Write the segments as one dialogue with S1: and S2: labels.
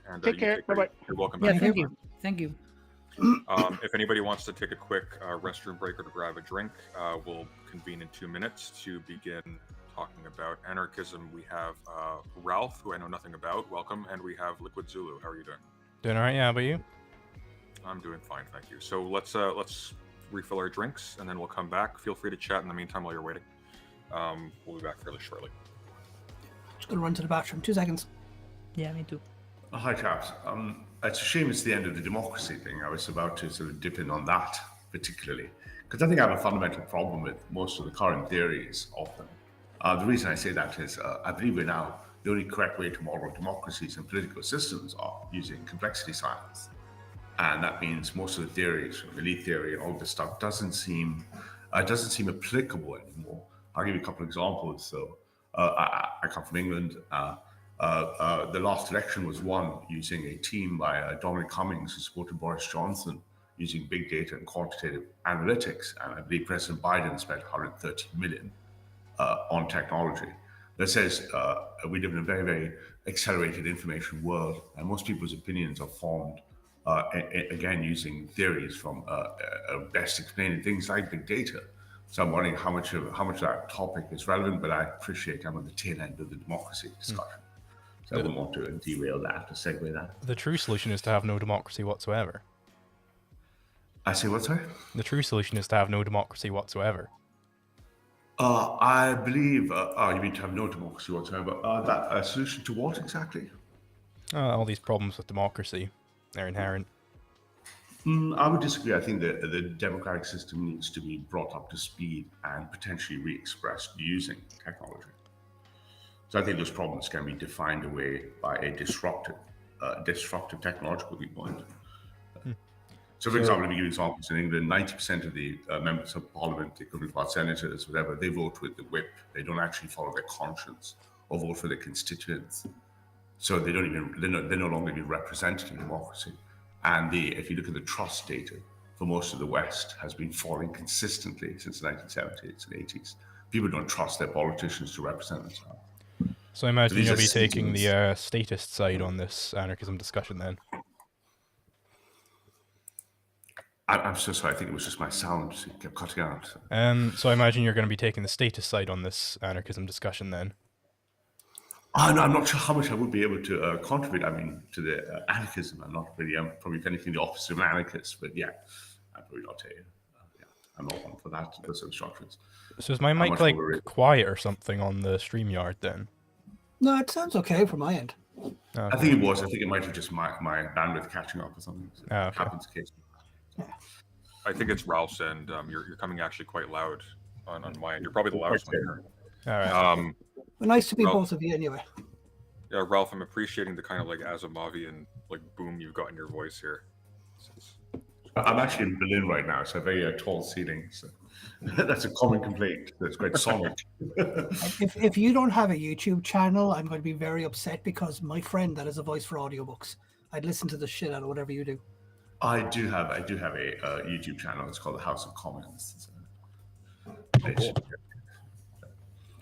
S1: And
S2: Take care. Bye-bye.
S1: You're welcome
S3: Yeah,
S1: back.
S3: thank you. Thank you.
S1: If anybody wants to take a quick restroom break or to grab a drink, we'll convene in 2 minutes to begin talking about anarchism. We have Ralph, who I know nothing about. Welcome. And we have Liquid Zulu. How are you doing?
S4: Doing all right, yeah, how about you?
S1: I'm doing fine, thank you. So let's refill our drinks, and then we'll come back. Feel free to chat in the meantime while you're waiting. We'll be back fairly shortly.
S5: Just gonna run to the bathroom. 2 seconds.
S3: Yeah, me too.
S6: Hi, chaps. It's a shame it's the end of the democracy thing. I was about to sort of dip in on that particularly, because I think I have a fundamental problem with most of the current theories of them. The reason I say that is I believe we're now the only correct way to model democracies and political systems are using complexity science. And that means most of the theories, from elite theory and all this stuff, doesn't seem applicable anymore. I'll give you a couple of examples. So I come from England. The last election was won using a team by Dominic Cummings, who supported Boris Johnson, using big data and quantitative analytics. And I believe President Biden spent 130 million on technology. That says we live in a very, very accelerated information world, and most people's opinions are formed, again, using theories from best explaining things like big data. So I'm wondering how much of that topic is relevant, but I appreciate I'm on the tail end of the democracy discussion. So I wouldn't want to derail that, to segue that.
S4: The true solution is to have no democracy whatsoever.
S6: I say what, sorry?
S4: The true solution is to have no democracy whatsoever.
S6: I believe, you mean to have no democracy whatsoever. That a solution to what exactly?
S4: All these problems with democracy, they're inherent.
S6: I would disagree. I think that the democratic system needs to be brought up to speed and potentially re-expressed using technology. So I think those problems can be defined away by a disruptive technological viewpoint. So, for example, let me give you examples. In England, 90% of the members of parliament, the equivalent of our senators, whatever, they vote with the whip. They don't actually follow their conscience or vote for their constituents. So they're no longer even represented in democracy. And if you look at the trust data for most of the West, has been falling consistently since the 1970s and 80s. People don't trust their politicians to represent themselves.
S4: So I imagine you'll be taking the statist side on this anarchism discussion then.
S6: I'm so sorry, I think it was just my sound, so it kept cutting out.
S4: So I imagine you're going to be taking the statist side on this anarchism discussion then.
S6: No, I'm not sure how much I would be able to contribute, to the anarchism. I'm not really, I'm probably, if anything, the opposite of an anarchist, but yeah, I'm probably not I'm not one for that, those sort of structures.
S4: So is my mic quiet or something on the StreamYard then?
S5: No, it sounds okay from my end.
S4: Okay.
S6: I think it was. I think it might have just my bandwidth catching up or something. So
S4: okay.
S6: It happens occasionally.
S1: I think it's Ralph's end. You're coming actually quite loud on my end. You're probably the loudest one here.
S4: All right.
S5: Well, nice to be both of you anyway.
S1: Yeah, Ralph, I'm appreciating the kind of Asimovian boom you've got in your voice here.
S6: I'm actually in Berlin right now, so very tall ceilings. So that's a common complaint. That's quite sonic.
S5: If you don't have a YouTube channel, I'm going to be very upset because my friend that has a voice for audiobooks, I'd listen to the shit out of whatever you do.
S6: I do have a YouTube channel. It's called the House of Commons.
S1: Cool.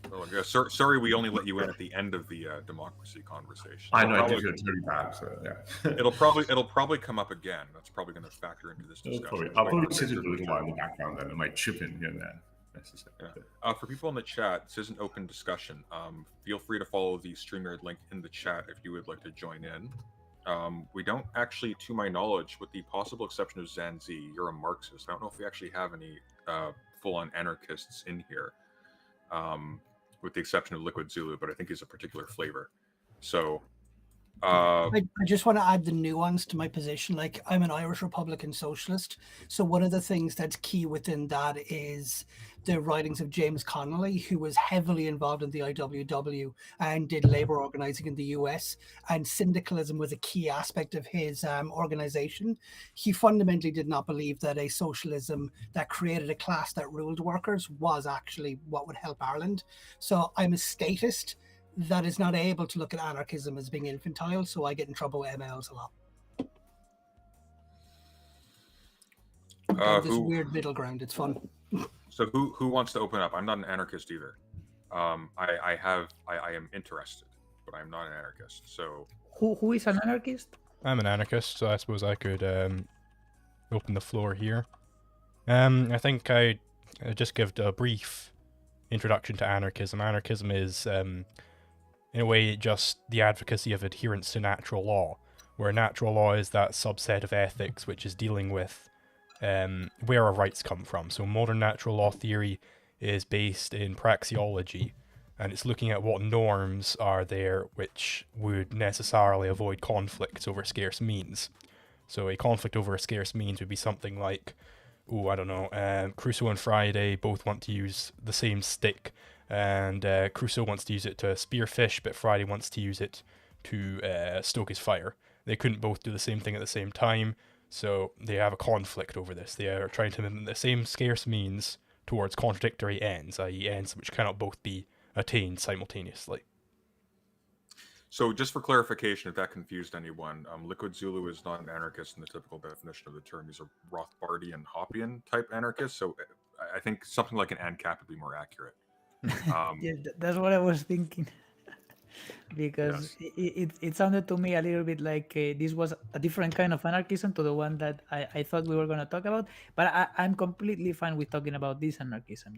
S1: Well, sorry, we only let you in at the end of the democracy conversation.
S6: I know I did it really bad, so yeah.
S1: it'll probably come up again. That's probably going to factor into this discussion.
S6: I'll probably sit in a little while in the background, then I might chip in here and there.
S1: Yeah. For people in the chat, this is an open discussion. Feel free to follow the StreamYard link in the chat if you would like to join in. We don't actually, to my knowledge, with the possible exception of Zanzi, you're a Marxist. I don't know if we actually have any full-on anarchists in here, with the exception of Liquid Zulu, but I think he's a particular flavor. So
S5: I just want to add the nuance to my position. I'm an Irish Republican socialist. So one of the things that's key within that is the writings of James Connolly, who was heavily involved in the IWW and did labor organizing in the US. And syndicalism was a key aspect of his organization. He fundamentally did not believe that a socialism that created a class that ruled workers was actually what would help Ireland. So I'm a statist that is not able to look at anarchism as being infantile, so I get in trouble with MLs a lot. This weird middle ground, it's fun.
S1: So who wants to open up? I'm not an anarchist either. I am interested, but I'm not an anarchist. So
S3: Who is an anarchist?
S4: I'm an anarchist, so I suppose I could open the floor here. I think I just give a brief introduction to anarchism. Anarchism is, in a way, just the advocacy of adherence to natural law, where natural law is that subset of ethics which is dealing with where our rights come from. So modern natural law theory is based in praxeology, and it's looking at what norms are there which would necessarily avoid conflicts over scarce means. So a conflict over a scarce means would be something like, I don't know, Crusoe and Friday both want to use the same stick, and Crusoe wants to use it to spear fish, but Friday wants to use it to stoke his fire. They couldn't both do the same thing at the same time, so they have a conflict over this. They are trying to mimic the same scarce means towards contradictory ends, i.e. ends which cannot both be attained simultaneously.
S1: So just for clarification, if that confused anyone, Liquid Zulu is not an anarchist in the typical definition of the term. These are Rothbardian, Hoppian type anarchists. So I think something like an ANCAP would be more accurate.
S3: Yeah, that's what I was thinking. Because it sounded to me a little bit like this was a different kind of anarchism to the one that I thought we were going to talk about. But I'm completely fine with talking about this anarchism,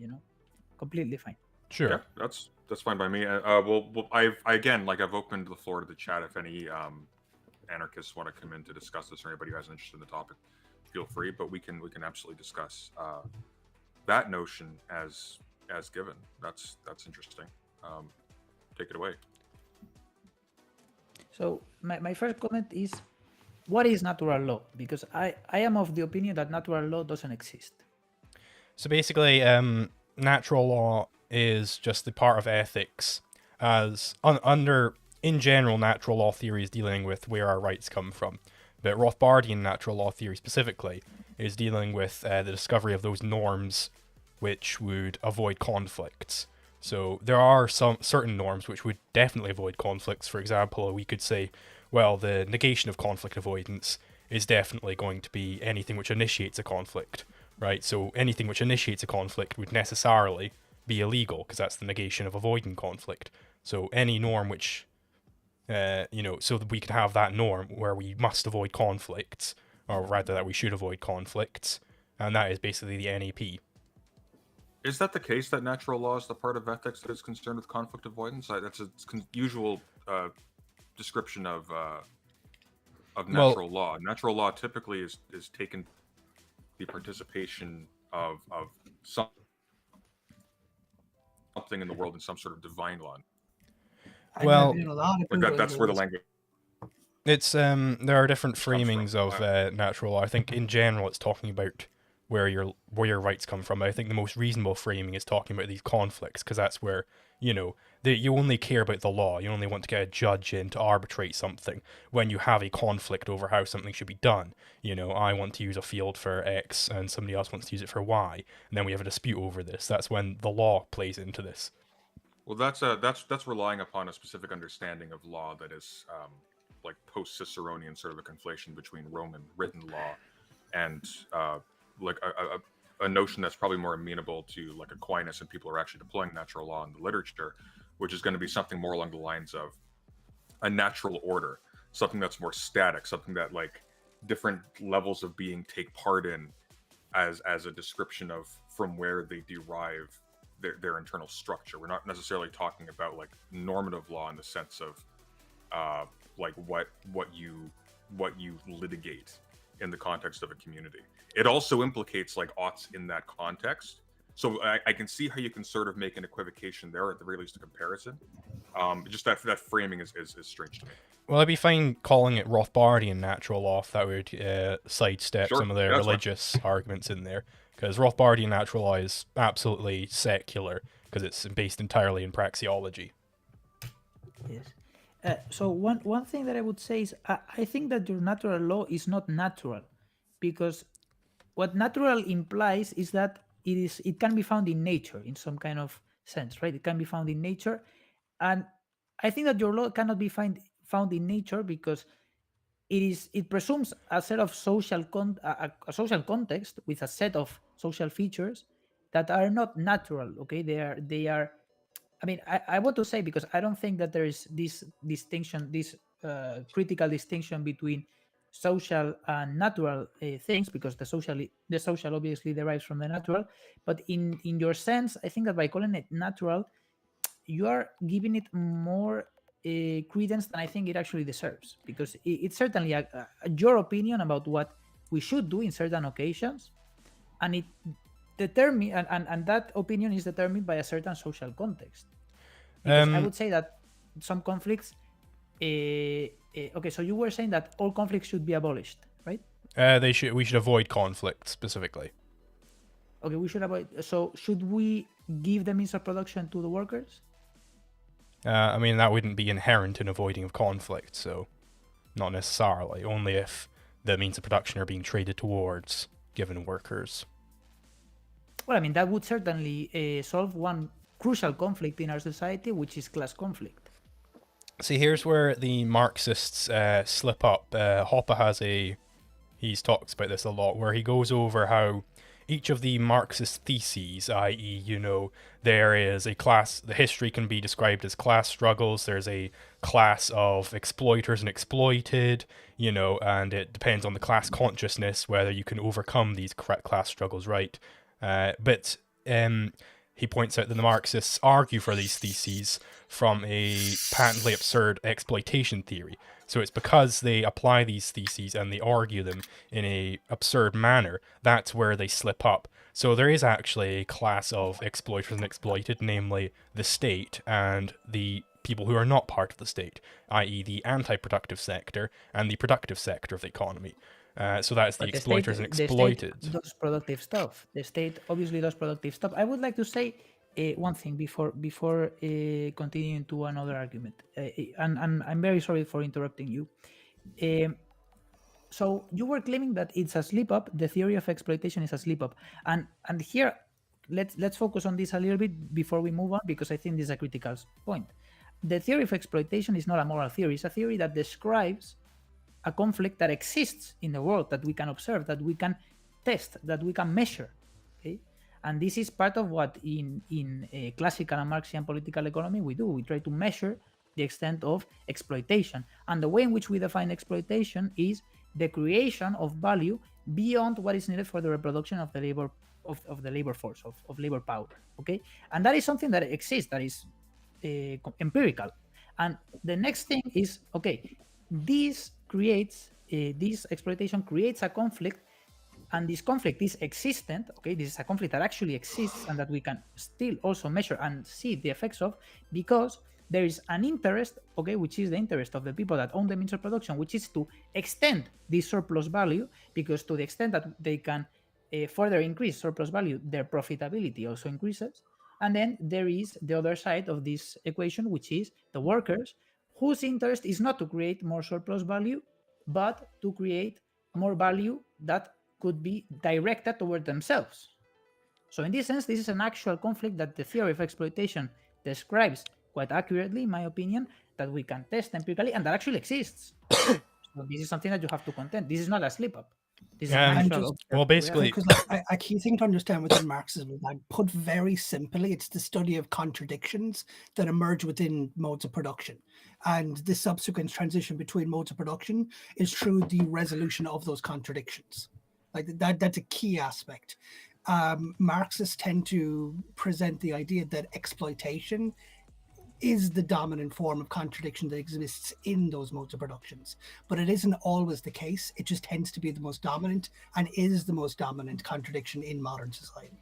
S3: completely fine.
S4: Sure.
S1: Yeah, that's fine by me. I've opened the floor to the chat. If any anarchists want to come in to discuss this, or anybody who has an interest in the topic, feel free. But we can absolutely discuss that notion as given. That's interesting. Take it away.
S3: So my first comment is, what is natural law? Because I am of the opinion that natural law doesn't exist.
S4: So basically, natural law is just the part of ethics as in general, natural law theory is dealing with where our rights come from. But Rothbardian natural law theory specifically is dealing with the discovery of those norms which would avoid conflicts. So there are some certain norms which would definitely avoid conflicts. For example, we could say, well, the negation of conflict avoidance is definitely going to be anything which initiates a conflict, right? So anything which initiates a conflict would necessarily be illegal, because that's the negation of avoiding conflict. So any norm which, so that we could have that norm where we must avoid conflicts, or rather that we should avoid conflicts, and that is basically the NAP.
S1: Is that the case that natural law is the part of ethics that is concerned with conflict avoidance? That's a usual description of natural law. Natural law typically is taken the participation of something in the world in some sort of divine law.
S4: Well,
S1: that's where the language.
S4: It's there are different framings of natural law. I think in general it's talking about where your rights come from. I think the most reasonable framing is talking about these conflicts, because that's where, you only care about the law. You only want to get a judge in to arbitrate something when you have a conflict over how something should be done. I want to use a field for X and somebody else wants to use it for Y, and then we have a dispute over this. That's when the law plays into this.
S1: Well, that's relying upon a specific understanding of law that is like post-Ciceronian sort of a conflation between Roman written law and like a notion that's probably more amenable to like Aquinas and people who are actually deploying natural law in the literature, which is going to be something more along the lines of a natural order, something that's more static, something that like different levels of being take part in as a description of from where they derive their internal structure. We're not necessarily talking about like normative law in the sense of like what you litigate in the context of a community. It also implicates like oughts in that context. So I can see how you can sort of make an equivocation there, at the very least a comparison. Just that framing is strange to me.
S4: Well, I'd be fine calling it Rothbardian natural law if that would sidestep some of the religious arguments in there. Because Rothbardian natural law is absolutely secular, because it's based entirely in praxeology.
S3: Yes. So one thing that I would say is I think that your natural law is not natural, because what natural implies is that it can be found in nature in some kind of sense, right? It can be found in nature, and I think that your law cannot be found in nature because it presumes a set of social social context with a set of social features that are not natural. Okay, they are. I mean, I want to say, because I don't think that there is this distinction, this critical distinction between social and natural things, because the social obviously derives from the natural. But in your sense, I think that by calling it natural, you are giving it more credence than I think it actually deserves, because it's certainly your opinion about what we should do in certain occasions, and it determine and that opinion is determined by a certain social context. Because I would say that some conflicts. Okay, so you were saying that all conflicts should be abolished, right?
S4: We should avoid conflict specifically.
S3: Okay, we should avoid. So should we give the means of production to the workers?
S4: I mean, that wouldn't be inherent in avoiding of conflict, so not necessarily. Only if the means of production are being traded towards given workers.
S3: Well, I mean, that would certainly solve one crucial conflict in our society, which is class conflict.
S4: See, here's where the Marxists slip up. Hoppe he talks about this a lot, where he goes over how each of the Marxist theses, i.e., there is a class, the history can be described as class struggles, there's a class of exploiters and exploited, and it depends on the class consciousness whether you can overcome these class struggles, right? But he points out that the Marxists argue for these theses from a patently absurd exploitation theory. So it's because they apply these theses and they argue them in a absurd manner, that's where they slip up. So there is actually a class of exploiters and exploited, namely the state and the people who are not part of the state, i.e. the anti-productive sector and the productive sector of the economy. So that's the exploiters and exploited.
S3: The state does productive stuff. The state obviously does productive stuff. I would like to say one thing before continuing to another argument, and I'm very sorry for interrupting you. So you were claiming that it's a slip up. The theory of exploitation is a slip up, and here let's focus on this a little bit before we move on, because I think this is a critical point. The theory of exploitation is not a moral theory. It's a theory that describes a conflict that exists in the world, that we can observe, that we can test, that we can measure. Okay, and this is part of what in classical and Marxian political economy we do. We try to measure the extent of exploitation, and the way in which we define exploitation is the creation of value beyond what is needed for the reproduction of the labor of the labor force, of labor power. Okay, and that is something that exists, that is empirical. And the next thing is, okay, this exploitation creates a conflict, and this conflict is existent. Okay, this is a conflict that actually exists and that we can still also measure and see the effects of, because there is an interest, okay, which is the interest of the people that own the means of production, which is to extend this surplus value, because to the extent that they can further increase surplus value, their profitability also increases. And then there is the other side of this equation, which is the workers, whose interest is not to create more surplus value, but to create more value that could be directed toward themselves. So in this sense, this is an actual conflict that the theory of exploitation describes quite accurately, in my opinion, that we can test empirically, and that actually exists. So this is something that you have to contend. This is not a slip-up. This is
S4: basically,
S5: because a key thing to understand within Marxism is that, put very simply, it's the study of contradictions that emerge within modes of production, and the subsequent transition between modes of production is through the resolution of those contradictions. Like that's a key aspect. Marxists tend to present the idea that exploitation is the dominant form of contradiction that exists in those modes of productions, but it isn't always the case. It just tends to be the most dominant and is the most dominant contradiction in modern society.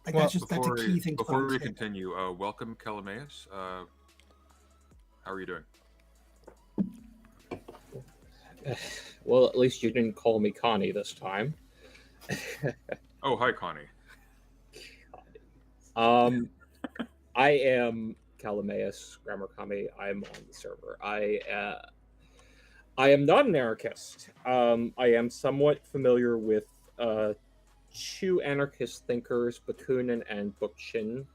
S5: Like, well, that's a key thing.
S1: Before we continue, welcome, Calamaeus. How are you doing?
S2: Well, at least you didn't call me Connie this time.
S1: Oh, hi, Connie.
S2: I am Calamaeus, Grammar Kami. I'm on the server. I am not an anarchist. I am somewhat familiar with two anarchist thinkers, Bakunin and Bookchin.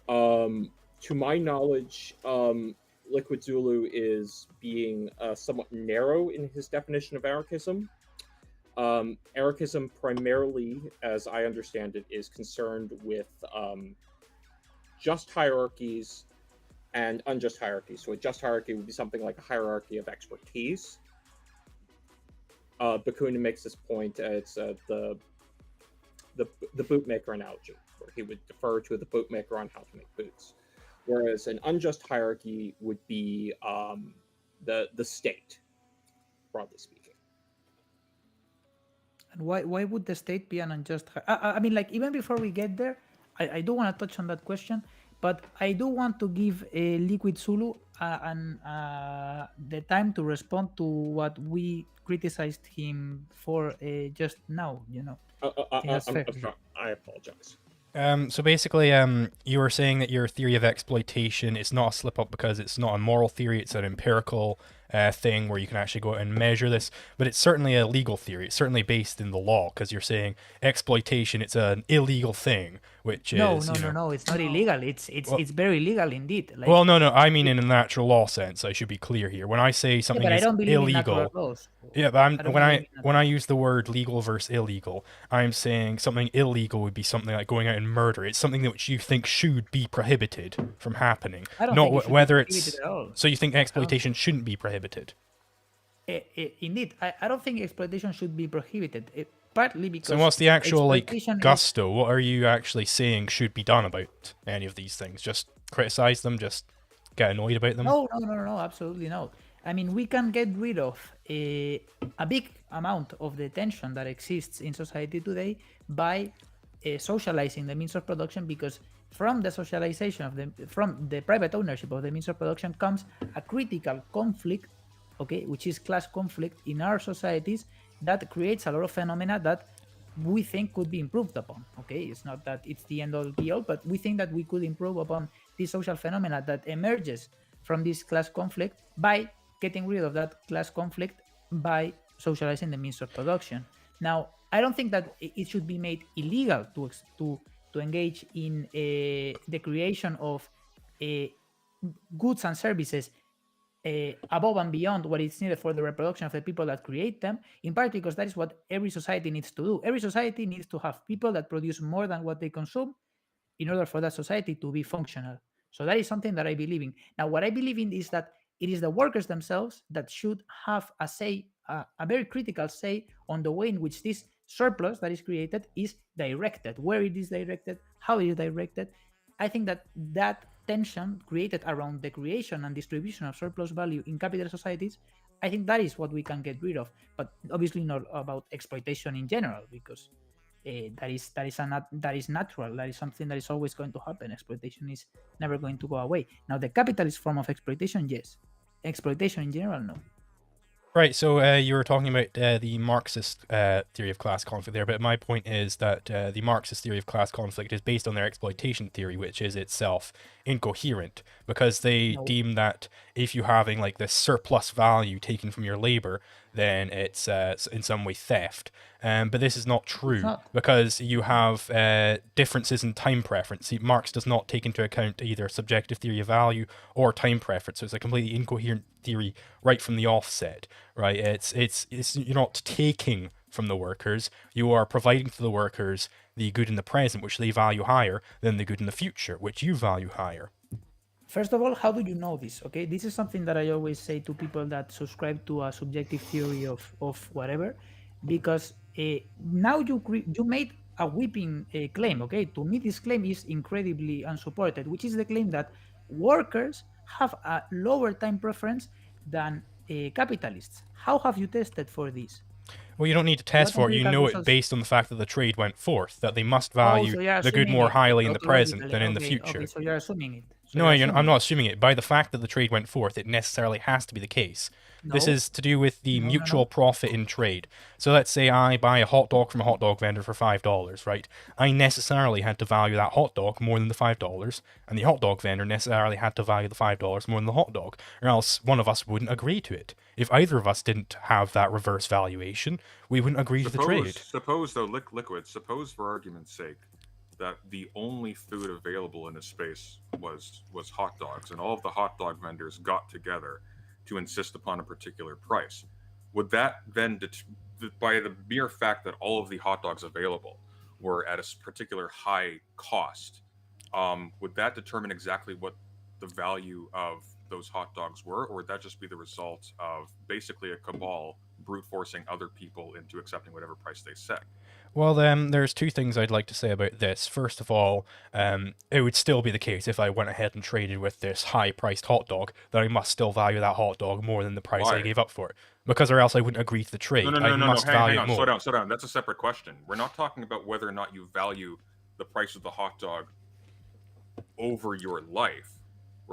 S2: To my knowledge, Liquid Zulu is being somewhat narrow in his definition of anarchism. Anarchism primarily, as I understand it, is concerned with just hierarchies and unjust hierarchy. So a just hierarchy would be something like a hierarchy of expertise. Bakunin makes this point. It's the bootmaker analogy, where he would defer to the bootmaker on how to make boots. Whereas an unjust hierarchy would be the state, broadly speaking.
S3: And why would the state be an unjust? I mean, like, even before we get there, I do want to touch on that question, but I do want to give Liquid Zulu the time to respond to what we criticized him for just now. You know, I think that's fair.
S2: I apologize.
S4: So basically, you were saying that your theory of exploitation is not a slip up because it's not a moral theory; it's an empirical thing where you can actually go out and measure this. But it's certainly a legal theory. It's certainly based in the law because you're saying exploitation. It's an illegal thing, which
S3: no,
S4: is
S3: no, it's not illegal. It's very legal indeed. Like,
S4: well, no, I mean in a natural law sense. I should be clear here. When I say something
S3: but I
S4: is
S3: don't believe in
S4: illegal,
S3: natural laws.
S4: yeah, but when I use the word legal versus illegal, I'm saying something illegal would be something like going out and murder. It's something that which you think should be prohibited from happening,
S3: I don't
S4: not
S3: think it should be
S4: whether
S3: prohibited
S4: it's.
S3: at all.
S4: So you think exploitation shouldn't be prohibited?
S3: Indeed, I don't think exploitation should be prohibited. Partly because.
S4: So what's the actual like
S3: exploitation
S4: gusto? What are you actually saying should be done about any of these things? Just criticize them? Just get annoyed about them?
S3: No, absolutely no. I mean, we can get rid of a big amount of the tension that exists in society today by socializing the means of production, because from the socialization from the private ownership of the means of production comes a critical conflict, okay, which is class conflict in our societies, that creates a lot of phenomena that we think could be improved upon. Okay, it's not that it's the end all be all, but we think that we could improve upon this social phenomena that emerges from this class conflict by getting rid of that class conflict by socializing the means of production. Now, I don't think that it should be made illegal to engage in the creation of goods and services above and beyond what is needed for the reproduction of the people that create them, in part because that is what every society needs to do. Every society needs to have people that produce more than what they consume in order for that society to be functional. So that is something that I believe in. Now, what I believe in is that it is the workers themselves that should have a say, a very critical say on the way in which this surplus that is created is directed, where it is directed, how it is directed. I think that tension created around the creation and distribution of surplus value in capitalist societies, I think that is what we can get rid of, but obviously not about exploitation in general, because that is natural. That is something that is always going to happen. Exploitation is never going to go away. Now, the capitalist form of exploitation, yes. Exploitation in general, no.
S4: Right, so you were talking about the Marxist theory of class conflict there, but my point is that the Marxist theory of class conflict is based on their exploitation theory, which is itself incoherent, because they deem that if you're having like this surplus value taken from your labor, then it's in some way theft. But this is not true, because you have differences in time preference. See, Marx does not take into account either subjective theory of value or time preference, so it's a completely incoherent theory right from the offset, right? It's you're not taking from the workers, you are providing to the workers the good in the present, which they value higher than the good in the future, which you value higher.
S3: First of all, how do you know this? Okay, this is something that I always say to people that subscribe to a subjective theory of whatever, because now you made a whipping claim. Okay, to me this claim is incredibly unsupported, which is the claim that workers have a lower time preference than capitalists. How have you tested for this?
S4: Well, you don't need to test for it. You know it based on the fact that the trade went forth, that they must value the good more highly in the present than in the future.
S3: Okay, so you're assuming it.
S4: No, I'm not assuming it. By the fact that the trade went forth, it necessarily has to be the case. This is to do with the mutual profit in trade. So let's say I buy a hot dog from a hot dog vendor for $5, right? I necessarily had to value that hot dog more than the $5, and the hot dog vendor necessarily had to value the $5 more than the hot dog, or else one of us wouldn't agree to it. If either of us didn't have that reverse valuation, we wouldn't agree to the trade.
S1: Suppose, though, Liquid, suppose for argument's sake that the only food available in a space was hot dogs, and all of the hot dog vendors got together to insist upon a particular price. Would that then, by the mere fact that all of the hot dogs available were at a particular high cost, would that determine exactly what the value of those hot dogs were, or would that just be the result of basically a cabal brute forcing other people into accepting whatever price they set?
S4: Well, there's two things I'd like to say about this. First of all, it would still be the case if I went ahead and traded with this high-priced hot dog, that I must still value that hot dog more than the price
S1: Why?
S4: I gave up for it. Because or else I wouldn't agree to the trade.
S1: No,
S4: I must value
S1: hang
S4: it
S1: on,
S4: more.
S1: slow down. That's a separate question. We're not talking about whether or not you value the price of the hot dog over your life.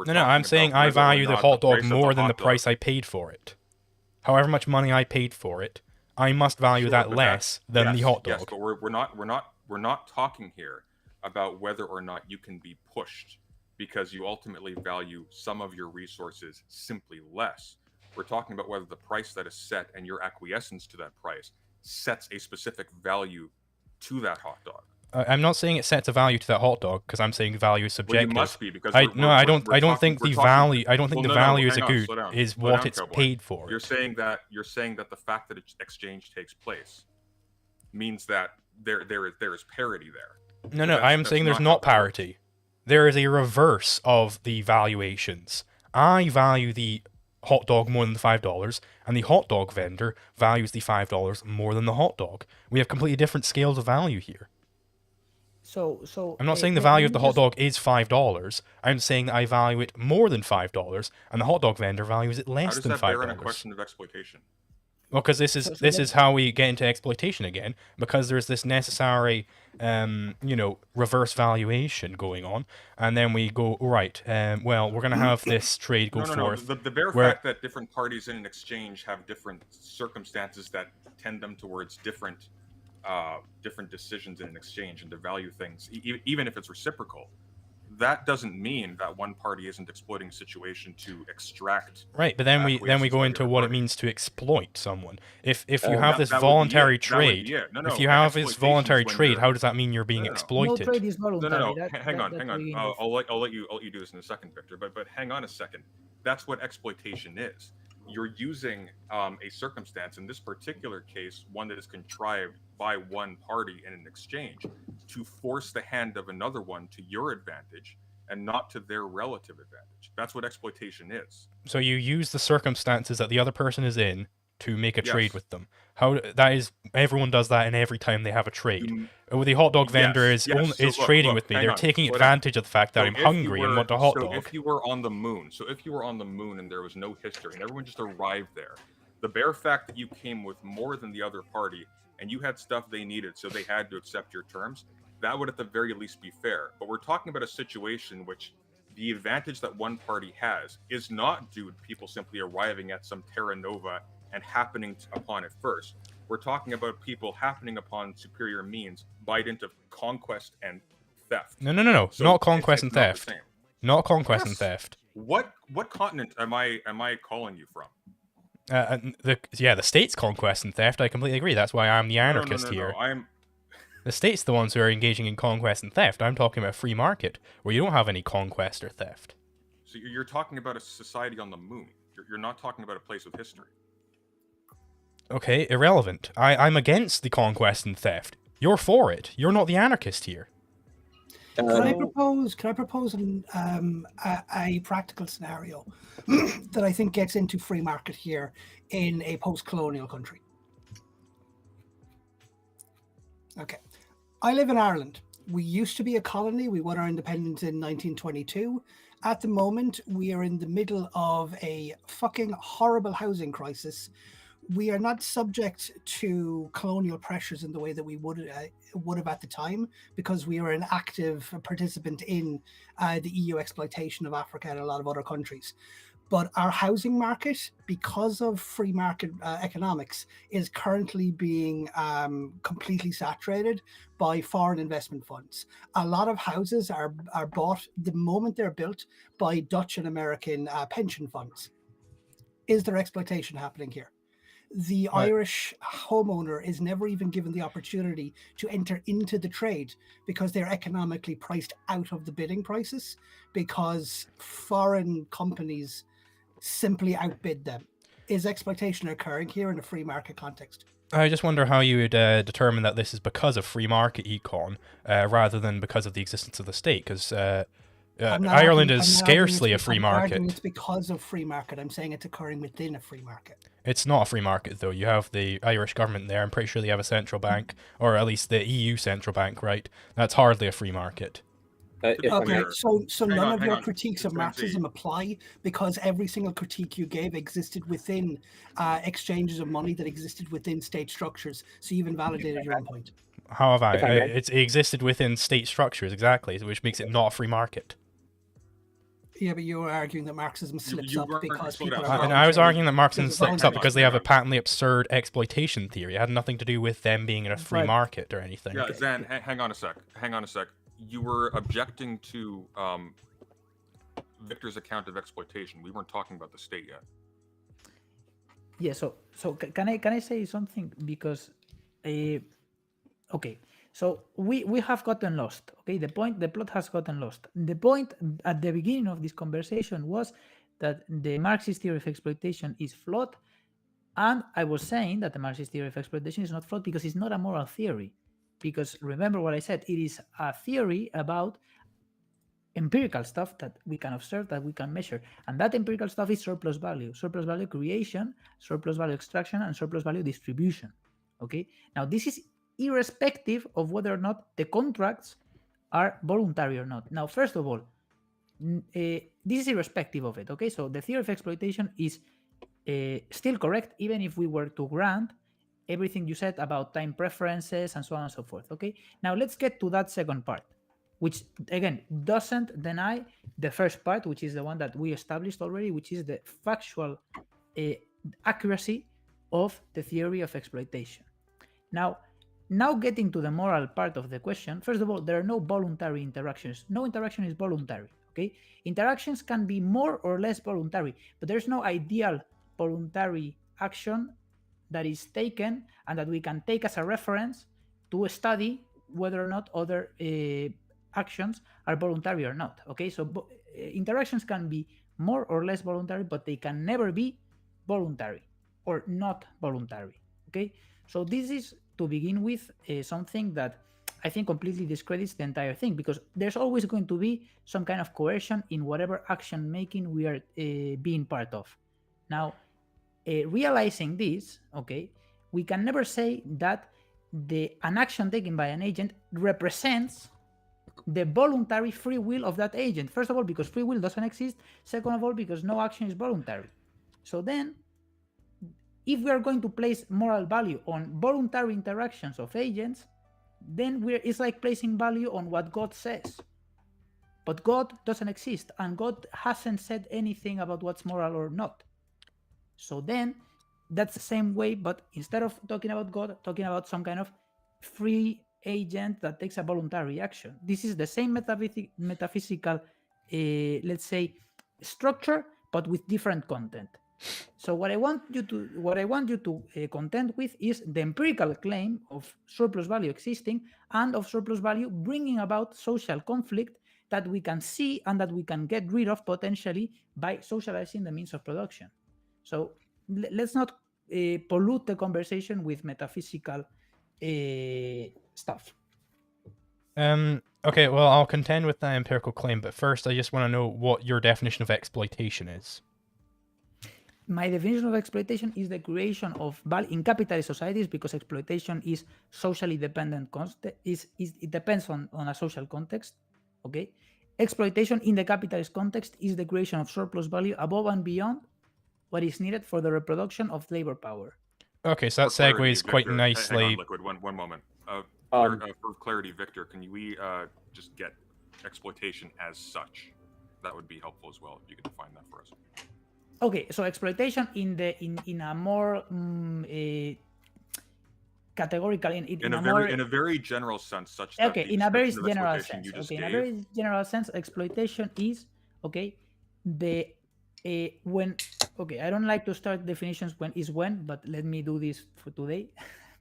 S4: No, I'm saying I value the hot dog more than the price I paid for it. However much money I paid for it, I must value that less than the hot dog.
S1: Yes, but we're not talking here about whether or not you can be pushed because you ultimately value some of your resources simply less. We're talking about whether the price that is set and your acquiescence to that price sets a specific value to that hot dog.
S4: I'm not saying it sets a value to that hot dog, because I'm saying value is subjective.
S1: Well, you must be, because
S4: I don't think the value is a good is what it's paid for.
S1: You're saying that the fact that exchange takes place means that there is parity there.
S4: No, I'm saying there's not parity. There is a reverse of the valuations. I value the hot dog more than the $5, and the hot dog vendor values the $5 more than the hot dog. We have completely different scales of value here.
S3: So
S4: I'm not saying the value of the hot dog is $5. I'm saying that I value it more than $5, and the hot dog vendor values it less than $5.
S1: How does that bear on a question of exploitation?
S4: Well, because this is how we get into exploitation again, because there's this necessary, reverse valuation going on, and then we go, right, well, we're going to have this trade go forth.
S1: The bare fact that different parties in an exchange have different circumstances that tend them towards different decisions in an exchange and to value things, even if it's reciprocal, that doesn't mean that one party isn't exploiting a situation to extract.
S4: Right, but then we go into what it means to exploit someone. If you have this voluntary trade, if you have this voluntary trade, how does that mean you're being exploited?
S3: No trade is voluntary.
S1: No. Hang on. I'll let you do this in a second, Victor. But hang on a second. That's what exploitation is. You're using a circumstance, in this particular case, one that is contrived by one party in an exchange, to force the hand of another one to your advantage and not to their relative advantage. That's what exploitation is.
S4: So you use the circumstances that the other person is in to make a trade with them. How that is, everyone does that, and every time they have a trade. The hot dog vendor is trading with me. They're taking advantage of the fact that I'm hungry and want a hot dog.
S1: If you were on the moon, and there was no history and everyone just arrived there, the bare fact that you came with more than the other party and you had stuff they needed, so they had to accept your terms, that would at the very least be fair. But we're talking about a situation which the advantage that one party has is not due to people simply arriving at some terra nova and happening upon it first. We're talking about people happening upon superior means by dint of conquest and theft.
S4: No.
S1: So
S4: not conquest and
S1: not the
S4: theft.
S1: same.
S4: Not conquest and theft.
S1: What continent am I calling you from?
S4: The state's conquest and theft. I completely agree. That's why I'm the anarchist here. The state's the ones who are engaging in conquest and theft. I'm talking about free market, where you don't have any conquest or theft.
S1: So you're talking about a society on the moon. You're not talking about a place with history.
S4: Okay, irrelevant. I'm against the conquest and theft. You're for it. You're not the anarchist here.
S5: Can I propose a practical scenario that I think gets into free market here in a post-colonial country? Okay. I live in Ireland. We used to be a colony. We won our independence in 1922. At the moment, we are in the middle of a fucking horrible housing crisis. We are not subject to colonial pressures in the way that we would have at the time, because we are an active participant in the EU exploitation of Africa and a lot of other countries. But our housing market, because of free market economics, is currently being completely saturated by foreign investment funds. A lot of houses are bought the moment they're built by Dutch and American pension funds. Is there exploitation happening here? The Irish homeowner is never even given the opportunity to enter into the trade because they're economically priced out of the bidding prices because foreign companies simply outbid them. Is exploitation occurring here in a free market context?
S4: I just wonder how you would determine that this is because of free market econ rather than because of the existence of the state, because Ireland is
S5: I'm not arguing
S4: scarcely a
S5: it's-
S4: free
S5: I'm arguing
S4: market.
S5: It's because of free market. I'm saying it's occurring within a free market.
S4: It's not a free market, though. You have the Irish government there. I'm pretty sure they have a central bank, or at least the EU central bank, right? That's hardly a free market.
S2: If I may.
S5: Okay, so
S1: Hang
S5: none
S1: on,
S5: of
S1: hang
S5: your
S1: on.
S5: critiques of
S1: It's Lindsay.
S5: Marxism apply because every single critique you gave existed within exchanges of money that existed within state structures. So you've invalidated your own point.
S4: How have I?
S2: If I may.
S4: It existed within state structures, exactly, which makes it not a free market.
S5: Yeah, but you were arguing that Marxism slips
S1: you
S5: up
S1: weren't
S5: because
S1: slow
S5: people
S1: down.
S5: are
S1: Sorry.
S4: And I was
S5: voluntary-
S4: arguing that Marxism
S5: This is
S4: slips up
S5: voluntary.
S4: because they have a patently absurd exploitation theory. It had nothing to do with them being in a free
S3: Right.
S4: market or anything.
S1: Yeah, Zan, hang on a sec. Hang on a sec. You were objecting to Victor's account of exploitation. We weren't talking about the state yet.
S3: Yeah, can I say something because okay, so we have gotten lost. Okay, the plot has gotten lost. The point at the beginning of this conversation was that the Marxist theory of exploitation is flawed, and I was saying that the Marxist theory of exploitation is not flawed because it's not a moral theory. Because remember what I said, it is a theory about empirical stuff that we can observe, that we can measure, and that empirical stuff is surplus value creation, surplus value extraction, and surplus value distribution. Okay, now this is irrespective of whether or not the contracts are voluntary or not. Now, first of all, this is irrespective of it. Okay, so the theory of exploitation is still correct, even if we were to grant everything you said about time preferences and so on and so forth. Okay, now let's get to that second part, which again doesn't deny the first part, which is the one that we established already, which is the factual accuracy of the theory of exploitation. Now getting to the moral part of the question, first of all, there are no voluntary interactions. No interaction is voluntary. Okay, interactions can be more or less voluntary, but there's no ideal voluntary action that is taken and that we can take as a reference to study whether or not other actions are voluntary or not. Okay, so interactions can be more or less voluntary, but they can never be voluntary or not voluntary. Okay, so this is, to begin with, something that I think completely discredits the entire thing, because there's always going to be some kind of coercion in whatever action making we are being part of. Now, realizing this, okay, we can never say that an action taken by an agent represents the voluntary free will of that agent. First of all, because free will doesn't exist. Second of all, because no action is voluntary. So then, if we are going to place moral value on voluntary interactions of agents, then it's like placing value on what God says. But God doesn't exist, and God hasn't said anything about what's moral or not. So then, that's the same way, but instead of talking about God, talking about some kind of free agent that takes a voluntary action. This is the same metaphysical, let's say, structure, but with different content. So what I want you to contend with is the empirical claim of surplus value existing and of surplus value bringing about social conflict that we can see and that we can get rid of potentially by socializing the means of production. So let's not pollute the conversation with metaphysical stuff.
S4: Okay, well, I'll contend with that empirical claim, but first I just want to know what your definition of exploitation is.
S3: My definition of exploitation is the creation of value in capitalist societies, because exploitation is socially dependent. It depends on a social context. Okay, exploitation in the capitalist context is the creation of surplus value above and beyond what is needed for the reproduction of labor power.
S4: Okay, so that
S1: For clarity,
S4: segues quite
S1: Victor,
S4: nicely.
S1: Hang on, Liquid. One moment. For clarity, Victor, can we just get exploitation as such? That would be helpful as well if you could define that for us.
S3: Okay, so exploitation in a more categorical in
S1: a very general sense, such that
S3: okay,
S1: the
S3: in a very
S1: description of
S3: general
S1: exploitation
S3: sense.
S1: you just
S3: Okay, in a
S1: gave-
S3: very general sense, exploitation is when I don't like to start definitions when, but let me do this for today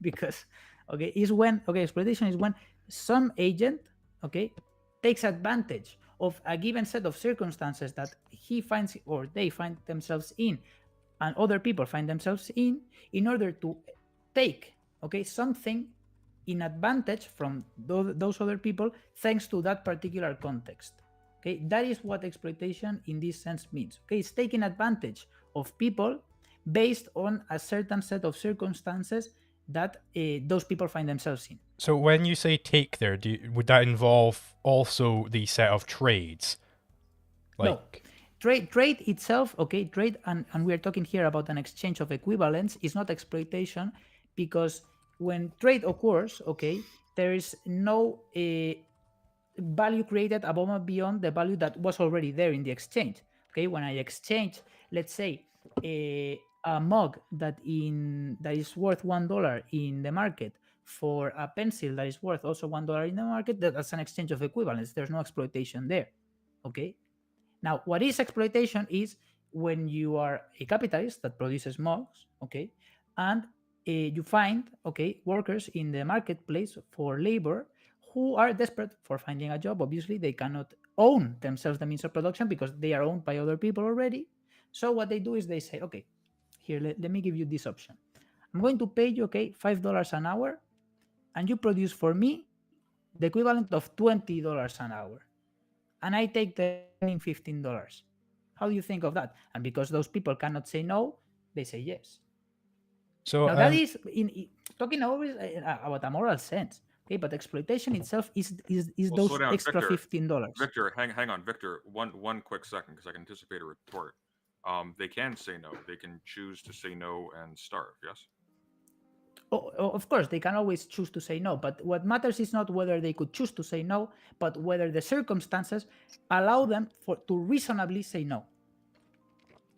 S3: because exploitation is when some agent takes advantage of a given set of circumstances that he finds or they find themselves in and other people find themselves in order to take something in advantage from those other people thanks to that particular context. Okay, that is what exploitation in this sense means. Okay, it's taking advantage of people based on a certain set of circumstances that those people find themselves in.
S4: So when you say take there, would that involve also the set of trades?
S3: No. Trade itself, okay, trade, and we are talking here about an exchange of equivalents, is not exploitation, because when trade occurs, okay, there is no value created above and beyond the value that was already there in the exchange. Okay, when I exchange, let's say, a mug that is worth $1 in the market for a pencil that is worth also $1 in the market, that's an exchange of equivalents. There's no exploitation there. Okay. Now, what is exploitation is when you are a capitalist that produces mugs, okay, and you find, okay, workers in the marketplace for labor who are desperate for finding a job. Obviously, they cannot own themselves the means of production because they are owned by other people already. So what they do is they say, okay, here, let me give you this option. I'm going to pay you, okay, $5 an hour, and you produce for me the equivalent of $20 an hour. And I take the $15. How do you think of that? And because those people cannot say no, they say yes.
S4: So
S3: now that is talking always about a moral sense. Okay, but exploitation itself is
S1: Well,
S3: those extra $15.
S1: Victor, hang on, Victor. One quick second, because I can anticipate a retort. They can say no. They can choose to say no and starve. Yes.
S3: Oh, of course, they can always choose to say no. But what matters is not whether they could choose to say no, but whether the circumstances allow them to reasonably say no.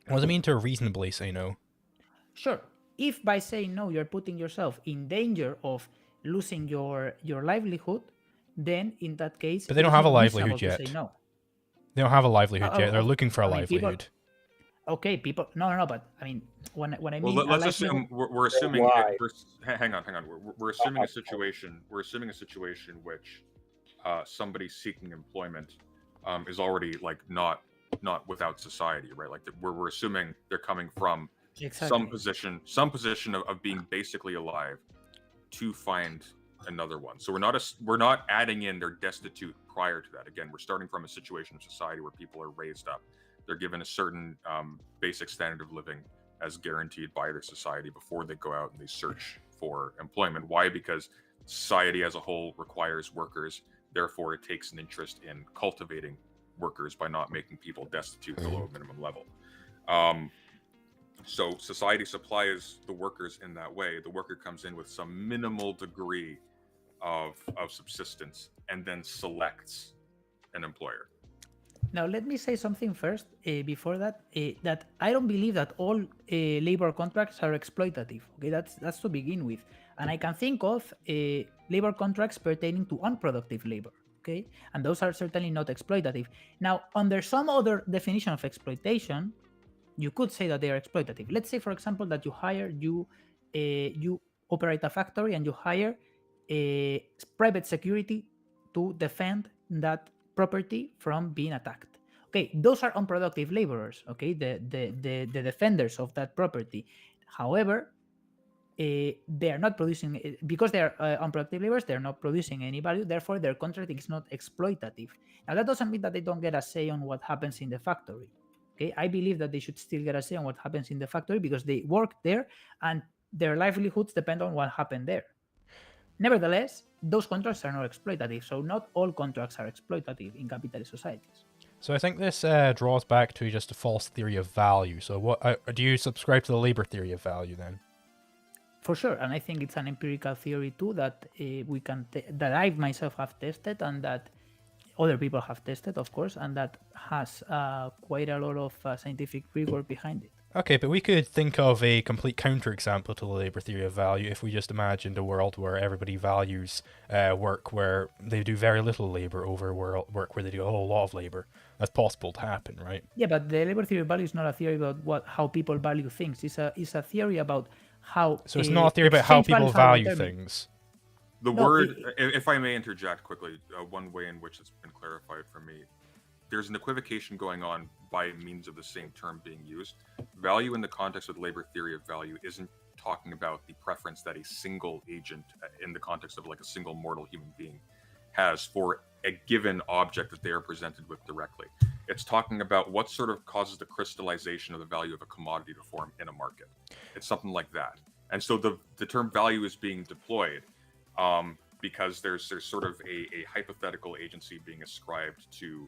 S4: What does it mean to reasonably say no?
S3: Sure. If by saying no you're putting yourself in danger of losing your livelihood, then in that case,
S4: but they don't have a livelihood yet.
S3: No.
S4: They don't have a livelihood yet. They're looking for a livelihood.
S3: People. No. But I mean, when I mean,
S1: well, let's assume we're assuming. Hang on. We're assuming a situation. We're assuming a situation which somebody seeking employment is already like not without society, right? Like we're assuming they're coming from some position of being basically alive to find another one. So we're not adding in they're destitute prior to that. Again, we're starting from a situation of society where people are raised up. They're given a certain basic standard of living as guaranteed by their society before they go out and they search for employment. Why? Because society as a whole requires workers. Therefore, it takes an interest in cultivating workers by not making people destitute below a minimum level. So society supplies the workers in that way. The worker comes in with some minimal degree of subsistence and then selects an employer.
S3: Now, let me say something first before that, that I don't believe that all labor contracts are exploitative. Okay, that's to begin with. And I can think of labor contracts pertaining to unproductive labor. Okay, and those are certainly not exploitative. Now, under some other definition of exploitation, you could say that they are exploitative. Let's say, for example, that you operate a factory and you hire a private security to defend that property from being attacked. Okay, those are unproductive laborers. Okay, the defenders of that property. However, they are not producing, because they are unproductive laborers, they're not producing any value. Therefore, their contract is not exploitative. Now, that doesn't mean that they don't get a say on what happens in the factory. Okay, I believe that they should still get a say on what happens in the factory because they work there and their livelihoods depend on what happened there. Nevertheless, those contracts are not exploitative, so not all contracts are exploitative in capitalist societies.
S4: So I think this draws back to just a false theory of value. So what do you subscribe to the labor theory of value then?
S3: For sure, and I think it's an empirical theory too that that I myself have tested and that other people have tested, of course, and that has quite a lot of scientific rigor behind it.
S4: Okay, but we could think of a complete counterexample to the labor theory of value if we just imagined a world where everybody values work where they do very little labor over work where they do a whole lot of labor. That's possible to happen, right?
S3: Yeah, but the labor theory of value is not a theory about how people value things. It's a theory about how.
S4: So it's not a theory about how people value things.
S1: The word, if I may interject quickly, one way in which it's been clarified for me, there's an equivocation going on by means of the same term being used. Value in the context of the labor theory of value isn't talking about the preference that a single agent in the context of like a single mortal human being has for a given object that they are presented with directly. It's talking about what sort of causes the crystallization of the value of a commodity to form in a market. It's something like that. And so the term value is being deployed because there's sort of a hypothetical agency being ascribed to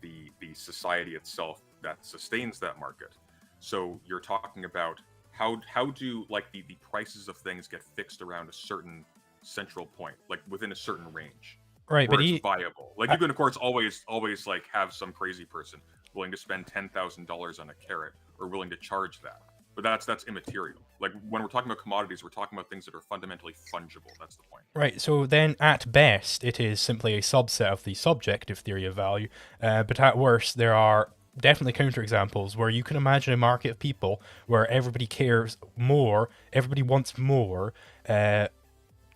S1: the society itself that sustains that market. So you're talking about how do like the prices of things get fixed around a certain central point, like within a certain range,
S4: Right,
S1: where
S4: but
S1: it's viable. Like you can of course always like have some crazy person willing to spend $10,000 on a carrot or willing to charge that, but that's immaterial. Like when we're talking about commodities, we're talking about things that are fundamentally fungible. That's the point.
S4: Right, so then at best it is simply a subset of the subjective theory of value, but at worst there are definitely counterexamples where you can imagine a market of people where everybody cares more, everybody wants more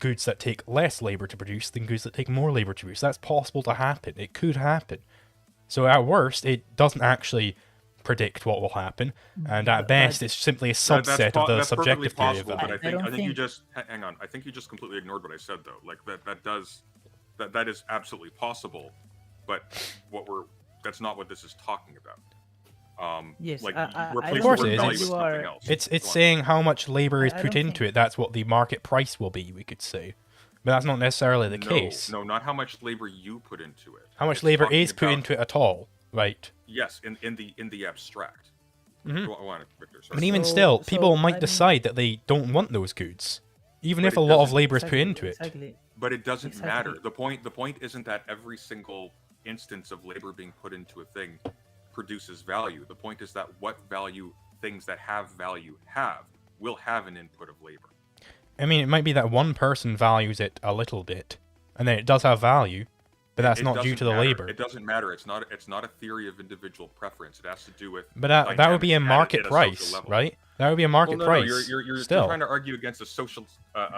S4: goods that take less labor to produce than goods that take more labor to produce. That's possible to happen. It could happen. So at worst, it doesn't actually predict what will happen, and at best, it's simply a subset of the subjective theory of value.
S1: But I think you just hang on. I think you just completely ignored what I said, though. Like that is absolutely possible, but that's not what this is talking about.
S3: Yes,
S1: like
S3: of
S4: course it is.
S1: value with
S3: You
S1: something
S3: are-
S1: else.
S4: It's saying how much labor is
S3: I
S4: put
S3: don't
S4: into
S3: think-
S4: it. That's what the market price will be, we could say. But that's not necessarily the case.
S1: No, not how much labor you put into it.
S4: How much
S1: It's
S4: labor
S1: talking
S4: is put
S1: about-
S4: into it at all, right?
S1: Yes, in the abstract.
S4: Mhm.
S1: Go on, Victor. Sorry.
S4: And even
S3: So-
S4: still,
S3: so,
S4: people
S3: I
S4: might
S3: mean-
S4: decide that they don't want those goods, even
S1: But
S4: if
S1: it
S4: a lot of
S1: doesn't-
S4: labor is put into it.
S3: Exactly.
S1: But it doesn't
S3: Exactly.
S1: matter. The point isn't that every single instance of labor being put into a thing produces value. The point is that what value things that have value will have an input of labor.
S4: I mean, it might be that one person values it a little bit, and then it does have value, but that's
S1: It
S4: not due
S1: doesn't
S4: to the
S1: matter.
S4: labor.
S1: It doesn't matter. It's not a theory of individual preference. It has to do with.
S4: But that would be a
S1: dynamics
S4: market
S1: at a social
S4: price,
S1: level.
S4: right? That would be a market
S1: Well, no,
S4: price.
S1: you're
S4: still.
S1: trying to argue against a social,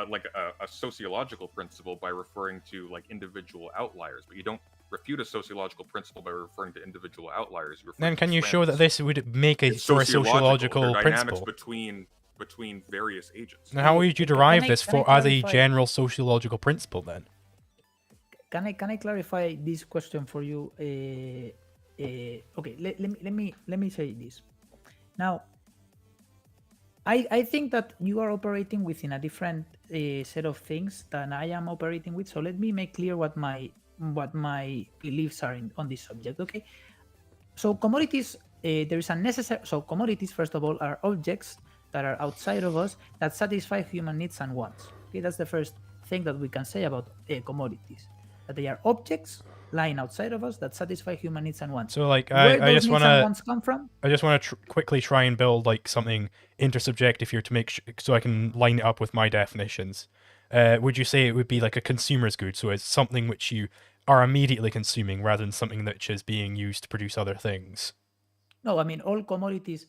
S1: like a sociological principle by referring to like individual outliers, but you don't refute a sociological principle by referring to individual outliers. You refer
S4: Then
S1: to
S4: can you show that
S1: trends.
S4: this would make a
S1: It's
S4: for a sociological
S1: They're dynamics
S4: principle?
S1: between various agents.
S4: Now, how would you
S3: Can
S4: derive
S3: I-
S4: this
S3: can I
S4: for as a
S3: clarify?
S4: general sociological principle then?
S3: Can I clarify this question for you? Okay, let me say this. Now, I think that you are operating within a different set of things than I am operating with. So let me make clear what my beliefs are on this subject. Okay, so commodities, there is a necessary. So commodities, first of all, are objects that are outside of us that satisfy human needs and wants. Okay, that's the first thing that we can say about commodities. That they are objects lying outside of us that satisfy human needs and wants.
S4: So, like,
S3: Where
S4: I
S3: those
S4: just
S3: needs
S4: want
S3: and
S4: to
S3: wants come from?
S4: I just want to quickly try and build like something intersubjective here to make so I can line it up with my definitions. Would you say it would be like a consumer's good? So it's something which you are immediately consuming rather than something that is being used to produce other things.
S3: No, I mean all commodities.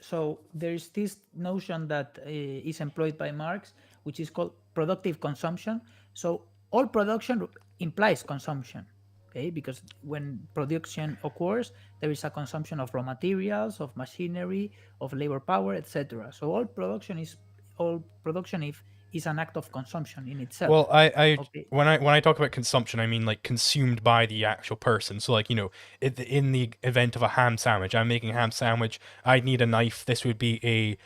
S3: So there's this notion that is employed by Marx, which is called productive consumption. So all production implies consumption, okay? Because when production occurs, there is a consumption of raw materials, of machinery, of labor power, etc. So all production is an act of consumption in itself.
S4: Well, I
S3: Okay.
S4: when I talk about consumption, I mean like consumed by the actual person. So like, you know, in the event of a ham sandwich, I'm making a ham sandwich. I'd need a knife. This would be a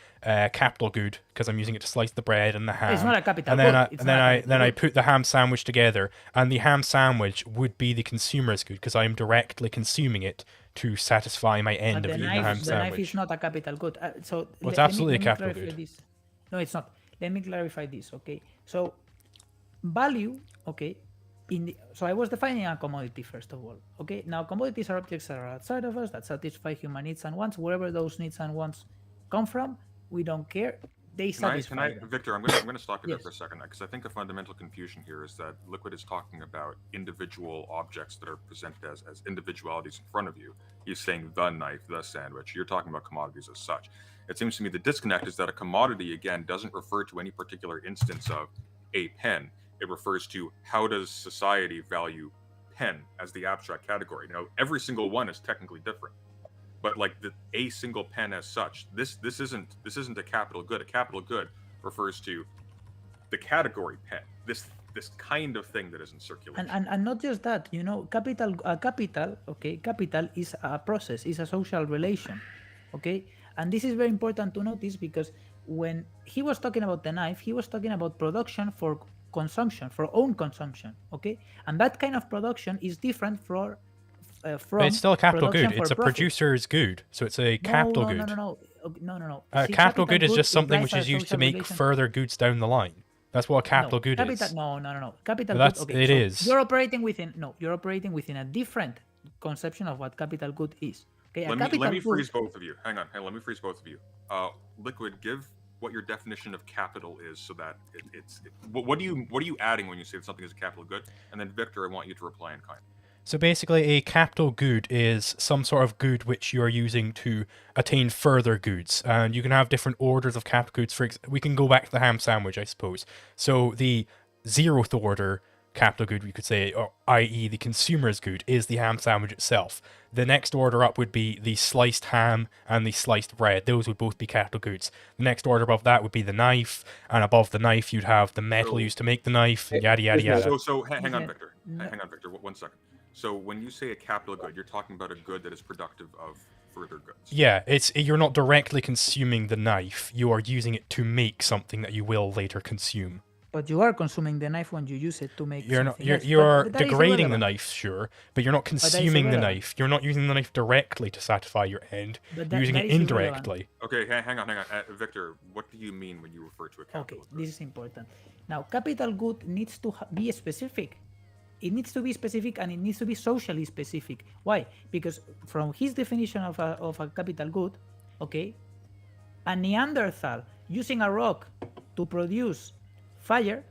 S4: capital good because I'm using it to slice the bread and the ham.
S3: It's not a capital
S4: And then
S3: good. It's
S4: and then
S3: not a
S4: I
S3: capital
S4: then I
S3: good.
S4: put the ham sandwich together, and the ham sandwich would be the consumer's good because I am directly consuming it to satisfy my end
S3: But
S4: of
S3: the
S4: eating the ham
S3: knife
S4: sandwich.
S3: is not a capital good. So
S4: Well, it's absolutely a capital
S3: clarify
S4: good.
S3: this. No, it's not. Let me clarify this. Okay. So value. Okay. So I was defining a commodity first of all. Okay. Now commodities are objects that are outside of us that satisfy human needs and wants. Wherever those needs and wants come from, we don't care. They satisfy them.
S1: Victor, I'm going to stop you there
S3: Yes.
S1: for a second because I think a fundamental confusion here is that Liquid is talking about individual objects that are presented as individualities in front of you. He's saying the knife, the sandwich. You're talking about commodities as such. It seems to me the disconnect is that a commodity, again, doesn't refer to any particular instance of a pen. It refers to how does society value pen as the abstract category. Now, every single one is technically different. But like a single pen as such, this isn't a capital good. A capital good refers to the category pen. this kind of thing that is in circulation.
S3: And not just that, you know, capital is a process, is a social relation, okay? And this is very important to notice, because when he was talking about the knife, he was talking about production for consumption, for own consumption, okay? And that kind of production is different from
S4: But it's still a capital
S3: production
S4: good. It's
S3: for
S4: a
S3: profit.
S4: producer's good, so it's a capital good.
S3: No. See,
S4: Capital good is just something
S3: implies
S4: which is
S3: a
S4: used to
S3: social
S4: make
S3: relation.
S4: further goods down the line. That's what a capital good is.
S3: No. Capital
S4: But
S3: good. Okay,
S4: it
S3: so
S4: is.
S3: You're operating within a different conception of what capital good is. Okay,
S1: Let me freeze both of you. Hang on. Hey, let me freeze both of you. Liquid, give what your definition of capital is, so that what are you adding when you say that something is a capital good? And then Victor, I want you to reply in kind.
S4: So basically, a capital good is some sort of good which you are using to attain further goods, and you can have different orders of capital goods. We can go back to the ham sandwich, I suppose. So the 0th order capital good, we could say, or i.e. the consumer's good, is the ham sandwich itself. The next order up would be the sliced ham and the sliced bread. Those would both be capital goods. The next order above that would be the knife, and above the knife you'd have the metal used to make the knife, yada yada yada.
S1: So hang on, Victor. Hang on, Victor. 1 second. So when you say a capital good, you're talking about a good that is productive of further goods.
S4: Yeah, you're not directly consuming the knife. You are using it to make something that you will later consume.
S3: But you are consuming the knife when you use it to make something else.
S4: You're
S3: But that is
S4: degrading the
S3: irrelevant.
S4: knife, sure, but you're not consuming the knife. You're not using the knife directly to satisfy your end.
S3: But
S4: You're using
S3: that
S4: it
S3: is
S4: indirectly.
S1: Okay, hang on. Victor, what do you mean when you refer to a capital good?
S3: This is important. Now, capital good needs to be specific. It needs to be specific, and it needs to be socially specific. Why? Because from his definition of a capital good, okay, a Neanderthal using a rock to produce fire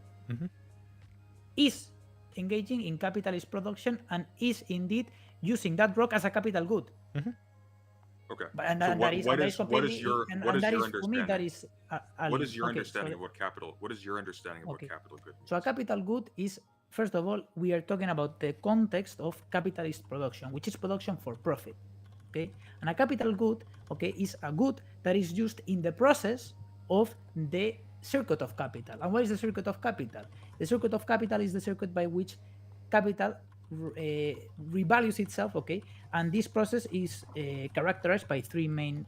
S3: is engaging in capitalist production and is indeed using that rock as a capital good.
S1: Okay.
S3: And
S1: So
S3: that is
S1: what is
S3: completely.
S1: your
S3: And
S1: what is
S3: that
S1: your
S3: is, for me, that
S1: understanding?
S3: is.
S1: What is your
S3: okay,
S1: understanding
S3: so
S1: of what capital? What is your understanding of
S3: Okay.
S1: what capital good means?
S3: So a capital good is, first of all, we are talking about the context of capitalist production, which is production for profit. Okay, and a capital good, okay, is a good that is used in the process of the circuit of capital. And what is the circuit of capital? The circuit of capital is the circuit by which capital revalues itself. Okay, and this process is characterized by 3 main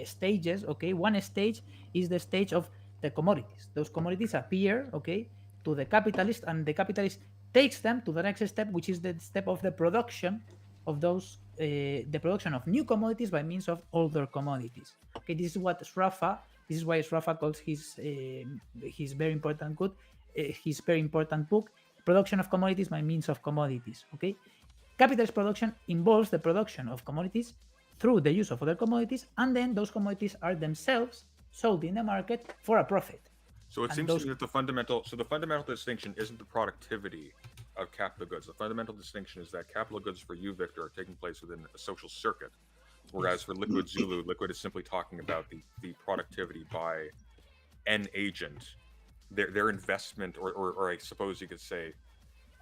S3: stages. Okay, one stage is the stage of the commodities. Those commodities appear, okay, to the capitalist, and the capitalist takes them to the next step, which is the step of the production of those, the production of new commodities by means of older commodities. Okay, this is what Sraffa. This is why Sraffa calls his very important good, his very important book, Production of Commodities by Means of Commodities. Okay, capitalist production involves the production of commodities through the use of other commodities, and then those commodities are themselves sold in the market for a profit.
S1: So it
S3: And
S1: seems
S3: those-
S1: to me that the fundamental distinction isn't the productivity of capital goods. The fundamental distinction is that capital goods for you, Victor, are taking place within a social circuit, whereas for Liquid Zulu, Liquid is simply talking about the productivity by an agent, their investment, or I suppose you could say,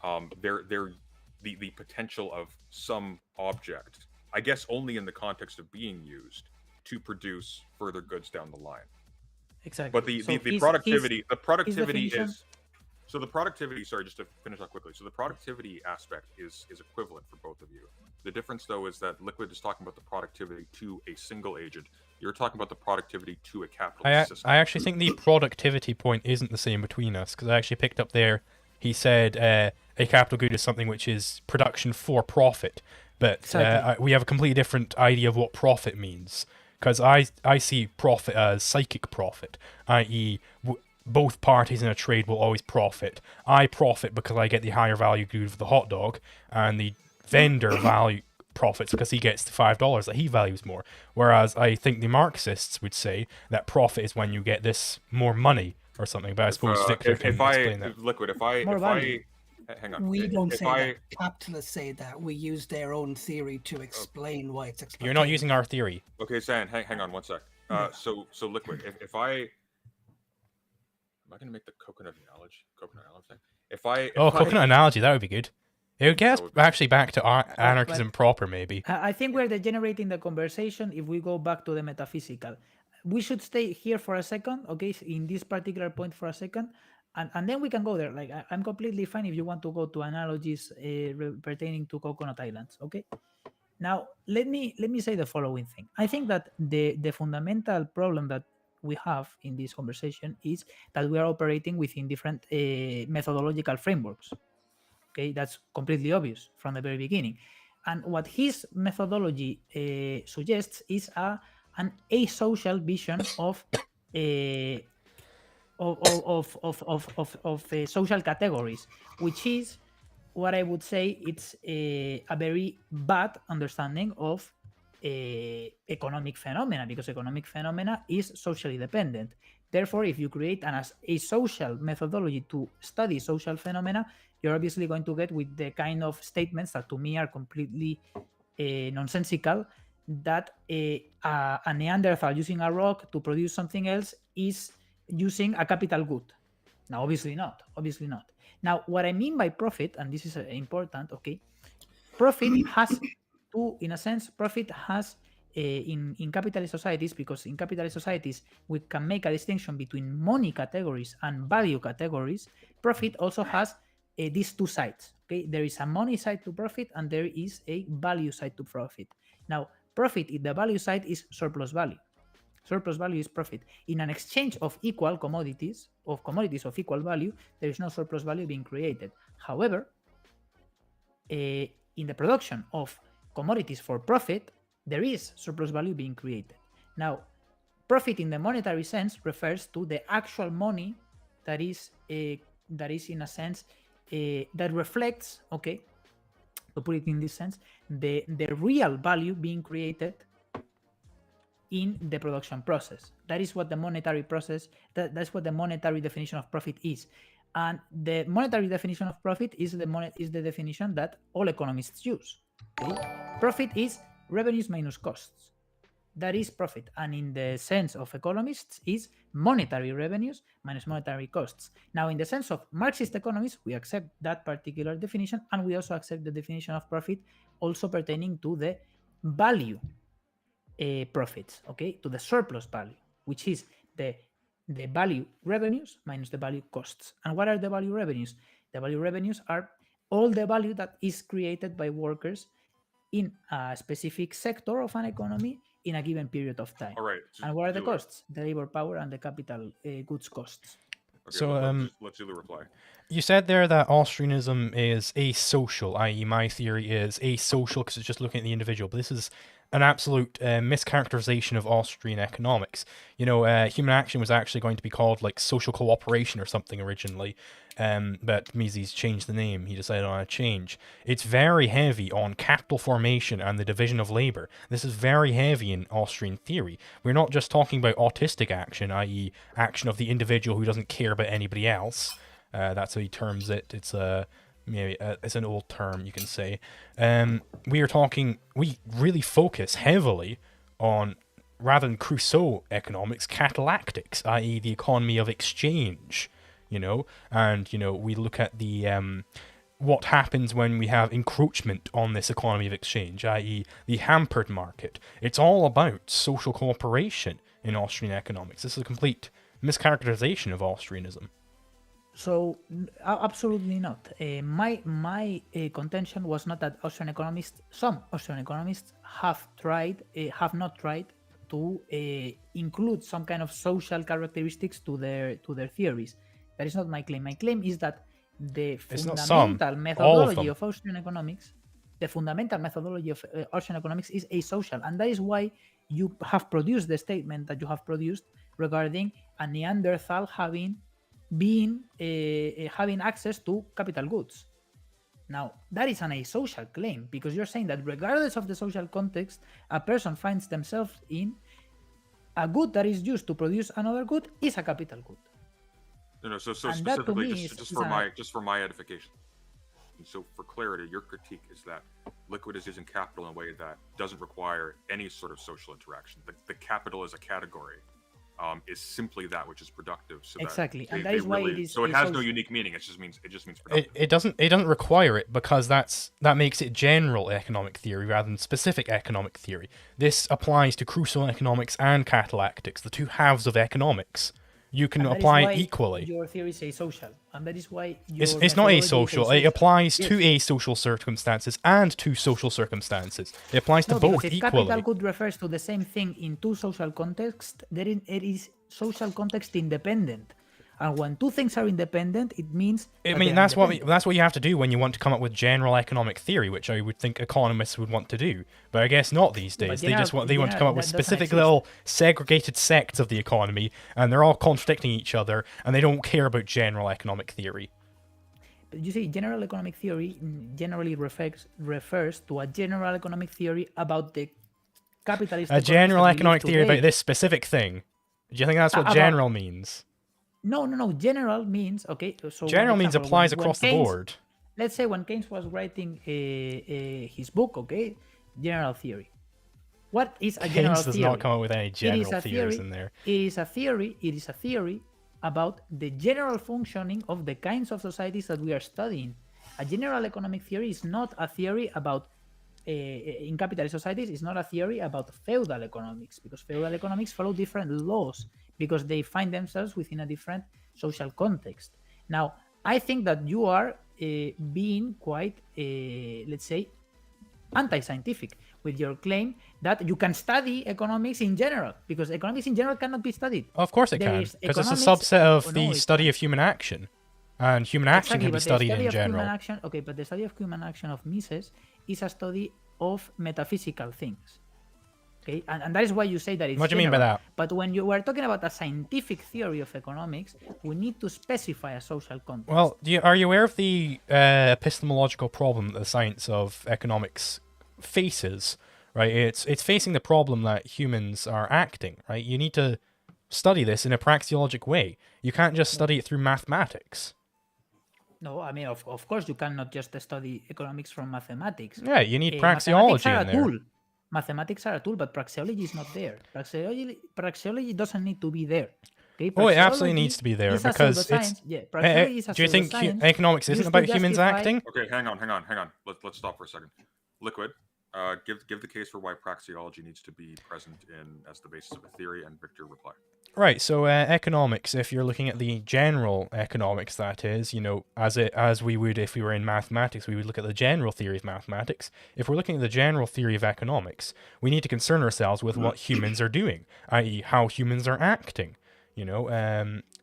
S1: the potential of some object, I guess only in the context of being used to produce further goods down the line.
S3: Exactly.
S1: But the
S3: So
S1: productivity
S3: definition-
S1: is, so the productivity, sorry, just to finish up quickly. So the productivity aspect is equivalent for both of you. The difference, though, is that Liquid is talking about the productivity to a single agent. You're talking about the productivity to a capitalist system.
S4: I actually think the productivity point isn't the same between us, because I actually picked up there, he said a capital good is something which is production for profit, but
S3: Exactly.
S4: we have a completely different idea of what profit means, because I see profit as psychic profit, i.e. Both parties in a trade will always profit. I profit because I get the higher value good of the hot dog, and the vendor profits because he gets the $5 that he values more. Whereas I think the Marxists would say that profit is when you get this more money or something. But I suppose Victor can explain that.
S1: Liquid,
S3: More value.
S1: hang on.
S5: We don't
S1: if
S5: say
S1: I,
S5: that. Capitalists say that. We use their own theory to explain why it's exploitation.
S4: You're not using our theory.
S1: Okay, Zan, hang on 1 sec. So Liquid, if I, am I going to make the coconut analogy?
S4: Coconut analogy, that would be good. It would get us actually back to anarchism proper, maybe.
S3: I think we're degenerating the conversation if we go back to the metaphysical. We should stay here for a second, okay, in this particular point for a second, And then we can go there. Like I'm completely fine if you want to go to analogies pertaining to Coconut Islands. Okay. Now let me say the following thing. I think that the fundamental problem that we have in this conversation is that we are operating within different methodological frameworks. Okay, that's completely obvious from the very beginning. And what his methodology suggests is an asocial vision of social categories, which is what I would say it's a very bad understanding of economic phenomena, because economic phenomena is socially dependent. Therefore, if you create a social methodology to study social phenomena, you're obviously going to get with the kind of statements that to me are completely nonsensical, that a Neanderthal using a rock to produce something else is using a capital good. Now, obviously not. Now, what I mean by profit, and this is important, okay, profit has two, in a sense, profit has in capitalist societies, because in capitalist societies we can make a distinction between money categories and value categories. Profit also has these two sides. Okay, there is a money side to profit and there is a value side to profit. Now, profit in the value side is surplus value. Surplus value is profit. In an exchange of equal commodities, of equal value, there is no surplus value being created. However, in the production of commodities for profit, there is surplus value being created. Now, profit in the monetary sense refers to the actual money that is in a sense that reflects, okay, to put it in this sense, the real value being created in the production process. That is what the monetary process, that's what the monetary definition of profit is. And the monetary definition of profit is the definition that all economists use. Okay? Profit is revenues minus costs. That is profit. And in the sense of economists is monetary revenues minus monetary costs. Now, in the sense of Marxist economists, we accept that particular definition, and we also accept the definition of profit also pertaining to the value profits, okay, to the surplus value, which is the value revenues minus the value costs. And what are the value revenues? The value revenues are all the value that is created by workers in a specific sector of an economy in a given period of time.
S1: All right.
S3: And what are the costs? The labor power and the capital goods costs.
S1: Okay,
S4: So,
S1: let's Zulu reply.
S4: You said there that Austrianism is asocial, i.e. my theory is asocial because it's just looking at the individual, but this is an absolute mischaracterization of Austrian economics. You know, human action was actually going to be called like social cooperation or something originally, but Mises changed the name. He decided on a change. It's very heavy on capital formation and the division of labor. This is very heavy in Austrian theory. We're not just talking about autistic action, i.e. action of the individual who doesn't care about anybody else. That's how he terms it. It's it's an old term, you can say. We really focus heavily on, rather than Crusoe economics, catalactics, i.e. the economy of exchange, you know, and, you know, we look at the, what happens when we have encroachment on this economy of exchange, i.e. the hampered market. It's all about social cooperation in Austrian economics. This is a complete mischaracterization of Austrianism.
S3: So absolutely not. My contention was not that some Austrian economists have not tried to include some kind of social characteristics to their theories. That is not my claim. My claim is that the fundamental methodology of Austrian economics, is asocial, and that is why you have produced the statement that you have produced regarding a Neanderthal having access to capital goods. Now, that is an asocial claim, because you're saying that regardless of the social context, a person finds themselves in a good that is used to produce another good is a capital good.
S1: No, so specifically, just for my edification. And so for clarity, your critique is that liquid is using capital in a way that doesn't require any sort of social interaction. The capital as a category is simply that which is productive. So
S3: exactly, and that is why it is.
S1: So it has no unique meaning. It just means productive.
S4: It doesn't require it, because that makes it general economic theory rather than specific economic theory. This applies to Crusoe economics and catalactics, the two halves of economics. you can
S3: And that is
S4: apply
S3: why
S4: it equally.
S3: Your theory is asocial, and that is why
S4: It's
S3: your
S4: not
S3: methodology is
S4: asocial. It
S3: asocial.
S4: applies to
S3: Yes.
S4: asocial circumstances and to social circumstances. It applies to
S3: No,
S4: both
S3: because if
S4: equally.
S3: capital good refers to the same thing in two social contexts, then it is social context independent. And when two things are independent, it means
S4: I
S3: that
S4: mean,
S3: they are
S4: that's what you have to do when you want to come up with general economic theory, which I would think economists would want to do. But I guess not these
S3: Yeah, but
S4: days. They want to come up with
S3: that doesn't
S4: specific
S3: exist.
S4: little segregated sects of the economy, and they're all contradicting each other, and they don't care about general economic theory.
S3: But you see, general economic theory generally refers to a general economic theory about the capitalist.
S4: A general
S3: economies that we
S4: economic
S3: live
S4: theory about
S3: today.
S4: this specific thing. Do you think that's what
S3: About-
S4: general means?
S3: No. General means okay. So one
S4: General means
S3: example,
S4: applies
S3: when
S4: across the
S3: Keynes-
S4: board.
S3: Let's say when Keynes was writing his book, okay, general theory. What is a general
S4: Keynes does
S3: theory?
S4: not come up with any
S3: It is
S4: general
S3: a
S4: theories
S3: theory.
S4: in there.
S3: It is a theory about the general functioning of the kinds of societies that we are studying. A general economic theory is not a theory about in capitalist societies. It's not a theory about feudal economics, because feudal economics follow different laws because they find themselves within a different social context. Now, I think that you are being quite, let's say, anti-scientific with your claim that you can study economics in general, because economics in general cannot be studied.
S4: Of course it
S3: There
S4: can,
S3: is
S4: because it's a
S3: economics-
S4: subset of
S3: Oh, no,
S4: the
S3: it
S4: study
S3: can't.
S4: of human action. And human action
S3: Exactly,
S4: can be
S3: but the
S4: studied
S3: study
S4: in
S3: of human
S4: general.
S3: action, okay, but the study of human action of Mises is a study of metaphysical things. Okay, and that is why you say that it's
S4: What do you mean by
S3: general.
S4: that?
S3: But when you were talking about a scientific theory of economics, we need to specify a social context.
S4: Well, are you aware of the epistemological problem that the science of economics faces? Right, it's facing the problem that humans are acting. Right, you need to study this in a praxeologic way. You can't just study it through mathematics.
S3: No, I mean, of course, you cannot just study economics from mathematics.
S4: Yeah, you need
S3: Mathematics
S4: praxeology
S3: are
S4: in
S3: a
S4: there.
S3: tool. Mathematics are a tool, but praxeology is not there. Praxeology doesn't need to be there. Okay?
S4: Oh, it absolutely
S3: Praxeology
S4: needs to be there
S3: is a
S4: because it's.
S3: pseudoscience. Yeah, praxeology is a
S4: Do you think
S3: pseudoscience
S4: economics isn't
S3: used to
S4: about humans
S3: justify-
S4: acting?
S1: Okay, hang on. Let's stop for a second. Liquid, give the case for why praxeology needs to be present in as the basis of a theory, and Victor reply.
S4: Right, so economics, if you're looking at the general economics, that is, as we would if we were in mathematics, we would look at the general theory of mathematics. If we're looking at the general theory of economics, we need to concern ourselves with what humans are doing, i.e. how humans are acting.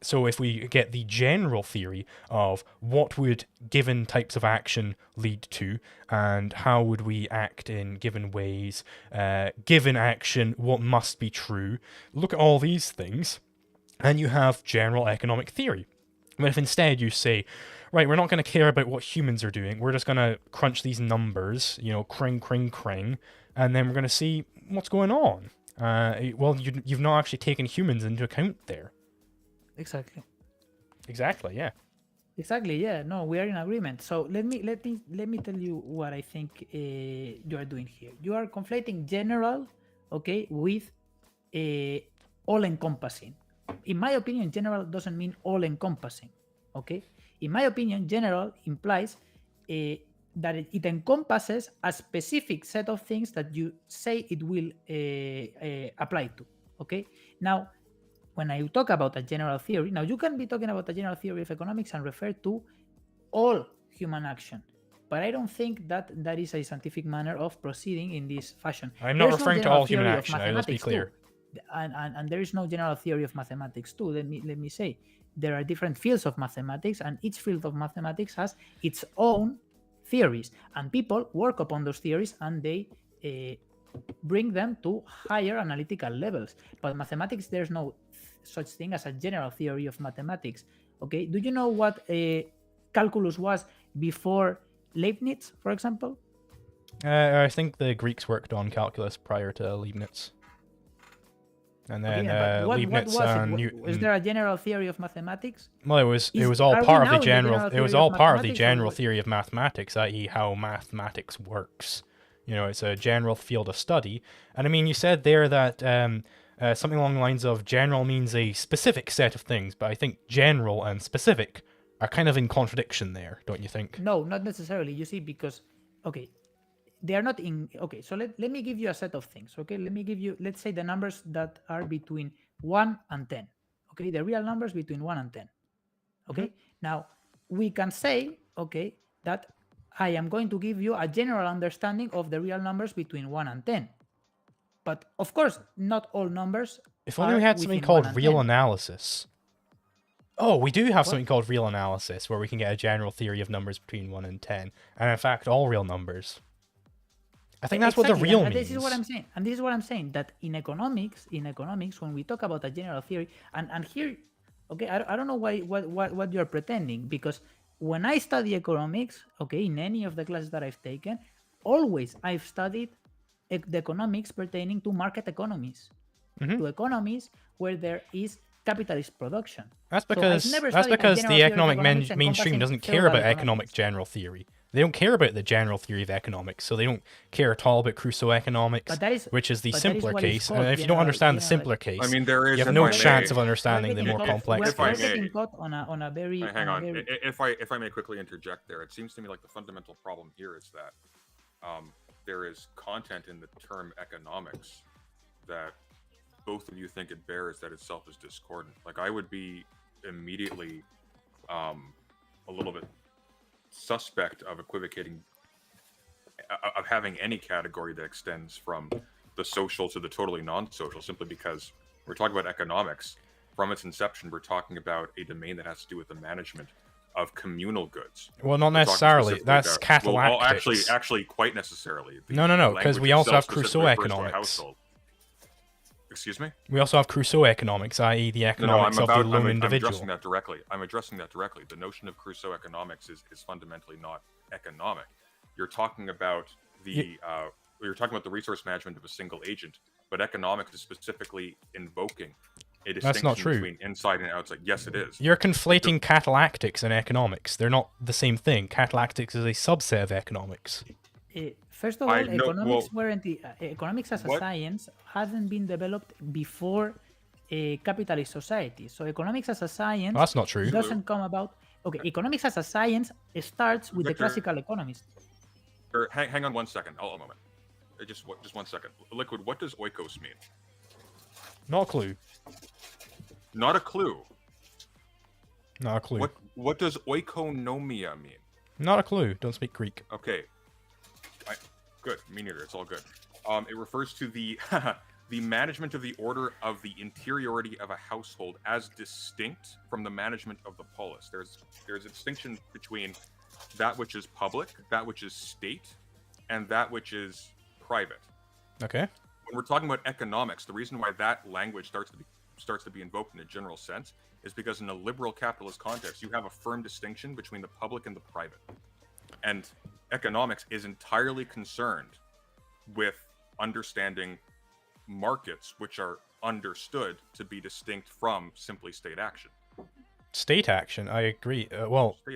S4: So if we get the general theory of what would given types of action lead to, and how would we act in given ways, given action, what must be true, look at all these things, and you have general economic theory. But if instead you say, right, we're not going to care about what humans are doing, we're just going to crunch these numbers, cring, and then we're going to see what's going on. Well, you've not actually taken humans into account there.
S3: Exactly.
S4: Exactly, yeah.
S3: Exactly. Yeah. No, we are in agreement. So let me tell you what I think you are doing here. You are conflating general, okay, with all-encompassing. In my opinion, general doesn't mean all-encompassing. Okay. In my opinion, general implies that it encompasses a specific set of things that you say it will apply to. Okay. Now, when I talk about a general theory, now you can be talking about a general theory of economics and refer to all human action, but I don't think that is a scientific manner of proceeding in this fashion.
S4: I'm not
S3: There's no
S4: referring to
S3: general
S4: all human
S3: theory of
S4: action, let's be
S3: mathematics
S4: clear.
S3: too. And there is no general theory of mathematics too. Let me say, there are different fields of mathematics, and each field of mathematics has its own theories, and people work upon those theories and they bring them to higher analytical levels. But mathematics, there's no such thing as a general theory of mathematics. Okay, do you know what calculus was before Leibniz, for example?
S4: I think the Greeks worked on calculus prior to Leibniz. And then
S3: but what
S4: Leibniz
S3: was
S4: and
S3: it?
S4: Newton.
S3: Was there a general theory of mathematics?
S4: Well, it
S3: Are
S4: was all
S3: we
S4: part of
S3: now
S4: the
S3: in the
S4: general.
S3: general
S4: It was
S3: theory
S4: all
S3: of
S4: part of the
S3: mathematics, or
S4: general
S3: what?
S4: theory of mathematics, i.e., how mathematics works. It's a general field of study. And I mean, you said there that something along the lines of general means a specific set of things, but I think general and specific are kind of in contradiction there, don't you think?
S3: No, not necessarily. You see, because okay, they are not in. Okay, so let me give you a set of things. Okay, let me give you, let's say, the numbers that are between 1 and 10. okay, the real numbers between 1 and 10. Okay, now we can say, okay, that I am going to give you a general understanding of the real numbers between 1 and 10. But of course, not all numbers.
S4: If only we had something called real analysis. Oh, we do have something called real analysis, where we can get a general theory of numbers between 1 and 10, and in fact, all real numbers. I think that's what the real means.
S3: This is what I'm saying. And this is what I'm saying, that in economics, when we talk about a general theory, and here, okay, I don't know what you're pretending, because when I study economics, okay, in any of the classes that I've taken, always I've studied the economics pertaining to market economies, to economies where there is capitalist production.
S4: That's because the economic mainstream doesn't care about economic general theory. They don't care about the general theory of economics, so they don't care at all about Crusoe economics, which is the simpler case. And if you don't understand the simpler case,
S1: I mean, there is,
S4: you have no chance of understanding the more complex
S1: if I
S4: case.
S1: may,
S3: on a very
S1: hang on. If I may quickly interject there, it seems to me like the fundamental problem here is that there is content in the term economics that both of you think it bears that itself is discordant. Like, I would be immediately a little bit suspect of equivocating, of having any category that extends from the social to the totally non-social, simply because we're talking about economics. From its inception, we're talking about a domain that has to do with the management of communal goods.
S4: Well, not necessarily. That's catalactics.
S1: Well, actually, quite necessarily.
S4: No, because we also have Crusoe economics.
S1: Excuse me?
S4: We also have Crusoe economics, i.e. the economics of the lone individual.
S1: I'm addressing that directly. The notion of Crusoe economics is fundamentally not economic. You're talking about you're talking about the resource management of a single agent, but economics is specifically invoking a distinction between inside and outside. Yes, it is.
S4: You're conflating catalactics and economics. They're not the same thing. Catalactics is a subset of economics.
S3: First of all, economics as a science hasn't been developed before a capitalist society. So economics as a science
S4: that's not true.
S3: Doesn't come about. Okay, economics as a science starts with the classical economists.
S1: Hang on 1 second. Oh, a moment. Just 1 second. Liquid, what does oikos mean?
S4: Not a clue.
S1: Not a clue.
S4: Not a clue.
S1: What does oikonomia mean?
S4: Not a clue. Don't speak Greek.
S1: Okay. Good. Me neither. It's all good. It refers to the the management of the order of the interiority of a household as distinct from the management of the polis. There's a distinction between that which is public, that which is state, and that which is private.
S4: Okay.
S1: When we're talking about economics, the reason why that language starts to be invoked in a general sense is because in a liberal capitalist context, you have a firm distinction between the public and the private. And economics is entirely concerned with understanding markets, which are understood to be distinct from simply state action.
S4: State action, I agree.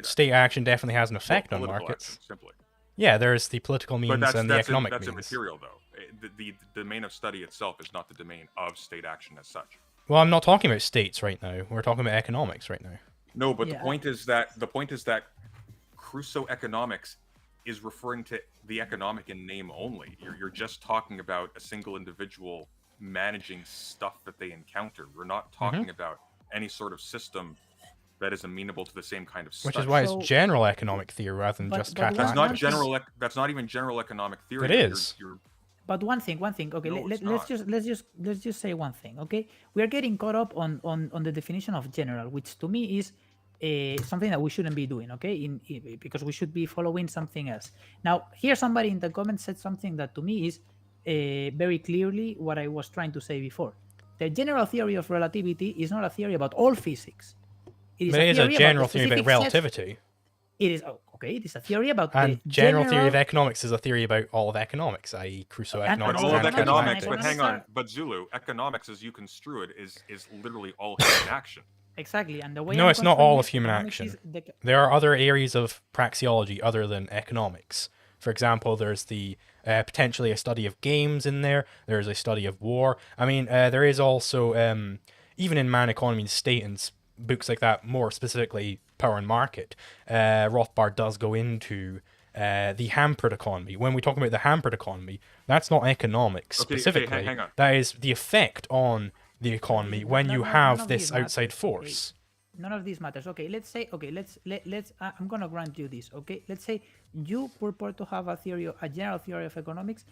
S4: State action definitely has an effect on markets.
S1: Action, simply.
S4: Yeah, there's the political means and the economic means.
S1: That's immaterial, though. The domain of study itself is not the domain of state action as such.
S4: Well, I'm not talking about states right now. We're talking about economics right now.
S1: No, but the point is that Crusoe economics is referring to the economic in name only. You're just talking about a single individual managing stuff that they encounter. We're not talking about any sort of system that is amenable to the same kind of study.
S4: Which is why it's general economic theory rather than just catalactics.
S1: That's not even general economic theory.
S4: It is.
S3: But one thing. Okay,
S1: no,
S3: let's just say one thing. Okay, we are getting caught up on the definition of general, which to me is something that we shouldn't be doing. Okay, because we should be following something else. Now, here somebody in the comments said something that to me is very clearly what I was trying to say before. The general theory of relativity is not a theory about all physics.
S4: It is a general theory about relativity.
S3: It is okay. It is a theory about
S4: and the general theory of economics is a theory about all of economics, i.e., Crusoe economics.
S1: All of economics, but hang on. But Zulu, economics, as you construe it, is literally all human action.
S3: Exactly, and the way
S4: it's not all of human action. There are other areas of praxeology other than economics. For example, there's the potentially a study of games in there. There's a study of war. I mean, there is also even in Man, Economy, and State and books like that, more specifically Power and Market, Rothbard does go into the hampered economy. When we talk about the hampered economy, that's not economics specifically.
S1: Hang on.
S4: That is the effect on the economy when you
S3: none
S4: have
S3: of
S4: this
S3: these matters,
S4: outside
S3: okay?
S4: force.
S3: None of these matters. Okay, let's say, okay, let's I'm gonna grant you this. Okay, let's say you purport to have a general theory of economics.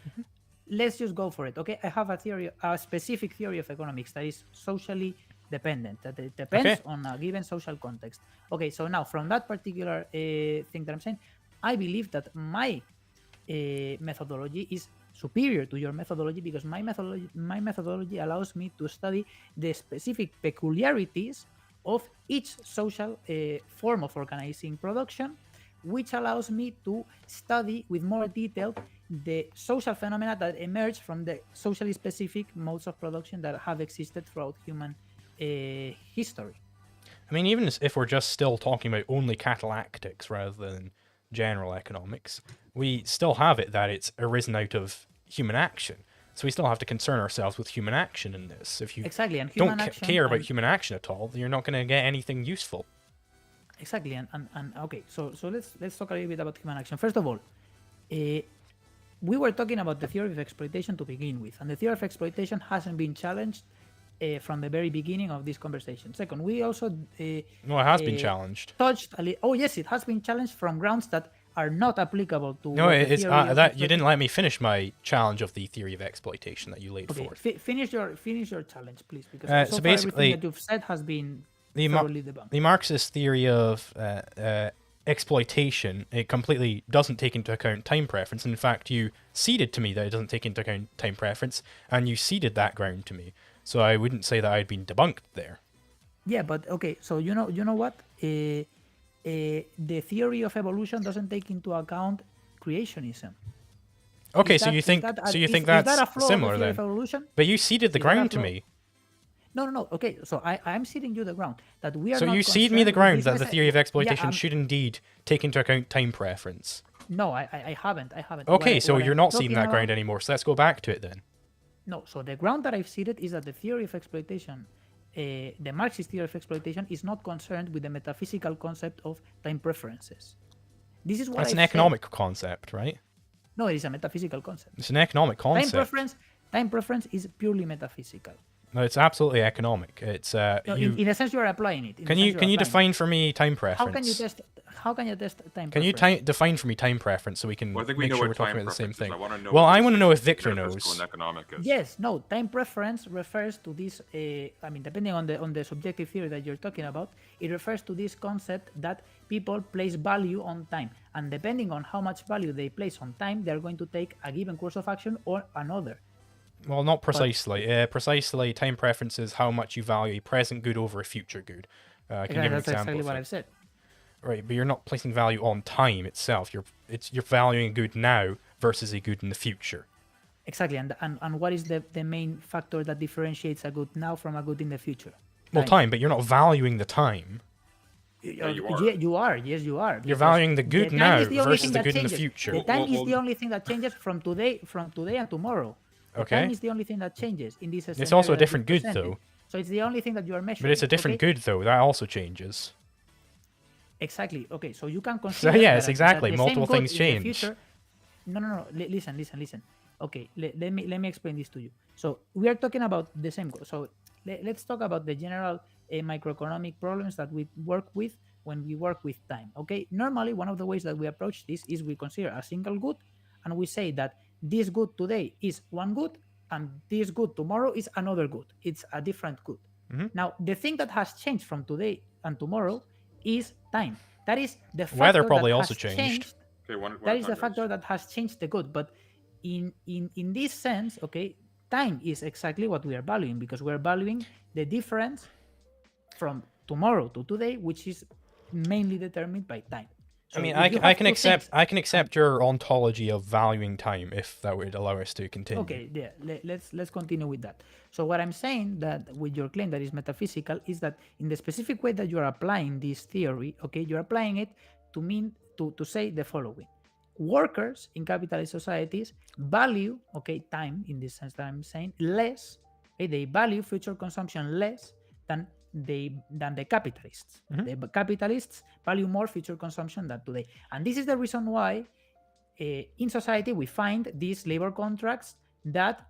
S3: Let's just go for it. Okay, I have a specific theory of economics that is socially dependent, that it depends on a given social context. Okay, so now from that particular thing that I'm saying, I believe that my methodology is superior to your methodology because my methodology allows me to study the specific peculiarities of each social form of organizing production, which allows me to study with more detail the social phenomena that emerge from the socially specific modes of production that have existed throughout human history.
S4: I mean, even if we're just still talking about only catalactics rather than general economics, we still have it that it's arisen out of human action. So we still have to concern ourselves with human action in this. If you
S3: exactly, and
S4: don't care about human action at all, you're not going to get anything useful.
S3: Exactly, and okay, so let's talk a little bit about human action. First of all, we were talking about the theory of exploitation to begin with, and the theory of exploitation hasn't been challenged from the very beginning of this conversation. Second, we also
S4: no, it has been challenged.
S3: Oh yes, it has been challenged from grounds that are not applicable to.
S4: No, it's that you didn't let me finish my challenge of the theory of exploitation that you laid forth.
S3: Finish your challenge, please, because so basically everything that you've said has been thoroughly debunked.
S4: The Marxist theory of exploitation, it completely doesn't take into account time preference. In fact, you ceded to me that it doesn't take into account time preference, and you ceded that ground to me. So I wouldn't say that I'd been debunked there.
S3: Yeah, but okay. So you know what? The theory of evolution doesn't take into account creationism.
S4: Okay, so you think that's similar then? But you ceded the ground to me.
S3: No. Okay, so I'm ceding you the ground that we are.
S4: So you cede me the ground that the theory of exploitation should indeed take into account time preference.
S3: No, I haven't.
S4: Okay, so you're not ceding that ground anymore. So let's go back to it then.
S3: No, so the ground that I've ceded is that the theory of exploitation, the Marxist theory of exploitation, is not concerned with the metaphysical concept of time preferences. This is what
S4: that's an economic concept, right?
S3: No, it is a metaphysical concept.
S4: It's an economic concept.
S3: Time preference is purely metaphysical.
S4: No, it's absolutely economic. It's
S3: in a sense you are applying it.
S4: Can you define for me time preference?
S3: How can you test time
S4: preference? Can you define for me time preference so we can make sure we're talking about the same thing? I want to know if Victor knows.
S3: Yes, no. Time preference refers to this. Depending on the subjective theory that you're talking about, it refers to this concept that people place value on time, and depending on how much value they place on time, they're going to take a given course of action or another.
S4: Well, not precisely. Precisely, time preference is how much you value a present good over a future good. I can give an example.
S3: That's exactly what I've said.
S4: Right, but you're not placing value on time itself. You're valuing a good now versus a good in the future.
S3: Exactly, and what is the main factor that differentiates a good now from a good in the future?
S4: Well, time, but you're not valuing the time.
S1: Yeah, you are.
S3: Yeah, you are. Yes, you are.
S4: You're valuing the good now versus the good in the future.
S3: The time is the only thing that changes from today and tomorrow.
S4: Okay.
S3: Time is the only thing that changes in this.
S4: It's also a different good, though.
S3: So it's the only thing that you are measuring.
S4: But it's a different good, though. That also changes.
S3: Exactly. Okay, so you can consider.
S4: So yes, exactly. Multiple things change.
S3: No. Listen. Okay, let me explain this to you. So we are talking about the same goal. So let's talk about the general microeconomic problems that we work with when we work with time. Okay, normally one of the ways that we approach this is we consider a single good, and we say that this good today is one good, and this good tomorrow is another good. It's a different good.
S4: Mm-hmm.
S3: Now, the thing that has changed from today and tomorrow is time. That is the factor
S4: weather probably
S3: that
S4: also
S3: has
S4: changed.
S3: That is the factor that has changed the good. But in this sense, okay, time is exactly what we are valuing, because we are valuing the difference from tomorrow to today, which is mainly determined by time. So
S4: I can accept your ontology of valuing time if that would allow us to continue.
S3: Okay, yeah, let's continue with that. So what I'm saying that with your claim that is metaphysical is that in the specific way that you're applying this theory, okay, you're applying it to mean to say the following: workers in capitalist societies value, okay, time in this sense that I'm saying less. Okay, they value future consumption less than the capitalists.
S4: Mm-hmm.
S3: The capitalists value more future consumption than today, and this is the reason why in society we find these labor contracts that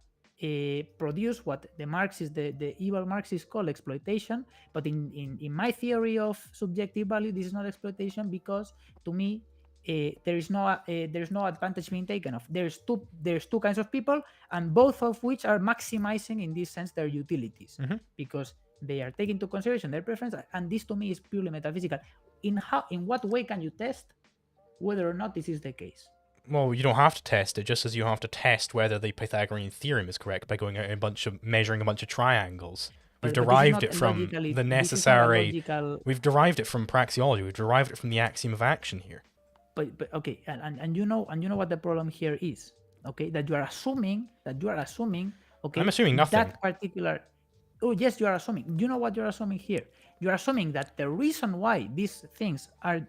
S3: produce what the Marxists, the evil Marxists call exploitation. But in my theory of subjective value, this is not exploitation, because to me there is no advantage being taken of. There's two kinds of people, and both of which are maximizing in this sense their utilities, because they are taking into consideration their preference, and this to me is purely metaphysical. In what way can you test whether or not this is the case?
S4: Well, you don't have to test it, just as you have to test whether the Pythagorean theorem is correct by going out measuring a bunch of triangles. We've derived it from the necessary. We've derived it from praxeology. We've derived it from the axiom of action here.
S3: But okay, and you know what the problem here is. Okay, that you are assuming. Okay,
S4: I'm assuming nothing.
S3: That particular. Oh yes, you are assuming. You know what you're assuming here? You're assuming that the reason why these things are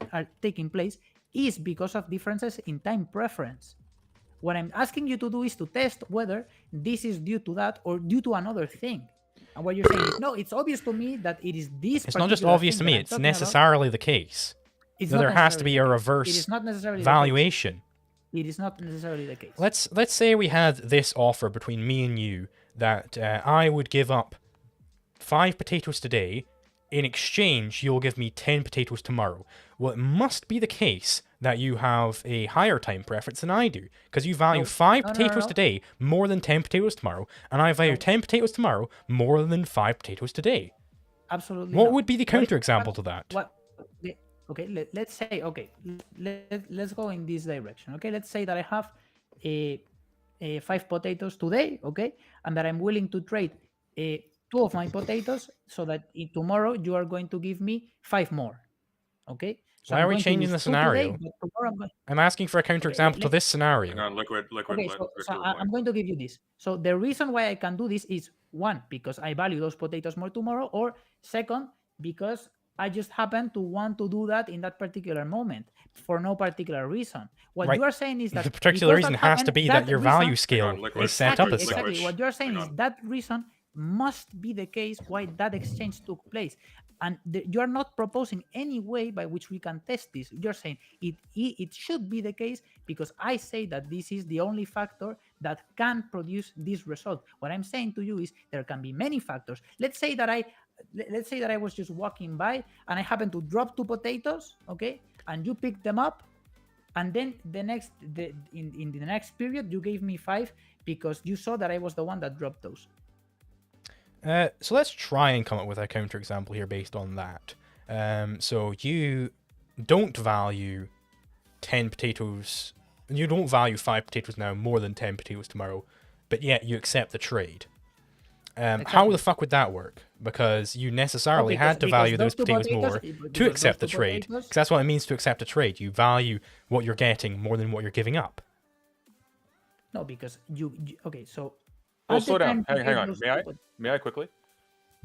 S3: taking place is because of differences in time preference. What I'm asking you to do is to test whether this is due to that or due to another thing. And what you're saying is, no, it's obvious to me that it is this.
S4: It's not just obvious to me, it's necessarily the case. There has to be a reverse valuation.
S3: It is not necessarily the case.
S4: Let's say we had this offer between me and you that I would give up 5 potatoes today. In exchange, you'll give me 10 potatoes tomorrow. Well, it must be the case that you have a higher time preference than I do, because you value 5 potatoes today more than 10 potatoes tomorrow, and I value 10 potatoes tomorrow more than 5 potatoes today.
S3: Absolutely.
S4: What would be the counterexample to that?
S3: Okay, let's say, let's go in this direction. Okay, let's say that I have 5 potatoes today, okay, and that I'm willing to trade 2 of my potatoes, so that tomorrow you are going to give me 5 more. Okay. So
S4: why are we changing the scenario?
S3: Today,
S4: I'm asking for a counterexample to this scenario.
S1: Hang on, liquid.
S3: Okay, so I'm going to give you this. So the reason why I can do this is, 1, because I value those potatoes more tomorrow, or 2nd, because I just happen to want to do that in that particular moment for no particular reason. What you are saying is that
S4: the particular reason has to be that your value scale is set up as such.
S3: Exactly. What you are saying is that reason must be the case why that exchange took place. And you are not proposing any way by which we can test this. You're saying it should be the case because I say that this is the only factor that can produce this result. What I'm saying to you is there can be many factors. Let's say that I was just walking by and I happened to drop 2 potatoes, okay, and you picked them up, and then in the next period you gave me 5 because you saw that I was the one that dropped those.
S4: So let's try and come up with a counterexample here based on that. So you don't value 10 potatoes, you don't value 5 potatoes now more than 10 potatoes tomorrow, but yet you accept the trade. Exactly. How the fuck would that work? Because you necessarily had to value those potatoes more to accept the trade. Because that's what it means to accept a trade. You value what you're getting more than what you're giving up.
S3: No, because you okay, so...
S1: Well, slow down. Hang on. May I quickly?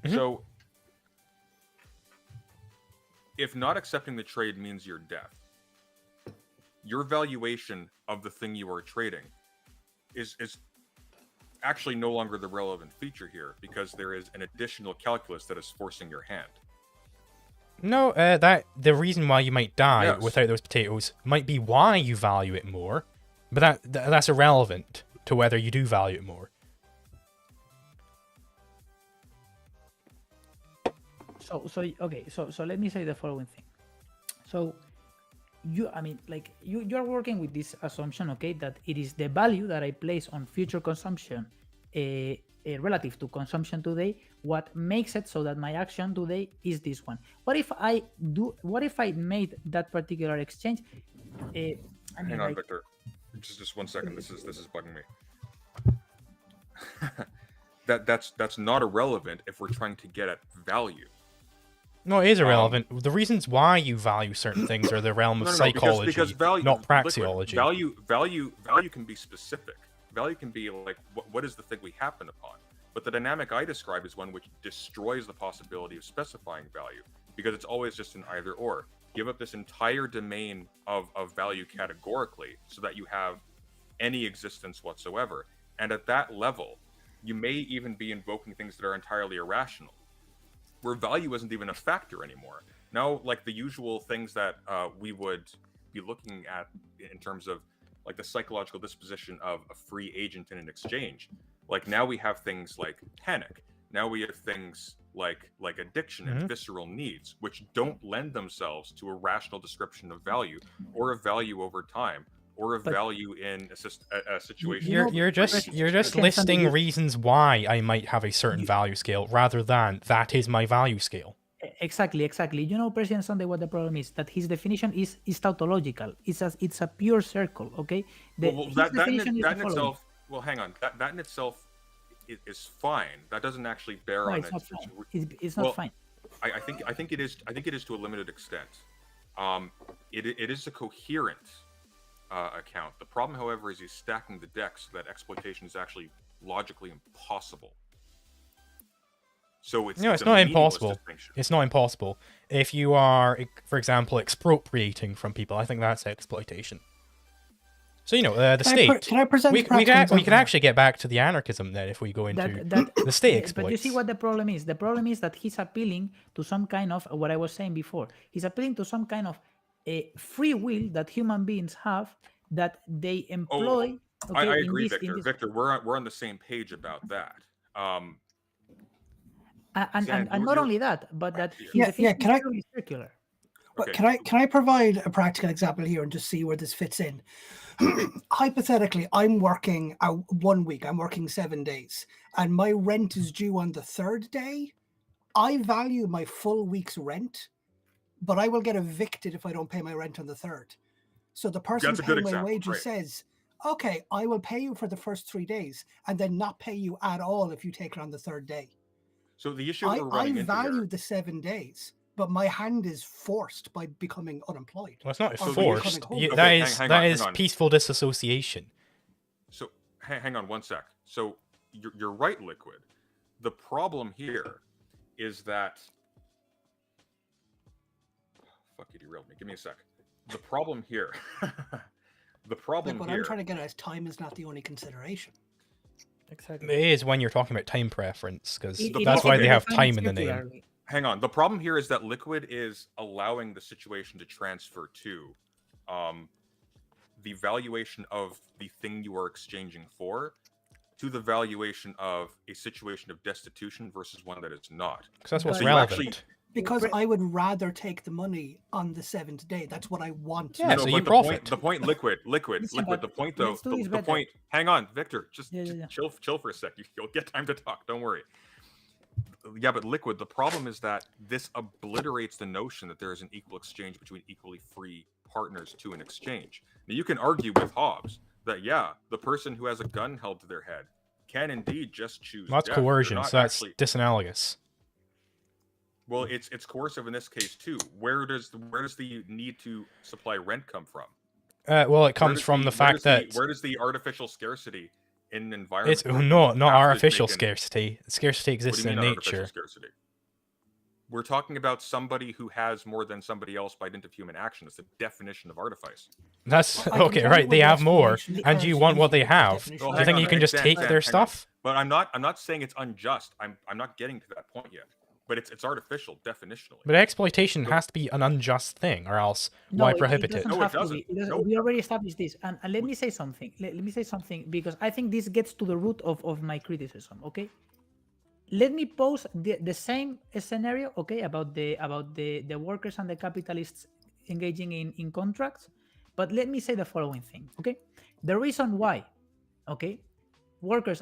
S1: Mm-hmm. So, if not accepting the trade means your death, your valuation of the thing you are trading is actually no longer the relevant feature here, because there is an additional calculus that is forcing your hand.
S4: No, that the reason why you might die without those potatoes might be why you value it more, but that's irrelevant to whether you do value it more. So let me say the following thing. So you're working with this assumption, okay, that it is the value that I place on future consumption relative to consumption today what makes it so that my action today is this one. What if I made that particular exchange?
S1: Hang on, Victor. Just 1 second. This is bugging me. That's not irrelevant if we're trying to get at value.
S4: No, it is irrelevant. The reasons why you value certain things are the realm of psychology, because value, not praxeology.
S1: Value can be specific. Value can be like, what is the thing we happen upon? But the dynamic I describe is one which destroys the possibility of specifying value, because it's always just an either or. Give up this entire domain of value categorically so that you have any existence whatsoever. And at that level, you may even be invoking things that are entirely irrational, where value isn't even a factor anymore. Now, like the usual things that we would be looking at in terms of like the psychological disposition of a free agent in an exchange, Like now we have things like panic. Now we have things like addiction and visceral needs, which don't lend themselves to a rational description of value or of value over time or of value in a situation.
S4: You're just listing reasons why I might have a certain value scale rather than that is my value scale.
S3: Exactly. You know, President Sunday, what the problem is? That his definition is tautological. It's a pure circle, okay?
S1: That in itself, well, hang on. That in itself is fine. That doesn't actually bear on
S3: it's not fine. It's not fine.
S1: I think it is. I think it is to a limited extent. It is a coherent account. The problem, however, is he's stacking the deck so that exploitation is actually logically impossible. So it's
S4: not impossible. It's not impossible. If you are, for example, expropriating from people, I think that's exploitation. So, you know, the state.
S5: Can I present
S4: we can actually get back to the anarchism then if we go into the state exploits.
S3: But you see what the problem is? The problem is that he's appealing to some kind of, what I was saying before, he's appealing to some kind of a free will that human beings have that they employ.
S1: I agree, Victor. Victor, we're on the same page about that.
S3: And not only that, but that he's circular.
S5: But can I provide a practical example here and just see where this fits in? Hypothetically, I'm working 1 week. I'm working 7 days, and my rent is due on the third day. I value my full week's rent, but I will get evicted if I don't pay my rent on the third. So the person paying my wages says, "Okay, I will pay you for the first 3 days, and then not pay you at all if you take it on the third day."
S1: So the issue we're running into
S5: value
S1: here,
S5: the 7 days. But my hand is forced by becoming unemployed.
S4: Well, it's not forced. That is peaceful disassociation.
S1: So hang on 1 sec. So you're right, Liquid. The problem here is that... Fuck, you derailed me. Give me a sec. The problem here...
S5: what I'm trying to get at is time is not the only consideration.
S3: Exactly.
S4: It is when you're talking about time preference, because that's why they have time in the name.
S1: Hang on. The problem here is that Liquid is allowing the situation to transfer to the valuation of the thing you are exchanging for to the valuation of a situation of destitution versus one that is not.
S4: Because that's what's relevant.
S1: Actually,
S5: because I would rather take the money on the 7th day. That's what I want.
S4: Yeah, so you profit.
S1: The point, Liquid. The point, though. The point. Hang on, Victor. Just chill for a sec. You'll get time to talk. Don't worry. Yeah, but Liquid, the problem is that this obliterates the notion that there is an equal exchange between equally free partners to an exchange. Now, you can argue with Hobbes that, yeah, the person who has a gun held to their head can indeed just choose
S4: That's
S1: death.
S4: coercion, so that's disanalogous.
S1: Well, it's coercive in this case, too. Where does the need to supply rent come from?
S4: Well, it comes from the fact that...
S1: Where does the artificial scarcity in an environment...
S4: It's not artificial scarcity. Scarcity exists in nature.
S1: Scarcity? We're talking about somebody who has more than somebody else by dint of human action. It's the definition of artifice.
S4: That's okay, right? They have more, and you want what they have. Do you think you can just take their stuff?
S1: But I'm not saying it's unjust. I'm not getting to that point yet. But it's artificial definitionally.
S4: But exploitation has to be an unjust thing, or else why prohibit it?
S1: No, it doesn't.
S3: We already established this, and let me say something. Let me say something, because I think this gets to the root of my criticism. Okay, let me pose the same scenario. Okay, about the workers and the capitalists engaging in contracts, but let me say the following thing. Okay, the reason why, okay, workers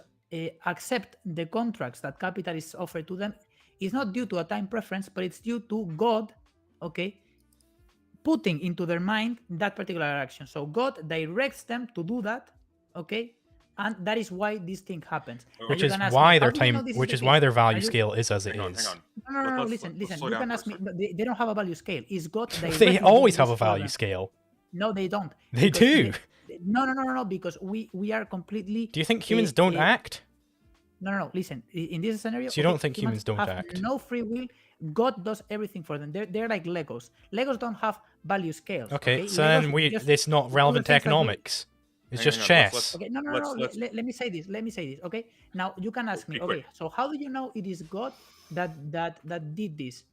S3: accept the contracts that capitalists offer to them is not due to a time preference, but it's due to God, okay, putting into their mind that particular action. So God directs them to do that, okay, and that is why this thing happens.
S4: Which is why their time, which is why their value scale is as it is.
S3: No, listen. You can ask me. They don't have a value scale. Is God?
S4: They always have a value scale.
S3: No, they don't.
S4: They do.
S3: No, because we are completely.
S4: Do you think humans don't act?
S3: No. Listen, in this scenario,
S4: so you don't think humans don't act?
S3: No free will. God does everything for them. They're like Legos. Legos don't have value scales.
S4: Okay, so then it's not relevant to economics. It's just chess.
S3: Okay, no. Let me say this. Okay, now you can ask me. Okay, so how do you know it is God that did this?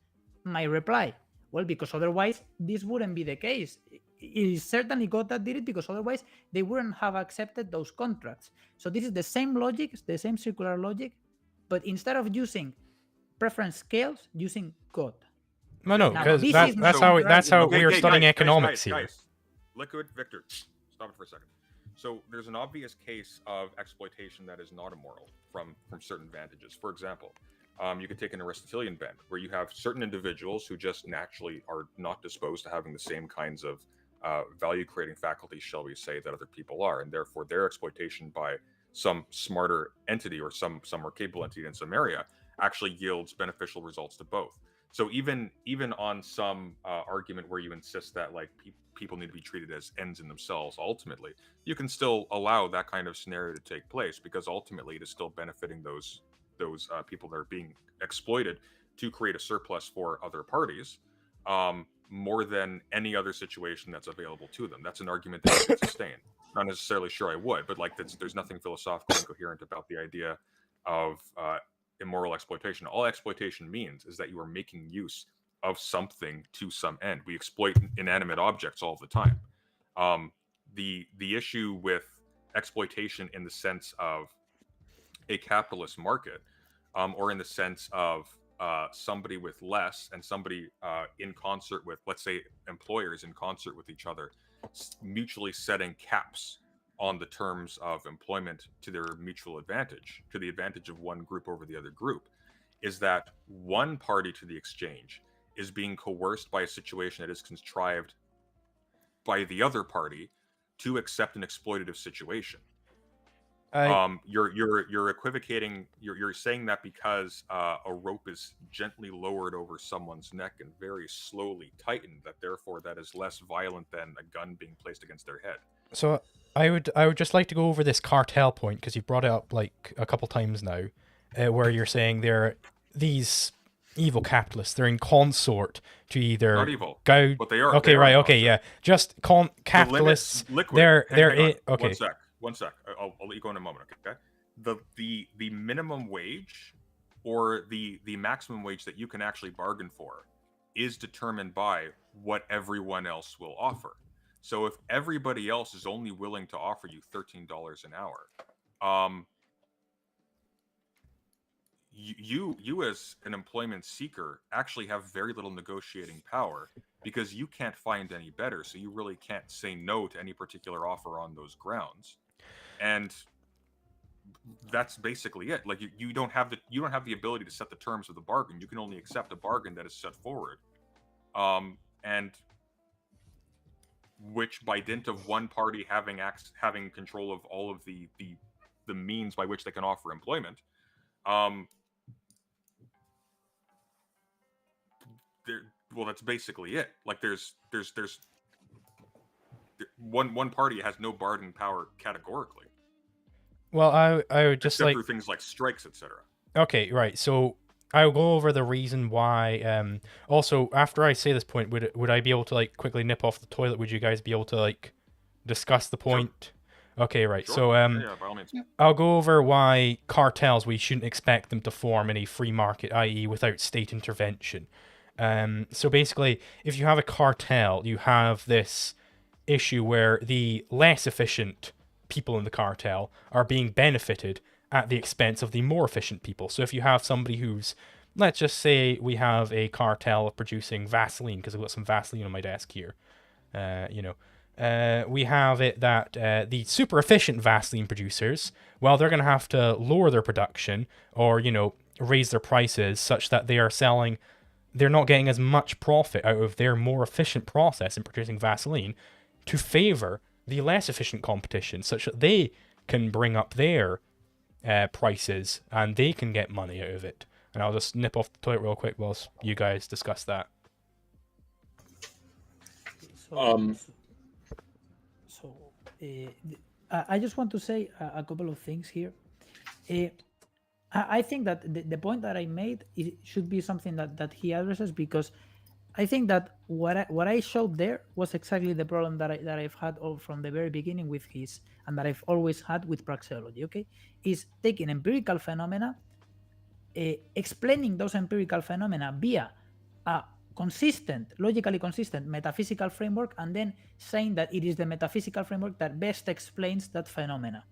S3: My reply: well, because otherwise this wouldn't be the case. it is certainly God that did it, because otherwise they wouldn't have accepted those contracts. So this is the same logic, the same circular logic, but instead of using preference scales, using God.
S4: No,
S3: Now,
S4: because
S3: this
S4: that's
S3: is
S4: that's
S3: not
S4: how
S3: right.
S4: that's how
S1: Okay,
S4: we're
S1: hey,
S4: studying
S1: guys,
S4: economics here.
S1: Guys. Liquid, Victor, stop it for a second. So there's an obvious case of exploitation that is not immoral from certain vantages. For example, you could take an Aristotelian bent, where you have certain individuals who just naturally are not disposed to having the same kinds of value-creating faculties, shall we say, that other people are, and therefore their exploitation by some smarter entity or some more capable entity in some area actually yields beneficial results to both. So even on some argument where you insist that like people need to be treated as ends in themselves, ultimately, you can still allow that kind of scenario to take place, because ultimately it is still benefiting those people that are being exploited to create a surplus for other parties, more than any other situation that's available to them. That's an argument that I could sustain. Not necessarily sure I would, but like there's nothing philosophical and coherent about the idea of immoral exploitation. All exploitation means is that you are making use of something to some end. We exploit inanimate objects all the time. The issue with exploitation in the sense of a capitalist market, or in the sense of somebody with less and somebody in concert with, let's say, employers in concert with each other, mutually setting caps on the terms of employment to their mutual advantage, to the advantage of one group over the other group, is that one party to the exchange is being coerced by a situation that is contrived by the other party to accept an exploitative situation. You're equivocating. You're saying that because a rope is gently lowered over someone's neck and very slowly tightened, that therefore that is less violent than a gun being placed against their head.
S4: So I would just like to go over this cartel point, because you brought it up like a couple times now, where you're saying these evil capitalists, they're in consort to either
S1: Not evil,
S4: gouge.
S1: but they are.
S4: Okay,
S1: they are
S4: right.
S1: now,
S4: Okay,
S1: sir.
S4: yeah. Just capitalists.
S1: Liquid.
S4: They're
S1: Hang on.
S4: okay.
S1: One sec. I'll let you go in a moment. Okay. The minimum wage or the maximum wage that you can actually bargain for is determined by what everyone else will offer. So if everybody else is only willing to offer you $13 an hour, you as an employment seeker actually have very little negotiating power, because you can't find any better, so you really can't say no to any particular offer on those grounds. And that's basically it. Like you don't have the ability to set the terms of the bargain. You can only accept a bargain that is set forward, and which, by dint of one party having control of all of the means by which they can offer employment, well, that's basically it. Like there's one party has no bargaining power categorically.
S4: Well, I would just
S1: except
S4: like
S1: through things like strikes, etc.
S4: Okay, right. So I'll go over the reason why. Also, after I say this point, would I be able to like quickly nip off the toilet? Would you guys be able to like discuss the point? Sure. Okay, right.
S1: Sure.
S4: So
S1: yeah, by all means.
S4: I'll go over why cartels, we shouldn't expect them to form in a free market, i.e. without state intervention. So basically, if you have a cartel, you have this issue where the less efficient people in the cartel are being benefited at the expense of the more efficient people. So if you have somebody who's, let's just say we have a cartel of producing Vaseline, because I've got some Vaseline on my desk here. We have it that the super efficient Vaseline producers, well, they're going to have to lower their production or, raise their prices such that they're not getting as much profit out of their more efficient process in producing Vaseline to favor the less efficient competition, such that they can bring up their prices and they can get money out of it. And I'll just nip off the toilet real quick whilst you guys discuss that.
S3: I just want to say a couple of things here. I think that the point that I made should be something that he addresses, because I think that what I showed there was exactly the problem that I've had from the very beginning with his, and that I've always had with praxeology. Okay, is taking empirical phenomena, explaining those empirical phenomena via a consistent, logically consistent metaphysical framework, and then saying that it is the metaphysical framework that best explains that phenomena.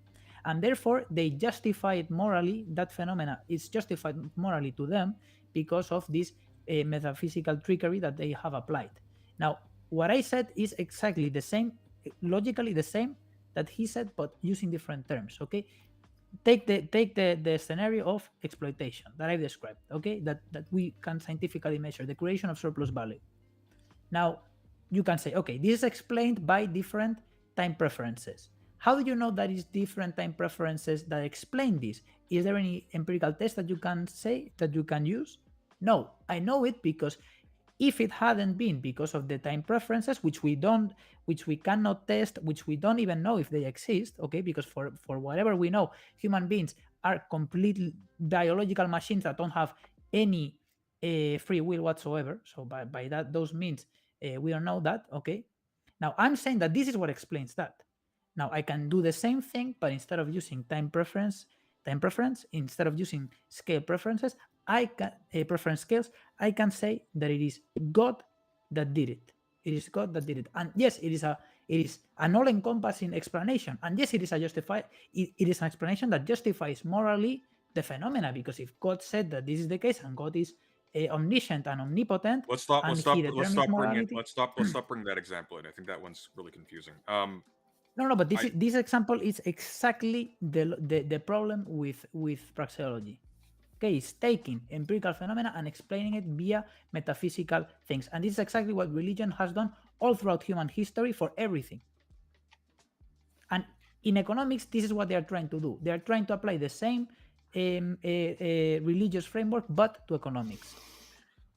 S3: And therefore, they justify it morally, that phenomena is justified morally to them because of this metaphysical trickery that they have applied. Now, what I said is exactly the same, logically the same that he said, but using different terms, okay? Take the scenario of exploitation that I've described, okay? That we can scientifically measure, the creation of surplus value. Now, you can say, okay, this is explained by different time preferences. How do you know that it's different time preferences that explain this? Is there any empirical test that you can say, that you can use? No, I know it because if it hadn't been because of the time preferences, which we cannot test, which we don't even know if they exist, okay, because for whatever we know, human beings are completely biological machines that don't have any free will whatsoever. So by that, those means we don't know that, okay. Now I'm saying that this is what explains that. Now I can do the same thing, but instead of using time preference, instead of using scale preferences, I can preference scales, I can say that it is God that did it. It is God that did it. And yes, it is an all-encompassing explanation. And yes, it is an explanation that justifies morally the phenomena, because if God said that this is the case and God is omniscient and omnipotent,
S1: Let's stop
S3: and
S1: bringing
S3: morality.
S1: let's stop bringing that example in. I think that one's really confusing.
S3: No, but this example is exactly the problem with praxeology. Okay, it's taking empirical phenomena and explaining it via metaphysical things. And this is exactly what religion has done all throughout human history for everything. And in economics, this is what they are trying to do. They are trying to apply the same religious framework, but to economics.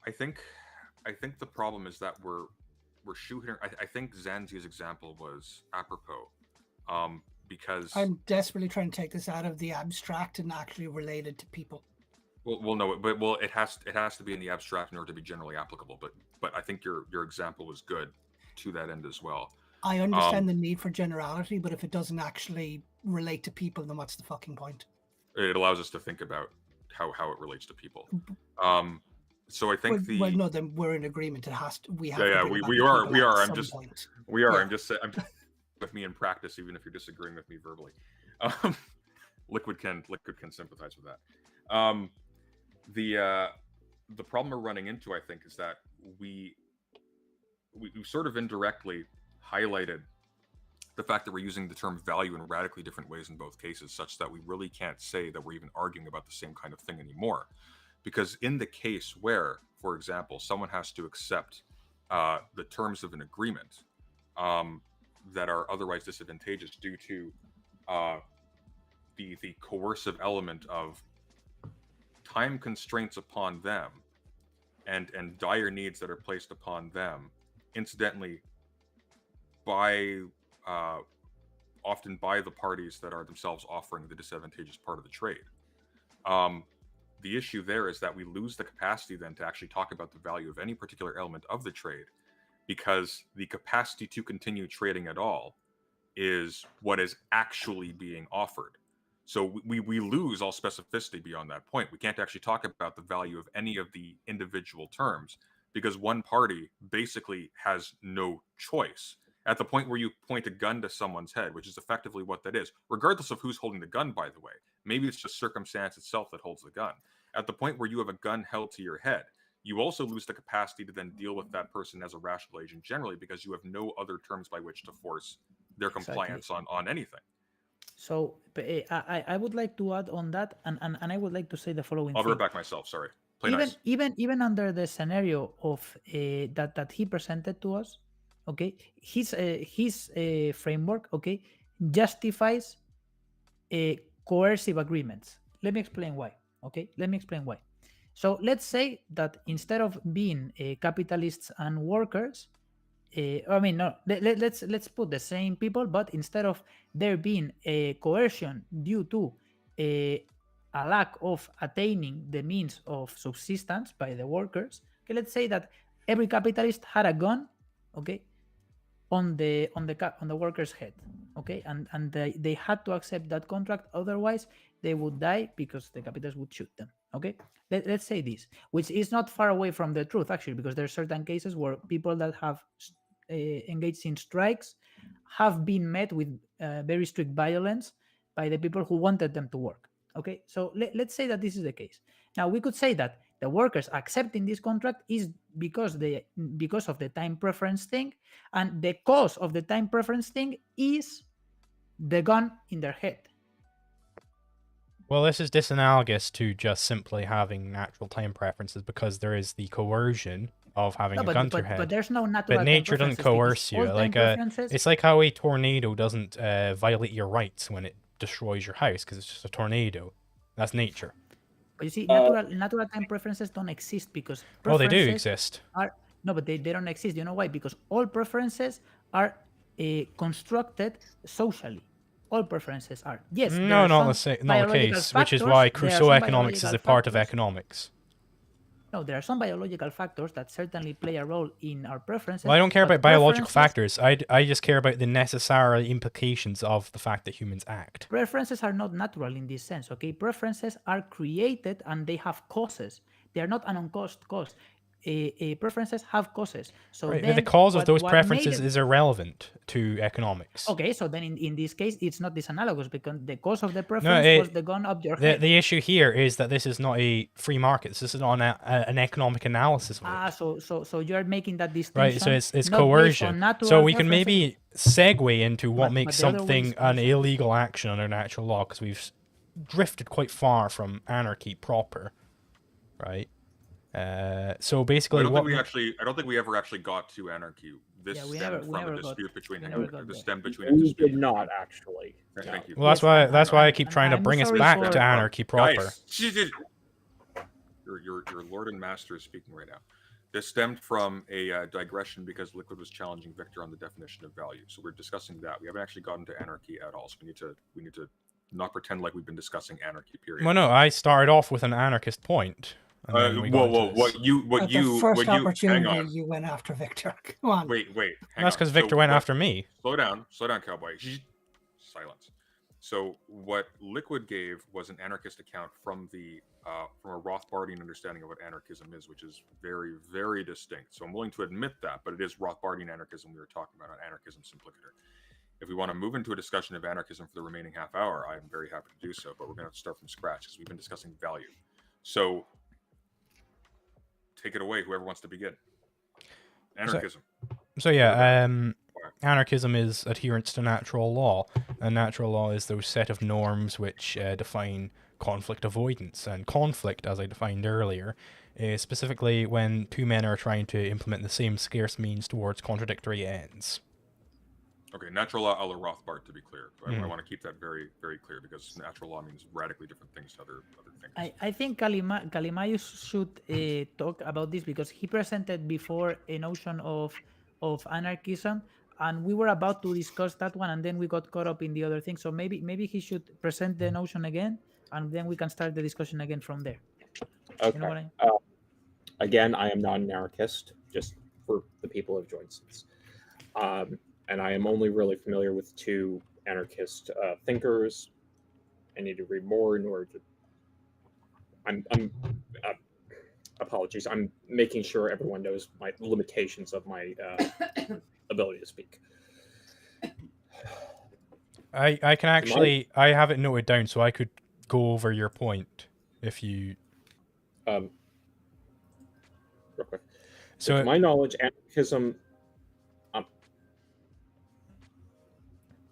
S1: I think the problem is that we're shooting. I think Zanzi's example was apropos, because
S5: I'm desperately trying to take this out of the abstract and actually relate it to people.
S1: Well, no, but it has to be in the abstract in order to be generally applicable. But I think your example was good to that end as well.
S5: I understand the need for generality, but if it doesn't actually relate to people, then what's the fucking point?
S1: It allows us to think about how it relates to people. So I think
S5: no, then we're in agreement. It has to. We have.
S1: Yeah,
S5: to
S1: we are.
S5: I'm just.
S1: We are.
S5: Yeah.
S1: I'm just with me in practice, even if you're disagreeing with me verbally. Liquid can sympathize with that. The problem we're running into, I think, is that we sort of indirectly highlighted the fact that we're using the term value in radically different ways in both cases, such that we really can't say that we're even arguing about the same kind of thing anymore. Because in the case where, for example, someone has to accept the terms of an agreement that are otherwise disadvantageous due to the coercive element of time constraints upon them and dire needs that are placed upon them, incidentally, by often by the parties that are themselves offering the disadvantageous part of the trade. The issue there is that we lose the capacity then to actually talk about the value of any particular element of the trade, because the capacity to continue trading at all is what is actually being offered. So we lose all specificity beyond that point. We can't actually talk about the value of any of the individual terms because one party basically has no choice. At the point where you point a gun to someone's head, which is effectively what that is, regardless of who's holding the gun, by the way, maybe it's just circumstance itself that holds the gun. At the point where you have a gun held to your head, you also lose the capacity to then deal with that person as a rational agent generally, because you have no other terms by which to force their compliance on anything.
S3: So I would like to add on that, and I would like to say the following.
S1: I'll back myself. Sorry.
S3: Even under the scenario of that he presented to us, okay, his framework, okay, justifies coercive agreements. Let me explain why. Okay, let me explain why. So let's say that instead of being capitalists and workers, let's put the same people, but instead of there being a coercion due to a lack of attaining the means of subsistence by the workers, okay, let's say that every capitalist had a gun, okay, on the worker's head, okay, and they had to accept that contract, otherwise they would die because the capitalists would shoot them, Okay, let's say this, which is not far away from the truth actually, because there are certain cases where people that have engaged in strikes have been met with very strict violence by the people who wanted them to work. Okay, so let's say that this is the case. Now we could say that the workers accepting this contract is because of the time preference thing, and the cause of the time preference thing is the gun in their head.
S4: Well, this is disanalogous to just simply having natural time preferences, because there is the coercion of having a gun to your head.
S3: But there's no natural
S4: But
S3: time
S4: nature doesn't
S3: preferences, because
S4: coerce you.
S3: all
S4: Like
S3: time preferences-
S4: it's like how a tornado doesn't violate your rights when it destroys your house, because it's just a tornado. That's nature.
S3: But you see, natural time preferences don't exist because
S4: Well, they do
S3: preferences
S4: exist.
S3: No, but they don't exist. You know why? Because all preferences are constructed socially. All preferences are. Yes.
S4: No, not the
S3: biological
S4: case. Which is
S3: factors,
S4: why
S3: there are
S4: Crusoe
S3: some
S4: economics is a part of
S3: factors-
S4: economics.
S3: No, there are some biological factors that certainly play a role in our preferences.
S4: Well, I don't care
S3: but
S4: about biological
S3: preferences-
S4: factors. I just care about the necessary implications of the fact that humans act.
S3: Preferences are not natural in this sense, okay? Preferences are created and they have causes. They are not an uncaused cause. Preferences have causes. So
S4: Right,
S3: then
S4: but the cause of
S3: what
S4: those
S3: made
S4: preferences
S3: it-
S4: is irrelevant to economics.
S3: Okay, so then in this case, it's not disanalogous because the cause of the preference was the gun up your head.
S4: The issue here is that this is not a free market. This is not an economic analysis of it.
S3: So you are making that distinction.
S4: Right, so it's
S3: not based
S4: coercion.
S3: on natural
S4: So we can
S3: preferences.
S4: maybe segue into what
S3: But
S4: makes
S3: the other way
S4: something
S3: is
S4: an
S3: coercion.
S4: illegal action under natural law, because we've drifted quite far from anarchy proper, right? So basically,
S1: I don't think we ever actually got to anarchy. This
S3: Yeah, we
S1: stemmed
S3: never- we
S1: from
S3: never
S1: a
S3: got-
S1: dispute between
S3: we never got
S1: this
S3: there.
S1: stemmed between a
S2: We
S1: dispute.
S2: did not actually.
S1: Thank you.
S4: well,
S3: Yes,
S4: that's why I
S3: and-
S4: keep trying to
S3: and
S4: bring us
S3: I'm
S4: back
S3: sorry
S4: to
S3: for-
S4: anarchy proper.
S1: Guys, your Lord and Master is speaking right now. This stemmed from a digression because Liquid was challenging Victor on the definition of value. So we're discussing that. We haven't actually gotten to anarchy at all. So we need to not pretend like we've been discussing anarchy. Period.
S4: Well, no, I started off with an anarchist point. And then we got into this.
S5: At the first
S1: hang
S5: opportunity,
S1: on.
S5: you went after Victor. Come on.
S1: Wait, hang
S4: That's
S1: on.
S4: because Victor went after me.
S1: Slow down, cowboy. Silence. So what Liquid gave was an anarchist account from a Rothbardian understanding of what anarchism is, which is very, very distinct. So I'm willing to admit that, but it is Rothbardian anarchism we were talking about on Anarchism Simplicator. If we want to move into a discussion of anarchism for the remaining half hour, I'm very happy to do so, but we're going to have to start from scratch because we've been discussing value. So take it away, whoever wants to begin. Anarchism.
S4: So yeah, anarchism is adherence to natural law, and natural law is those set of norms which define conflict avoidance. And conflict, as I defined earlier, is specifically when two men are trying to implement the same scarce means towards contradictory ends.
S1: Okay, natural law a la Rothbard, to be clear. I want to keep that very, very clear because natural law means radically different things to other things.
S3: I think Kalimaios should talk about this because he presented before a notion of anarchism, and we were about to discuss that one, and then we got caught up in the other thing. So maybe he should present the notion again, and then we can start the discussion again from there.
S2: Okay.
S3: You know what I mean?
S2: Again, I am not an anarchist, just for the people who have joined since. And I am only really familiar with two anarchist thinkers. I need to read more in order to. I'm apologies. I'm making sure everyone knows my limitations of my ability to speak.
S4: I can actually I have it noted down, so I could go over your point if you.
S2: Real quick.
S4: So
S2: to my knowledge, anarchism.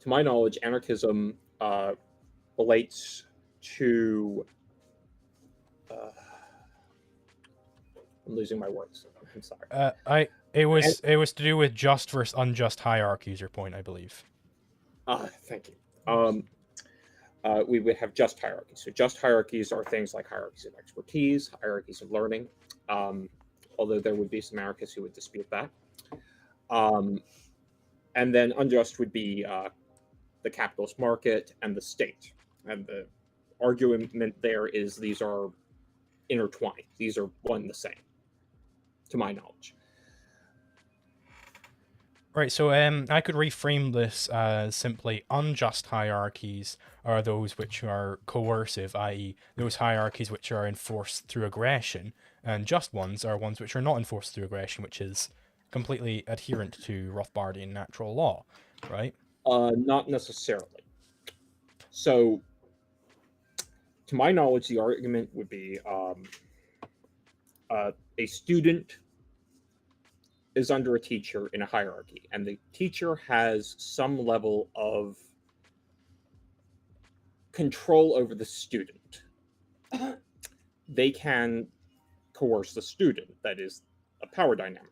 S2: To my knowledge, anarchism relates to. I'm losing my words. I'm sorry.
S4: It was to do with just versus unjust hierarchies. Your point, I believe.
S2: Thank you. We would have just hierarchies. So just hierarchies are things like hierarchies of expertise, hierarchies of learning. Although there would be some anarchists who would dispute that. And then unjust would be the capitalist market and the state. And the argument there is these are intertwined. These are one and the same, to my knowledge.
S4: Right, so I could reframe this as simply unjust hierarchies are those which are coercive, i.e., those hierarchies which are enforced through aggression, and just ones are ones which are not enforced through aggression, which is completely adherent to Rothbardian natural law, right?
S2: Not necessarily. So, to my knowledge, the argument would be a student is under a teacher in a hierarchy, and the teacher has some level of control over the student. They can coerce the student. That is a power dynamic.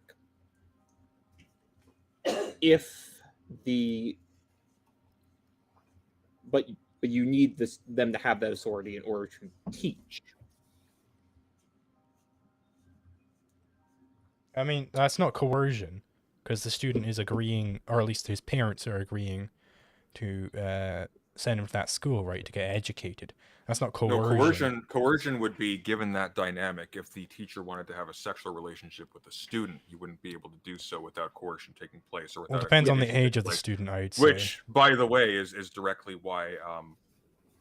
S2: But you need them to have that authority in order to teach.
S4: I mean, that's not coercion, because the student is agreeing, or at least his parents are agreeing to send him to that school, right, to get educated. That's not coercion.
S1: No, coercion would be, given that dynamic, if the teacher wanted to have a sexual relationship with the student, you wouldn't be able to do so without coercion taking place. Or without
S4: Well, it depends on the
S1: exploitation
S4: age of the
S1: taking place.
S4: student, I'd say.
S1: Which, by the way, is directly why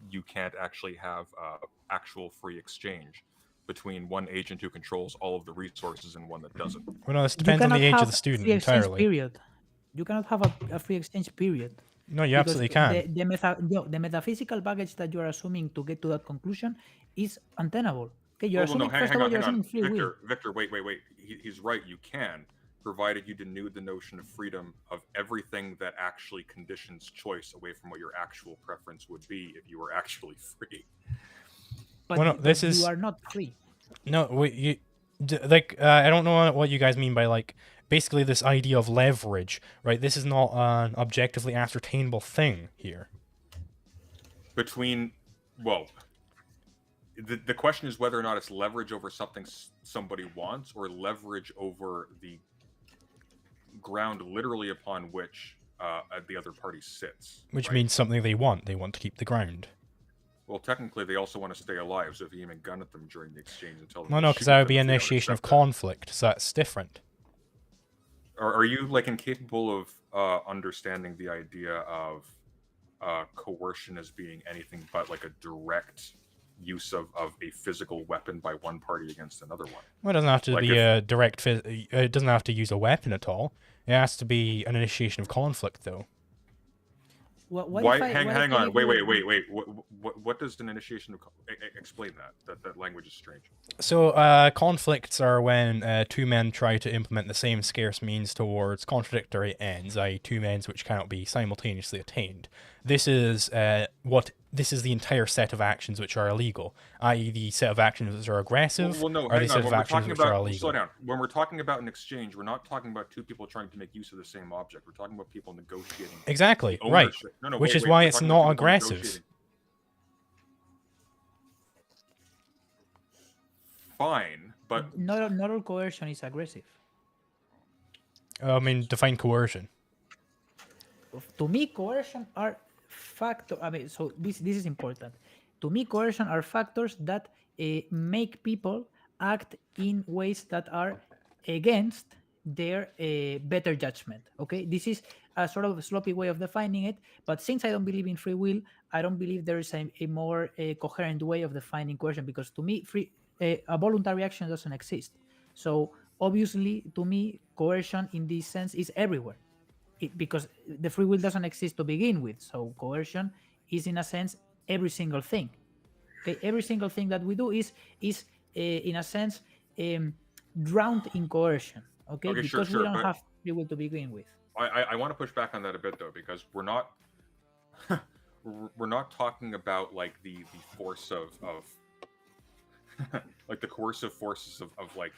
S1: you can't actually have actual free exchange between one agent who controls all of the resources and one that doesn't.
S4: Well, no, this depends on the age of the student
S3: free exchange
S4: entirely.
S3: Period. You cannot have a free exchange period.
S4: No, you absolutely can.
S3: The metaphysical baggage that you are assuming to get to that conclusion is untenable. Okay, you're assuming, first of all, you're assuming free will.
S1: Victor, wait. He's right. You can, provided you denude the notion of freedom of everything that actually conditions choice away from what your actual preference would be if you were actually free.
S3: But,
S4: well, no,
S3: you are not free.
S4: No, wait, I don't know what you guys mean by, like, basically this idea of leverage, right? This is not an objectively ascertainable thing here.
S1: Well, the question is whether or not it's leverage over something somebody wants, or leverage over the ground literally upon which the other party sits.
S4: Which
S1: right?
S4: means something they want. They want to keep the ground.
S1: Well, technically, they also want to stay alive, so if you aim a gun at them during the exchange and tell them...
S4: Well, no, because that would be initiation of conflict, so that's different.
S1: Are you, like, incapable of understanding the idea of coercion as being anything but, like, a direct use of a physical weapon by one party against another one?
S4: Well, it doesn't have to be a direct... It doesn't have to use a weapon at all. It has to be an initiation of conflict, though.
S1: Hang on. Wait. What does an initiation of... Explain that. That language is strange.
S4: So, conflicts are when two men try to implement the same scarce means towards contradictory ends, i.e. two ends which cannot be simultaneously attained. This is this is the entire set of actions which are illegal, i.e. the set of actions which are aggressive,
S1: well, no,
S4: or the set of actions which are illegal.
S1: Slow down. When we're talking about an exchange, we're not talking about two people trying to make use of the same object. We're talking about people negotiating.
S4: Exactly,
S1: ownership.
S4: right. Which is why it's not aggressive.
S1: Fine, but...
S3: Not all coercion is aggressive.
S4: I mean, define coercion.
S3: To me, coercion are factors. I mean, so this is important. To me, coercion are factors that make people act in ways that are against their better judgment. Okay, this is a sort of sloppy way of defining it, but since I don't believe in free will, I don't believe there is a more coherent way of defining coercion, because to me, a voluntary action doesn't exist. So obviously, to me, coercion in this sense is everywhere. Because the free will doesn't exist to begin with. So coercion is, in a sense, every single thing. Okay, every single thing that we do is in a sense drowned in coercion. Okay, because we don't have free will to begin with.
S1: I want to push back on that a bit, though, because we're not talking about like the force of like the coercive forces of like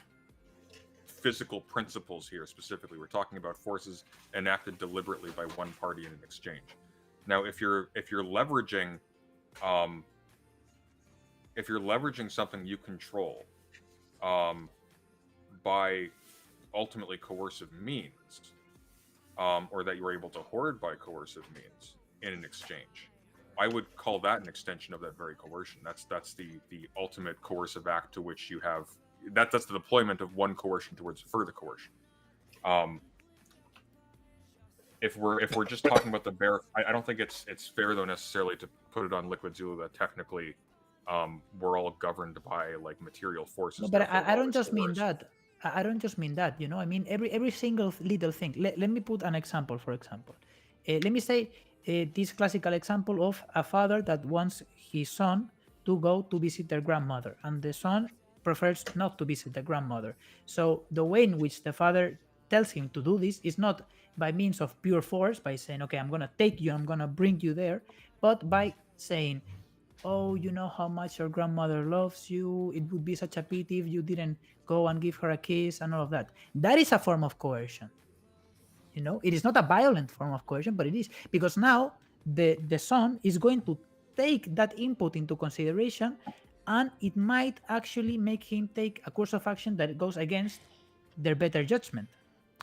S1: physical principles here specifically. We're talking about forces enacted deliberately by one party in an exchange. Now, if you're leveraging something you control by ultimately coercive means, or that you're able to hoard by coercive means in an exchange, I would call that an extension of that very coercion. That's the ultimate coercive act to which you have that's the deployment of one coercion towards further coercion. if we're just talking about the bare, I don't think it's fair though necessarily to put it on Liquid Zulu that technically we're all governed by like material forces.
S3: No, but
S1: therefore
S3: I
S1: we're
S3: don't
S1: always
S3: just mean
S1: coerced.
S3: that. I don't just mean that. You know, I mean every single little thing. Let me put an example. For example, let me say this classical example of a father that wants his son to go to visit their grandmother, and the son prefers not to visit the grandmother. So the way in which the father tells him to do this is not by means of pure force, by saying, okay, I'm gonna take you, I'm gonna bring you there, but by saying, oh, you know how much your grandmother loves you, it would be such a pity if you didn't go and give her a kiss and all of that. That is a form of coercion. You know, it is not a violent form of coercion, but it is, because now the son is going to take that input into consideration, and it might actually make him take a course of action that goes against their better judgment,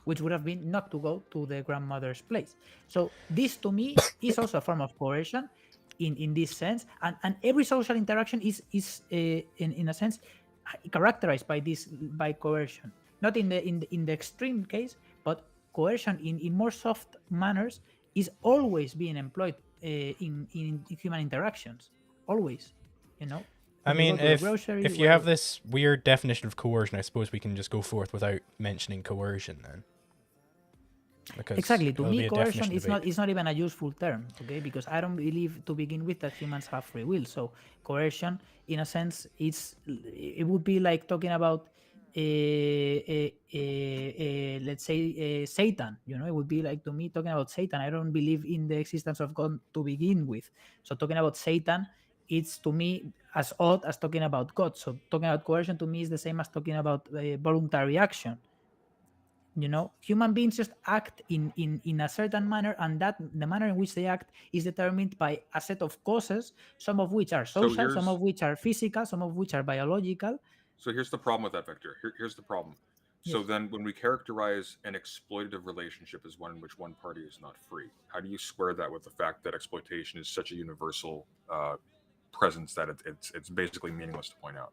S3: which would have been not to go to the grandmother's place. So this to me is also a form of coercion in this sense, and every social interaction is in a sense characterized by coercion, not in the extreme case, but coercion in more soft manners is always being employed in human interactions, always, you know.
S4: I
S3: When you
S4: mean,
S3: go to the grocery,
S4: if you have
S3: whatever.
S4: this weird definition of coercion, I suppose we can just go forth without mentioning coercion then. Because
S3: Exactly. To
S4: it'll
S3: me,
S4: be a
S3: coercion
S4: definition debate.
S3: is not even a useful term, okay? Because I don't believe to begin with that humans have free will. So coercion, in a sense, it would be like talking about let's say Satan. You know, it would be like to me talking about Satan. I don't believe in the existence of God to begin with. So talking about Satan, it's to me as odd as talking about God. So talking about coercion to me is the same as talking about voluntary action. You know, human beings just act in a certain manner, and that the manner in which they act is determined by a set of causes, some of which are
S1: So
S3: social, some of which are physical, some of which are biological.
S1: here's the problem with that, Victor. Here's the problem. So
S3: Yes.
S1: then when we characterize an exploitative relationship as one in which one party is not free, how do you square that with the fact that exploitation is such a universal presence that it's basically meaningless to point out?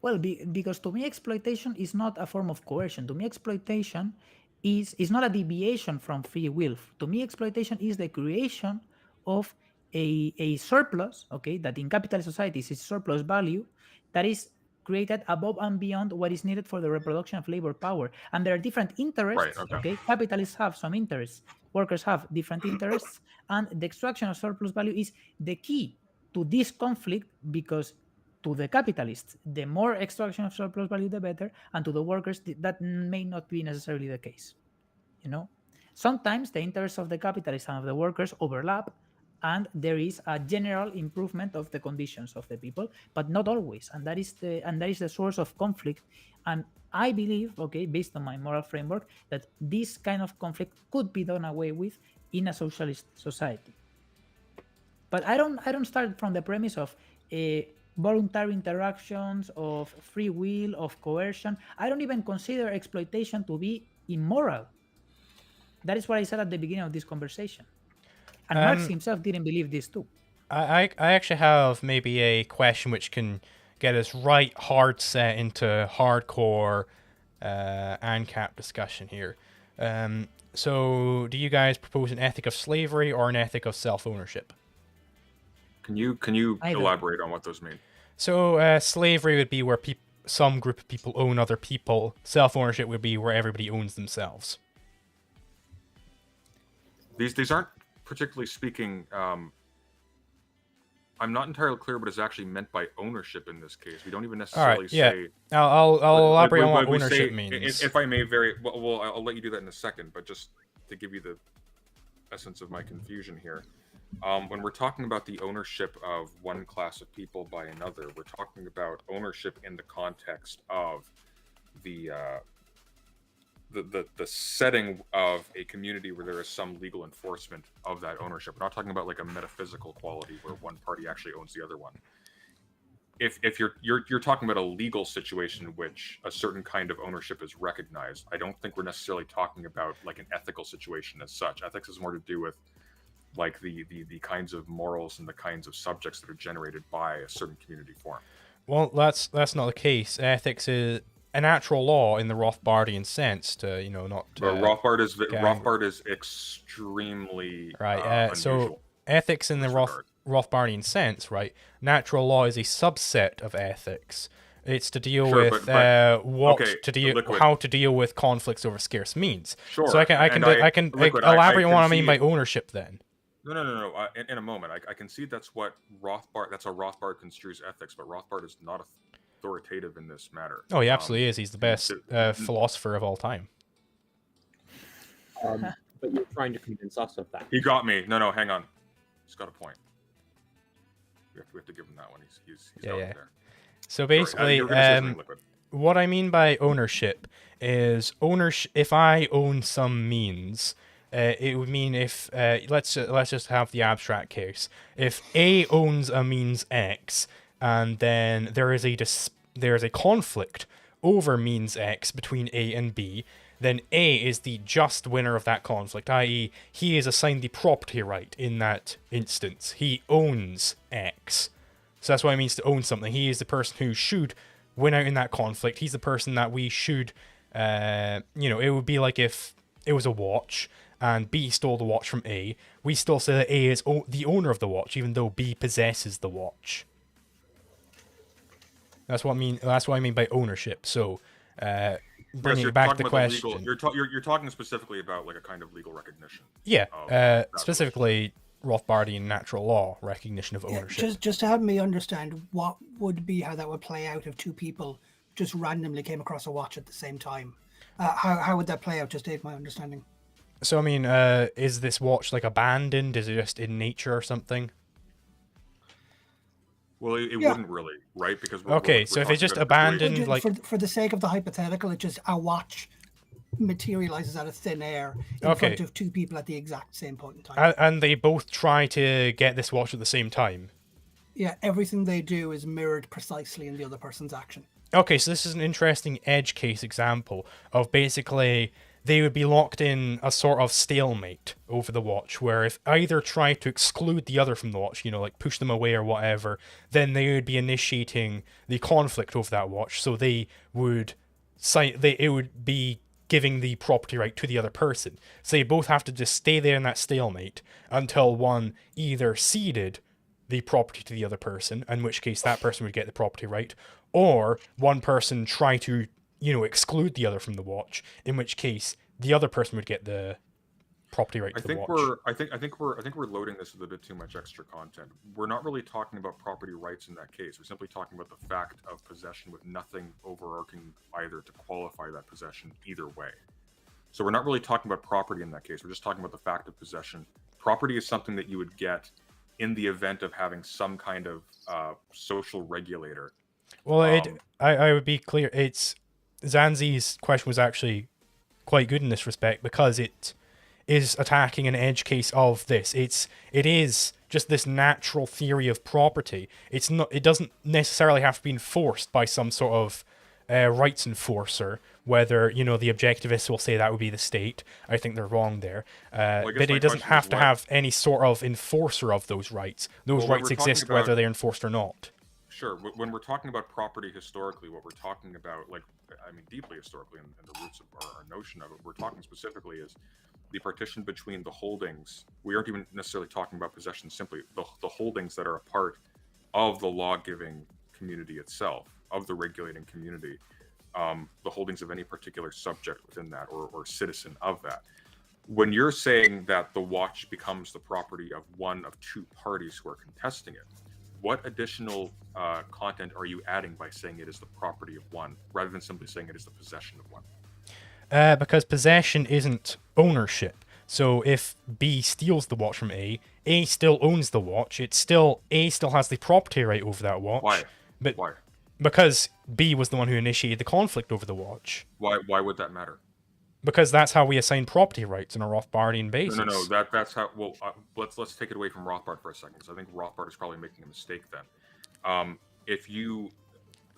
S3: Well, because to me, exploitation is not a form of coercion. To me, exploitation is not a deviation from free will. To me, exploitation is the creation of a surplus, okay, that in capitalist societies is surplus value that is created above and beyond what is needed for the reproduction of labor power. And there are different
S1: Right.
S3: interests,
S1: Okay.
S3: okay? Capitalists have some interests, workers have different interests, and the extraction of surplus value is the key to this conflict, because to the capitalists, the more extraction of surplus value, the better, and to the workers, that may not be necessarily the case. You know, sometimes the interests of the capitalists and of the workers overlap, and there is a general improvement of the conditions of the people, but not always, and that is the source of conflict. And I believe, okay, based on my moral framework, that this kind of conflict could be done away with in a socialist society. But I don't start from the premise of voluntary interactions, of free will, of coercion. I don't even consider exploitation to be immoral. That is what I said at the beginning of this conversation. And Marx himself didn't believe this too.
S4: I actually have maybe a question which can get us right hard set into hardcore ANCAP discussion here. So do you guys propose an ethic of slavery or an ethic of self-ownership?
S1: Can you
S3: Either.
S1: elaborate on what those mean?
S4: So slavery would be where some group of people own other people. Self-ownership would be where everybody owns themselves.
S1: These aren't particularly speaking. I'm not entirely clear what is actually meant by ownership in this case. We don't even necessarily say.
S4: I'll elaborate on what ownership
S1: say,
S4: means.
S1: If I may, well, I'll let you do that in a second. But just to give you the essence of my confusion here, when we're talking about the ownership of one class of people by another, we're talking about ownership in the context of the setting of a community where there is some legal enforcement of that ownership. We're not talking about like a metaphysical quality where one party actually owns the other one. If you're talking about a legal situation in which a certain kind of ownership is recognized, I don't think we're necessarily talking about like an ethical situation as such. Ethics is more to do with like the kinds of morals and the kinds of subjects that are generated by a certain community form.
S4: Well, that's not the case. a natural law in the Rothbardian sense to, not.
S1: But Rothbard is extremely
S4: right. So
S1: unusual
S4: ethics in the
S1: regard.
S4: Rothbardian sense, right? Natural law is a subset of ethics. It's to deal
S1: Sure,
S4: with
S1: Liquid.
S4: how to deal with conflicts over scarce means.
S1: Sure.
S4: So I can
S1: Liquid,
S4: elaborate on what I mean by ownership then.
S1: No. In a moment, I can see that's what Rothbard. That's how Rothbard construes ethics, but Rothbard is not authoritative in this matter.
S4: Oh, he absolutely is. He's the best philosopher of all time.
S2: But you're trying to convince us of that.
S1: He got me. No, hang on. He's got a point. We have to give him that one. He's got it there.
S4: So basically, what I mean by ownership is if I own some means, it would mean if let's just have the abstract case. If A owns a means X, and then there is a conflict over means X between A and B, then A is the just winner of that conflict, i.e. he is assigned the property right in that instance. He owns X. So that's what it means to own something. He is the person who should win out in that conflict. He's the person that we should, it would be like if it was a watch and B stole the watch from A. We still say that A is the owner of the watch, even though B possesses the watch. That's what I mean by ownership. So, bringing back the question,
S1: you're talking specifically about like a kind of legal recognition.
S4: Yeah, specifically Rothbardian natural law recognition of ownership.
S5: Yeah, just to help me understand what would be how that would play out if two people just randomly came across a watch at the same time. How would that play out? Just to aid my understanding.
S4: So I mean, is this watch like abandoned? Is it just in nature or something?
S1: Well, it wouldn't really, right? Because
S4: so if it's just abandoned, like
S5: for the sake of the hypothetical, it's just a watch materializes out of thin air in front of two people at the exact same point in time.
S4: And they both try to get this watch at the same time.
S5: Yeah, everything they do is mirrored precisely in the other person's action.
S4: Okay, so this is an interesting edge case example of basically they would be locked in a sort of stalemate over the watch, where if either try to exclude the other from the watch, like push them away or whatever, then they would be initiating the conflict over that watch. So it would be giving the property right to the other person. So they both have to just stay there in that stalemate until one either ceded the property to the other person, in which case that person would get the property right, or one person try to, exclude the other from the watch, in which case the other person would get the property right to the watch.
S1: I think we're loading this with a bit too much extra content. We're not really talking about property rights in that case. We're simply talking about the fact of possession with nothing overarching either to qualify that possession either way. So we're not really talking about property in that case. We're just talking about the fact of possession. Property is something that you would get in the event of having some kind of social regulator.
S4: Well, I would be clear. Zanzi's question was actually quite good in this respect because it is attacking an edge case of this. It is just this natural theory of property. It doesn't necessarily have to be enforced by some sort of rights enforcer, whether the objectivists will say that would be the state. I think they're wrong there. But it doesn't have to have any sort of enforcer of those rights. Those rights exist whether they're enforced or not.
S1: Sure. When we're talking about property historically, what we're talking about, deeply historically in the roots of our notion of it, we're talking specifically is the partition between the holdings. We aren't even necessarily talking about possession, simply the holdings that are a part of the law-giving community itself, of the regulating community, the holdings of any particular subject within that or citizen of that. When you're saying that the watch becomes the property of one of two parties who are contesting it, what additional content are you adding by saying it is the property of one, rather than simply saying it is the possession of one?
S4: Because possession isn't ownership. So if B steals the watch from A still owns the watch. A still has the property right over that watch.
S1: Why?
S4: But
S1: Why?
S4: Because B was the one who initiated the conflict over the watch.
S1: Why would that matter?
S4: Because that's how we assign property rights on a Rothbardian basis.
S1: No. That's how. Well, let's take it away from Rothbard for a second, because I think Rothbard is probably making a mistake then.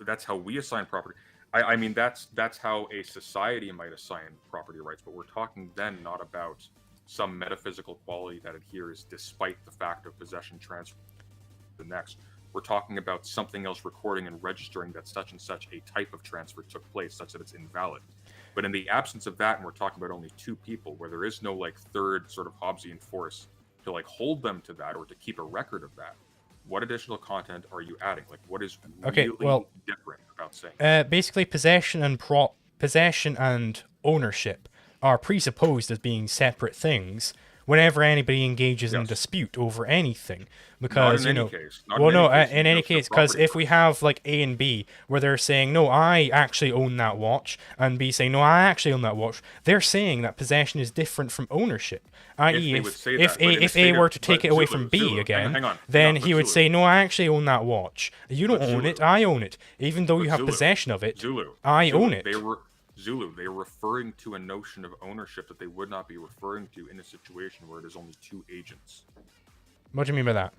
S1: That's how we assign property. I mean, that's how a society might assign property rights, but we're talking then not about some metaphysical quality that adheres despite the fact of possession transfer to the next. we're talking about something else recording and registering that such and such a type of transfer took place, such that it's invalid. But in the absence of that, and we're talking about only two people, where there is no like third sort of Hobbesian force to like hold them to that or to keep a record of that, what additional content are you adding? Like, what is really different about saying?
S4: Basically, possession and ownership are presupposed as being separate things whenever anybody engages in dispute over anything, because in any case, because if we have like A and B where they're saying no, I actually own that watch, and B saying no, I actually own that watch, they're saying that possession is different from ownership. I.e., if A were to take it away from B again, then he would say no, I actually own that watch. You don't own it, I own it. Even though you have possession of it, I own it.
S1: They're referring to a notion of ownership that they would not be referring to in a situation where there's only two agents.
S4: What do you mean by that?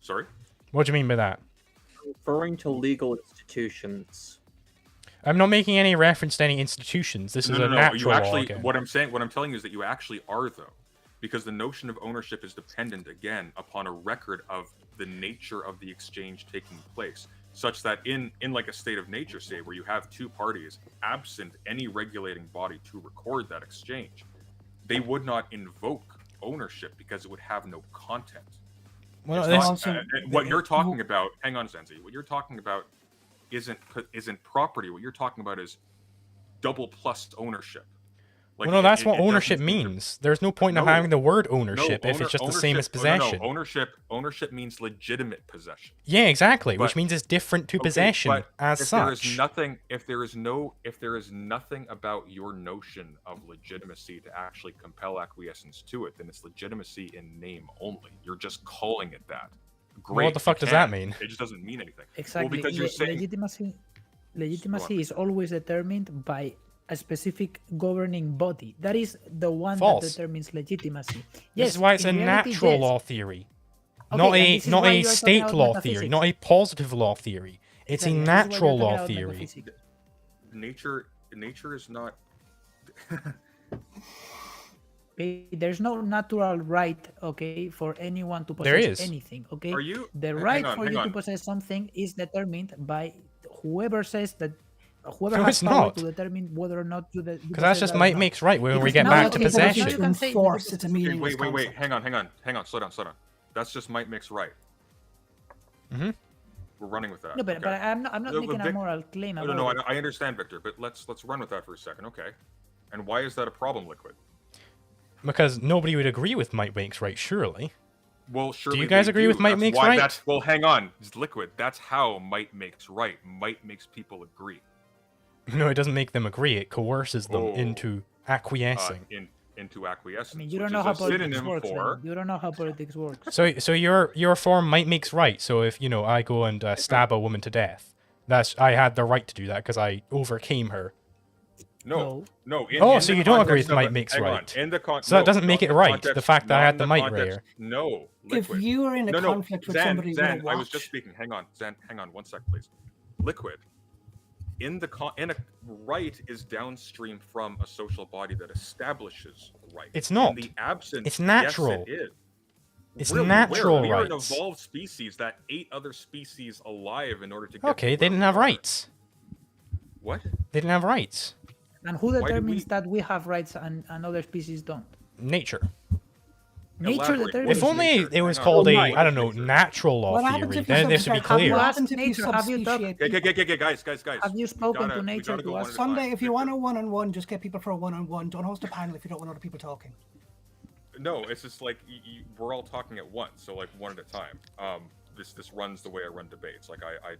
S1: Sorry?
S4: What do you mean by that?
S2: Referring to legal institutions.
S4: I'm not making any reference to any institutions. This is a natural law again.
S1: What I'm telling you is that you actually are, though. Because the notion of ownership is dependent, again, upon a record of the nature of the exchange taking place. Such that in like a state of nature, say, where you have two parties, absent any regulating body to record that exchange, they would not invoke ownership because it would have no content.
S4: Well,
S1: what you're talking about, hang on, Zenzi, what you're talking about isn't property. What you're talking about is double plus ownership.
S4: Like, well, no, that's what ownership means. There's no point in having the word ownership if it's just the same as possession.
S1: Ownership means legitimate possession.
S4: Yeah, exactly, which means it's different to possession as such.
S1: If there is nothing about your notion of legitimacy to actually compel acquiescence to it, then it's legitimacy in name only. You're just calling it that. Great.
S4: Well, what the fuck does that mean?
S1: It just doesn't mean anything.
S3: Exactly.
S1: Well, because you're saying
S3: legitimacy is always determined by a specific governing body. That is the one
S4: False.
S3: that determines legitimacy.
S4: Yes, this is why it's a natural law theory, not a state law theory, not a positive law theory. It's a natural law theory.
S1: Nature is not.
S3: There's no natural right, for anyone to
S4: There
S3: possess
S4: is.
S3: anything. Okay,
S1: Are you?
S3: The right for you to possess something is determined by whoever says that. Whoever has power to determine whether or not to
S4: because that's just might makes right when we get back to possession.
S1: Wait, hang on, slow down. That's just might makes right.
S4: Mm-hmm.
S1: We're running with that.
S3: No, but I'm not making a moral claim about
S1: No,
S3: it.
S1: I understand, Victor, but let's run with that for a second, okay? And why is that a problem, Liquid?
S4: Because nobody would agree with might makes right, surely.
S1: Well, surely.
S4: Do you guys agree with might makes right?
S1: Well, hang on, it's Liquid. That's how might makes right. Might makes people agree.
S4: No, it doesn't make them agree. It coerces them into acquiescing.
S1: Into acquiescence.
S3: I mean, you don't know how politics works. You don't know how politics works.
S4: So your form might makes right. So if I go and stab a woman to death, I had the right to do that because I overcame her.
S1: No.
S4: So you don't agree with might makes right. So that doesn't make it right. The fact that I had the might rare.
S1: No.
S5: Liquid. If you are in a conflict with somebody
S1: Zan,
S5: with a watch...
S1: I was just speaking. Hang on, Zan. Hang on 1 sec, please. Liquid. In a right is downstream from a social body that establishes right.
S4: It's not.
S1: In the absence,
S4: it's natural.
S1: Yes, it is.
S4: It's natural
S1: we are
S4: rights.
S1: an evolved species that ate other species alive in order to get.
S4: Okay, they didn't have rights.
S1: What?
S4: They didn't have rights.
S3: And who determines that we have rights and other species don't?
S4: Nature.
S3: Nature determines.
S4: If only it was called natural law theory, then this would be clear.
S3: Have
S1: Okay, guys.
S3: Have you spoken to nature to us?
S5: Sunday, if you want a one-on-one, just get people for a one-on-one. Don't host a panel if you don't want other people talking.
S1: No, it's just like we're all talking at once, so like one at a time. This runs the way I run debates. Like I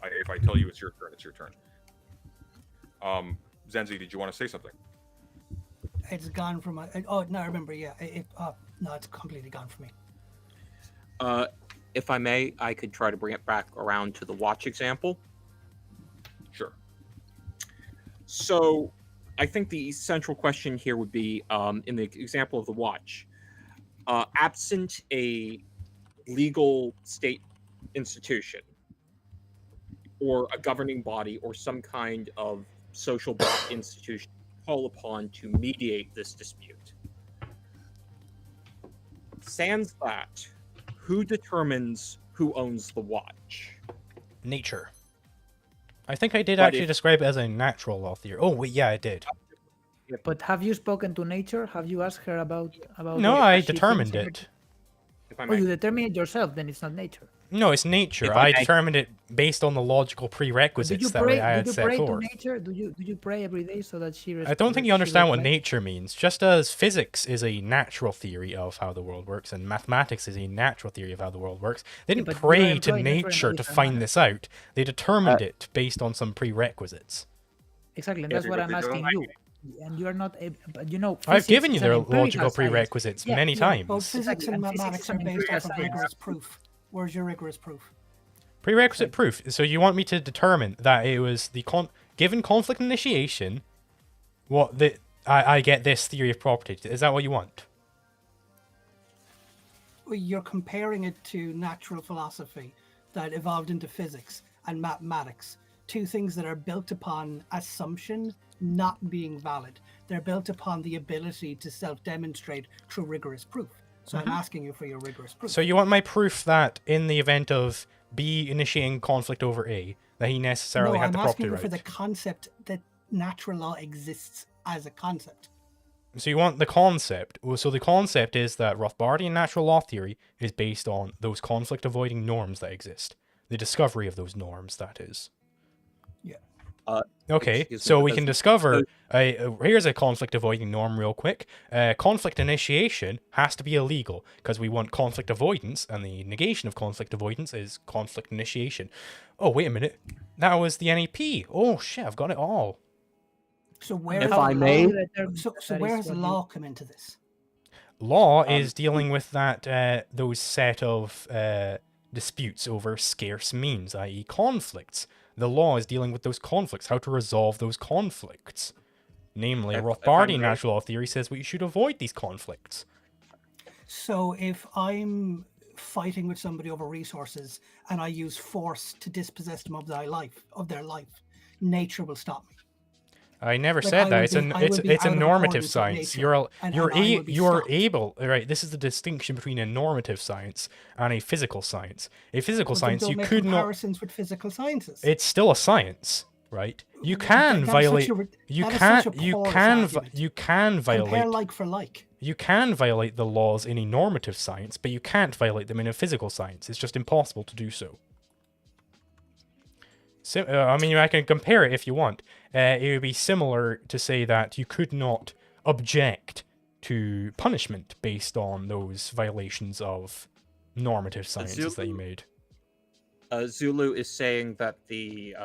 S1: if I tell you it's your turn, it's your turn. Zenzi, did you want to say something?
S5: It's gone from my. Oh no, I remember. Yeah. No, it's completely gone from me.
S2: If I may, I could try to bring it back around to the watch example.
S1: Sure.
S2: So, I think the central question here would be, in the example of the watch, absent a legal state institution or a governing body or some kind of social institution call upon to mediate this dispute. Sans that, who determines who owns the watch?
S4: Nature. I think I did
S2: But
S4: actually
S2: if-
S4: describe it as a natural law theory. Oh, wait, yeah, I did.
S3: But have you spoken to nature? Have you asked her about
S4: No,
S3: what
S4: I
S3: she thinks
S4: determined
S3: in her-
S4: it.
S2: If I
S3: Oh,
S2: may.
S3: you determine it yourself, then it's not nature.
S4: No, it's nature.
S1: If I
S4: I
S1: may-
S4: determined it based on the logical
S3: Do
S4: prerequisites
S3: you
S4: that
S3: pray?
S4: I
S3: Do
S4: had
S3: you
S4: set
S3: pray to
S4: forth.
S3: nature? Do you pray every day so that she?
S4: I don't think you understand what nature means. Just as physics is a natural theory of how the world works, and mathematics is a natural theory of how the world works, they didn't
S3: but you're
S4: pray to
S3: employing nature in a
S4: nature to
S3: different
S4: find
S3: manner.
S4: this out. They determined it based on some prerequisites.
S3: Exactly, and that's what I'm asking you. And you are not, but you know,
S4: I've
S3: physics
S4: given you
S3: is an
S4: the
S3: empirical
S4: logical
S3: science.
S4: prerequisites
S3: Yeah,
S4: many
S5: Yeah,
S4: times.
S5: both physics
S3: Exactly,
S5: and
S3: and physics
S5: mathematics
S3: is
S5: are
S3: an
S5: based
S3: empirical
S5: off of
S3: science.
S5: rigorous proof. Where's your rigorous proof?
S4: Prerequisite proof. So you want me to determine that it was the given conflict initiation, I get this theory of property. Is that what you want?
S5: Well, you're comparing it to natural philosophy that evolved into physics and mathematics, two things that are built upon assumption not being valid. They're built upon the ability to self-demonstrate through rigorous proof. So I'm asking you for your rigorous proof.
S4: So you want my proof that in the event of B initiating conflict over A, that he necessarily
S5: no,
S4: had
S5: I'm
S4: the
S5: asking
S4: property
S5: you
S4: right?
S5: for the concept that natural law exists as a concept.
S4: So you want the concept. Well, so the concept is that Rothbardian natural law theory is based on those conflict-avoiding norms that exist. The discovery of those norms, that is.
S5: Yeah.
S4: Okay,
S2: Excuse me,
S4: so
S2: but
S4: we
S2: does-
S4: can discover, here's a conflict-avoiding norm real quick. Conflict initiation has to be illegal, because we want conflict avoidance, and the negation of conflict avoidance is conflict initiation. Oh, wait a minute. That was the NEP. Oh, shit, I've got it all.
S5: So where
S2: If
S5: does
S2: I
S5: law-
S2: may-
S5: so where has law come into this?
S4: Law is dealing with that those set of disputes over scarce means, i.e. conflicts. The law is dealing with those conflicts, how to resolve those conflicts. Namely,
S2: If I
S4: Rothbardian
S2: may-
S4: natural law theory says we should avoid these conflicts.
S5: So if I'm fighting with somebody over resources and I use force to dispossess them of their life, nature will stop me.
S4: I never
S5: Like,
S4: said
S5: I
S4: that.
S5: will
S4: It's
S5: be- I will be
S4: it's a
S5: out of
S4: normative
S5: accordance with
S4: science.
S5: nature,
S4: You're
S5: and I will be
S4: you're
S5: stopped.
S4: able, right? This is the distinction between a normative science and a physical science. A physical
S5: Well, then
S4: science
S5: don't
S4: you
S5: make
S4: could not.
S5: comparisons with physical sciences.
S4: It's still a science, right? You
S5: That-
S4: can
S5: that is such
S4: violate.
S5: a ri-
S4: You
S5: that is
S4: can
S5: such a
S4: you
S5: porous
S4: can
S5: argument.
S4: you can
S5: Compare
S4: violate.
S5: like for like.
S4: You can violate the laws in a normative science, but you can't violate them in a physical science. It's just impossible to do so. So, I mean, I can compare it if you want. It would be similar to say that you could not object to punishment based on those violations of normative sciences that you made.
S2: Zulu is saying that the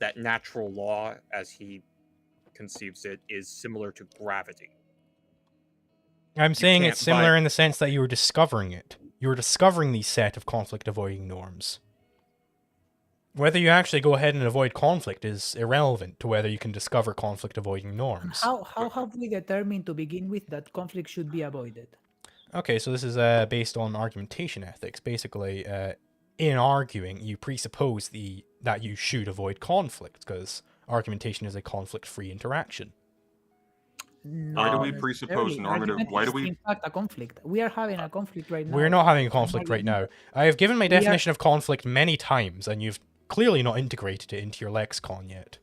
S2: that natural law, as he conceives it, is similar to gravity.
S4: I'm saying
S2: can't
S4: it's similar
S2: vi-
S4: in the sense that you were discovering it. You were discovering these set of conflict-avoiding norms. Whether you actually go ahead and avoid conflict is irrelevant to whether you can discover conflict-avoiding norms.
S3: How have we determined to begin with that conflict should be avoided?
S4: Okay, so this is based on argumentation ethics. Basically, in arguing, you presuppose that you should avoid conflict, because argumentation is a conflict-free interaction.
S1: Why do we
S3: Not
S1: presuppose
S3: necessarily.
S1: normative-
S3: Argument
S1: why do
S3: is,
S1: we-
S3: in fact, a conflict? We are having a conflict right now.
S4: We're not having a
S3: An
S4: conflict right now.
S3: argument.
S4: I have given my
S3: We are-
S4: definition of conflict many times, and you've clearly not integrated it into your lexicon yet.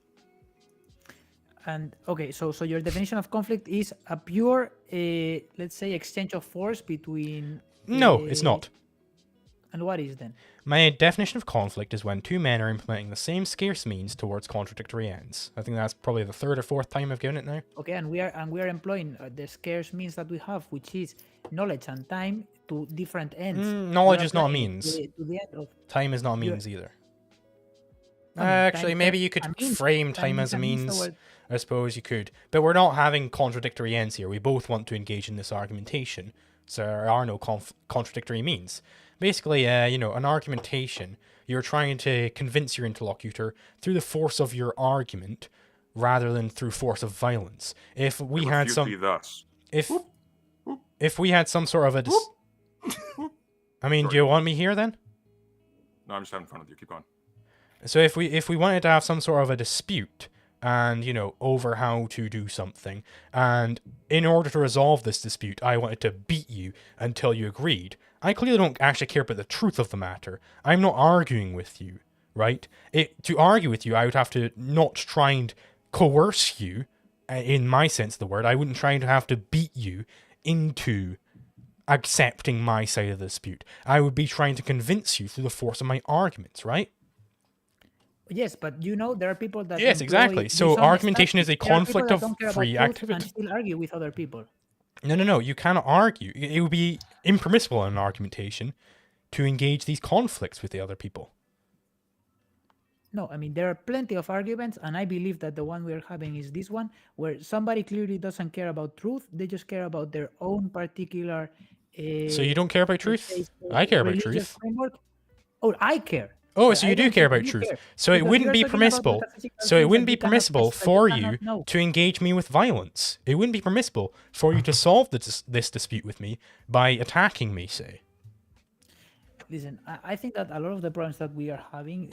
S3: And okay, so your definition of conflict is a pure, let's say, exchange of force between.
S4: No, it's not.
S3: And what is then?
S4: My definition of conflict is when two men are implementing the same scarce means towards contradictory ends. I think that's probably the third or fourth time I've given it now.
S3: Okay, and we are employing the scarce means that we have, which is knowledge and time, to different ends.
S4: Knowledge
S3: We are
S4: is not a
S3: applying
S4: means.
S3: to the end of.
S4: Time is not a
S3: You're-
S4: means either.
S3: I mean,
S4: Actually,
S3: time-
S4: maybe
S3: time-
S4: you could
S3: a means-
S4: frame time
S3: is
S4: as a
S3: means
S4: means.
S3: toward-
S4: I suppose you could. But we're not having contradictory ends here. We both want to engage in this argumentation. So there are no contradictory means. Basically, an argumentation, you're trying to convince your interlocutor through the force of your argument rather than through force of violence. If we
S1: It
S4: had
S1: refute
S4: some...
S1: thee thus.
S4: If we had some sort of a... I mean, do
S1: Sorry.
S4: you want me here then?
S1: No, I'm just out in front of you. Keep going.
S4: So if we wanted to have some sort of a dispute and, you know, over how to do something. And in order to resolve this dispute, I wanted to beat you until you agreed. I clearly don't actually care about the truth of the matter. I'm not arguing with you, right? To argue with you, I would have to not try and coerce you, in my sense of the word. I wouldn't try to have to beat you into accepting my side of the dispute. I would be trying to convince you through the force of my arguments, right?
S3: Yes, but you know there are people that
S4: Yes, exactly. So argumentation is a conflict of free activity.
S3: And still argue with other people.
S4: No. You cannot argue. It would be impermissible in an argumentation to engage these conflicts with the other people.
S3: No, I mean, there are plenty of arguments, and I believe that the one we're having is this one, where somebody clearly doesn't care about truth. They just care about their own particular...
S4: so you don't care about truth? I care about truth.
S3: Framework. Oh, I care.
S4: Oh, so you do care about truth. So it wouldn't be permissible. So it wouldn't be permissible for you to engage me with violence. It wouldn't be permissible for you to solve this dispute with me by attacking me, say.
S3: Listen, I think that a lot of the problems that we are having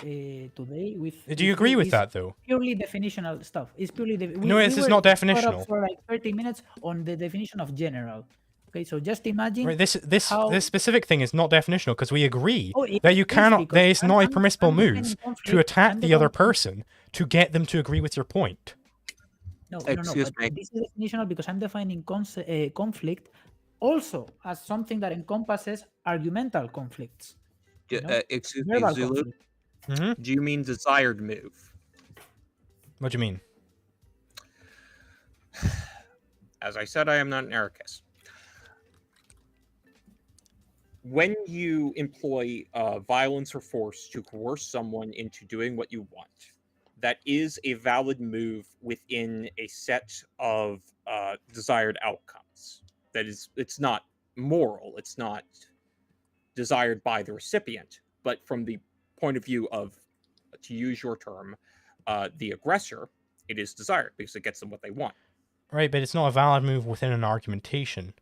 S3: today with...
S4: Do you agree with that, though?
S3: Purely definitional stuff. It's purely...
S4: No, it's not definitional.
S3: For like 30 minutes on the definition of general. Okay, so just imagine...
S4: Right, this specific thing is not definitional because we agree that you cannot... That it's not a permissible move to attack the other person to get them to agree with your point.
S3: No. This is definitional because I'm defining conflict also as something that encompasses argumental conflicts.
S7: Excuse me, Zulu.
S4: Mm-hmm.
S7: Do you mean desired move?
S4: What do you mean?
S7: As I said, I am not an anarchist. When you employ violence or force to coerce someone into doing what you want, that is a valid move within a set of desired outcomes. That is, it's not moral, it's not desired by the recipient, but from the point of view of, to use your term, the aggressor, it is desired because it gets them what they want.
S4: Right, but it's not a valid move within an argumentation.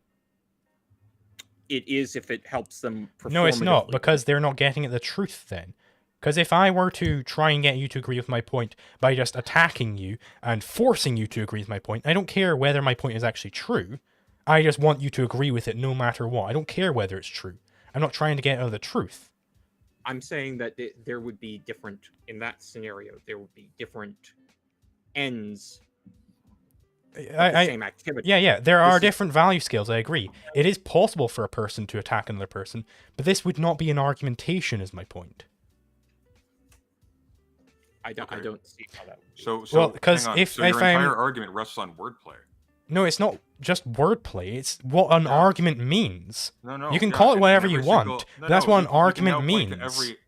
S7: It is if it helps them performatively.
S4: No, it's not, because they're not getting at the truth then. Because if I were to try and get you to agree with my point by just attacking you and forcing you to agree with my point, I don't care whether my point is actually true. I just want you to agree with it no matter what. I don't care whether it's true. I'm not trying to get at the truth.
S7: I'm saying that there would be different, in that scenario, there would be different ends of the same activity.
S4: Yeah, there are different value scales, I agree. It is possible for a person to attack another person, but this would not be an argumentation, is my point.
S7: I don't see how that would be.
S4: Well, because if
S1: your entire argument rests on wordplay.
S4: No, it's not just wordplay. It's what an argument means.
S1: No.
S4: You can call it whatever you want. That's what an argument means.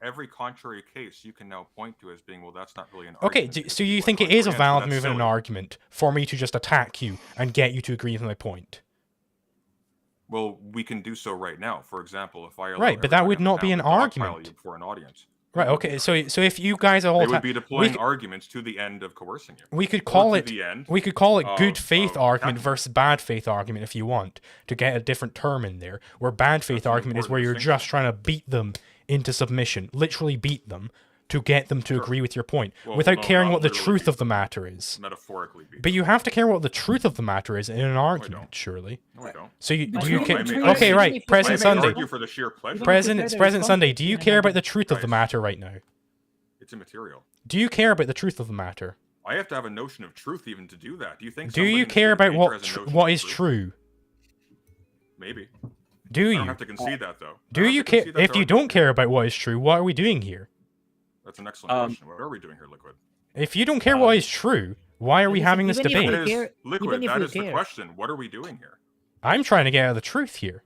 S1: Every contrary case you can now point to as being, well, that's not really an
S4: argument. Okay, so you think it is a valid move in an argument for me to just attack you and get you to agree with my point?
S1: Well, we can do so right now. For example, if I
S4: right, but that would not be an argument
S1: for an audience.
S4: Right. Okay. So if you guys are all,
S1: they would be deploying arguments to the end of coercing you.
S4: We could call it. We could call it good faith argument versus bad faith argument if you want to get a different term in there. Where bad faith argument is where you're just trying to beat them into submission, literally beat them to get them to agree with your point without caring what the truth of the matter is.
S1: Metaphorically.
S4: But you have to care what the truth of the matter is in an argument, surely.
S1: No, I don't.
S4: So okay, right. President Sunday.
S1: Argue for the sheer pleasure.
S4: President Sunday, do you care about the truth of the matter right now?
S1: It's immaterial.
S4: Do you care about the truth of the matter?
S1: I have to have a notion of truth even to do that. Do you think?
S4: Do you care about what is true?
S1: Maybe.
S4: Do you?
S1: I don't have to concede that though.
S4: Do you care? If you don't care about what is true, what are we doing here?
S1: That's an excellent question. What are we doing here, Liquid?
S4: If you don't care what is true, why are we having this debate?
S1: Liquid, that is the question. What are we doing here?
S4: I'm trying to get at the truth here.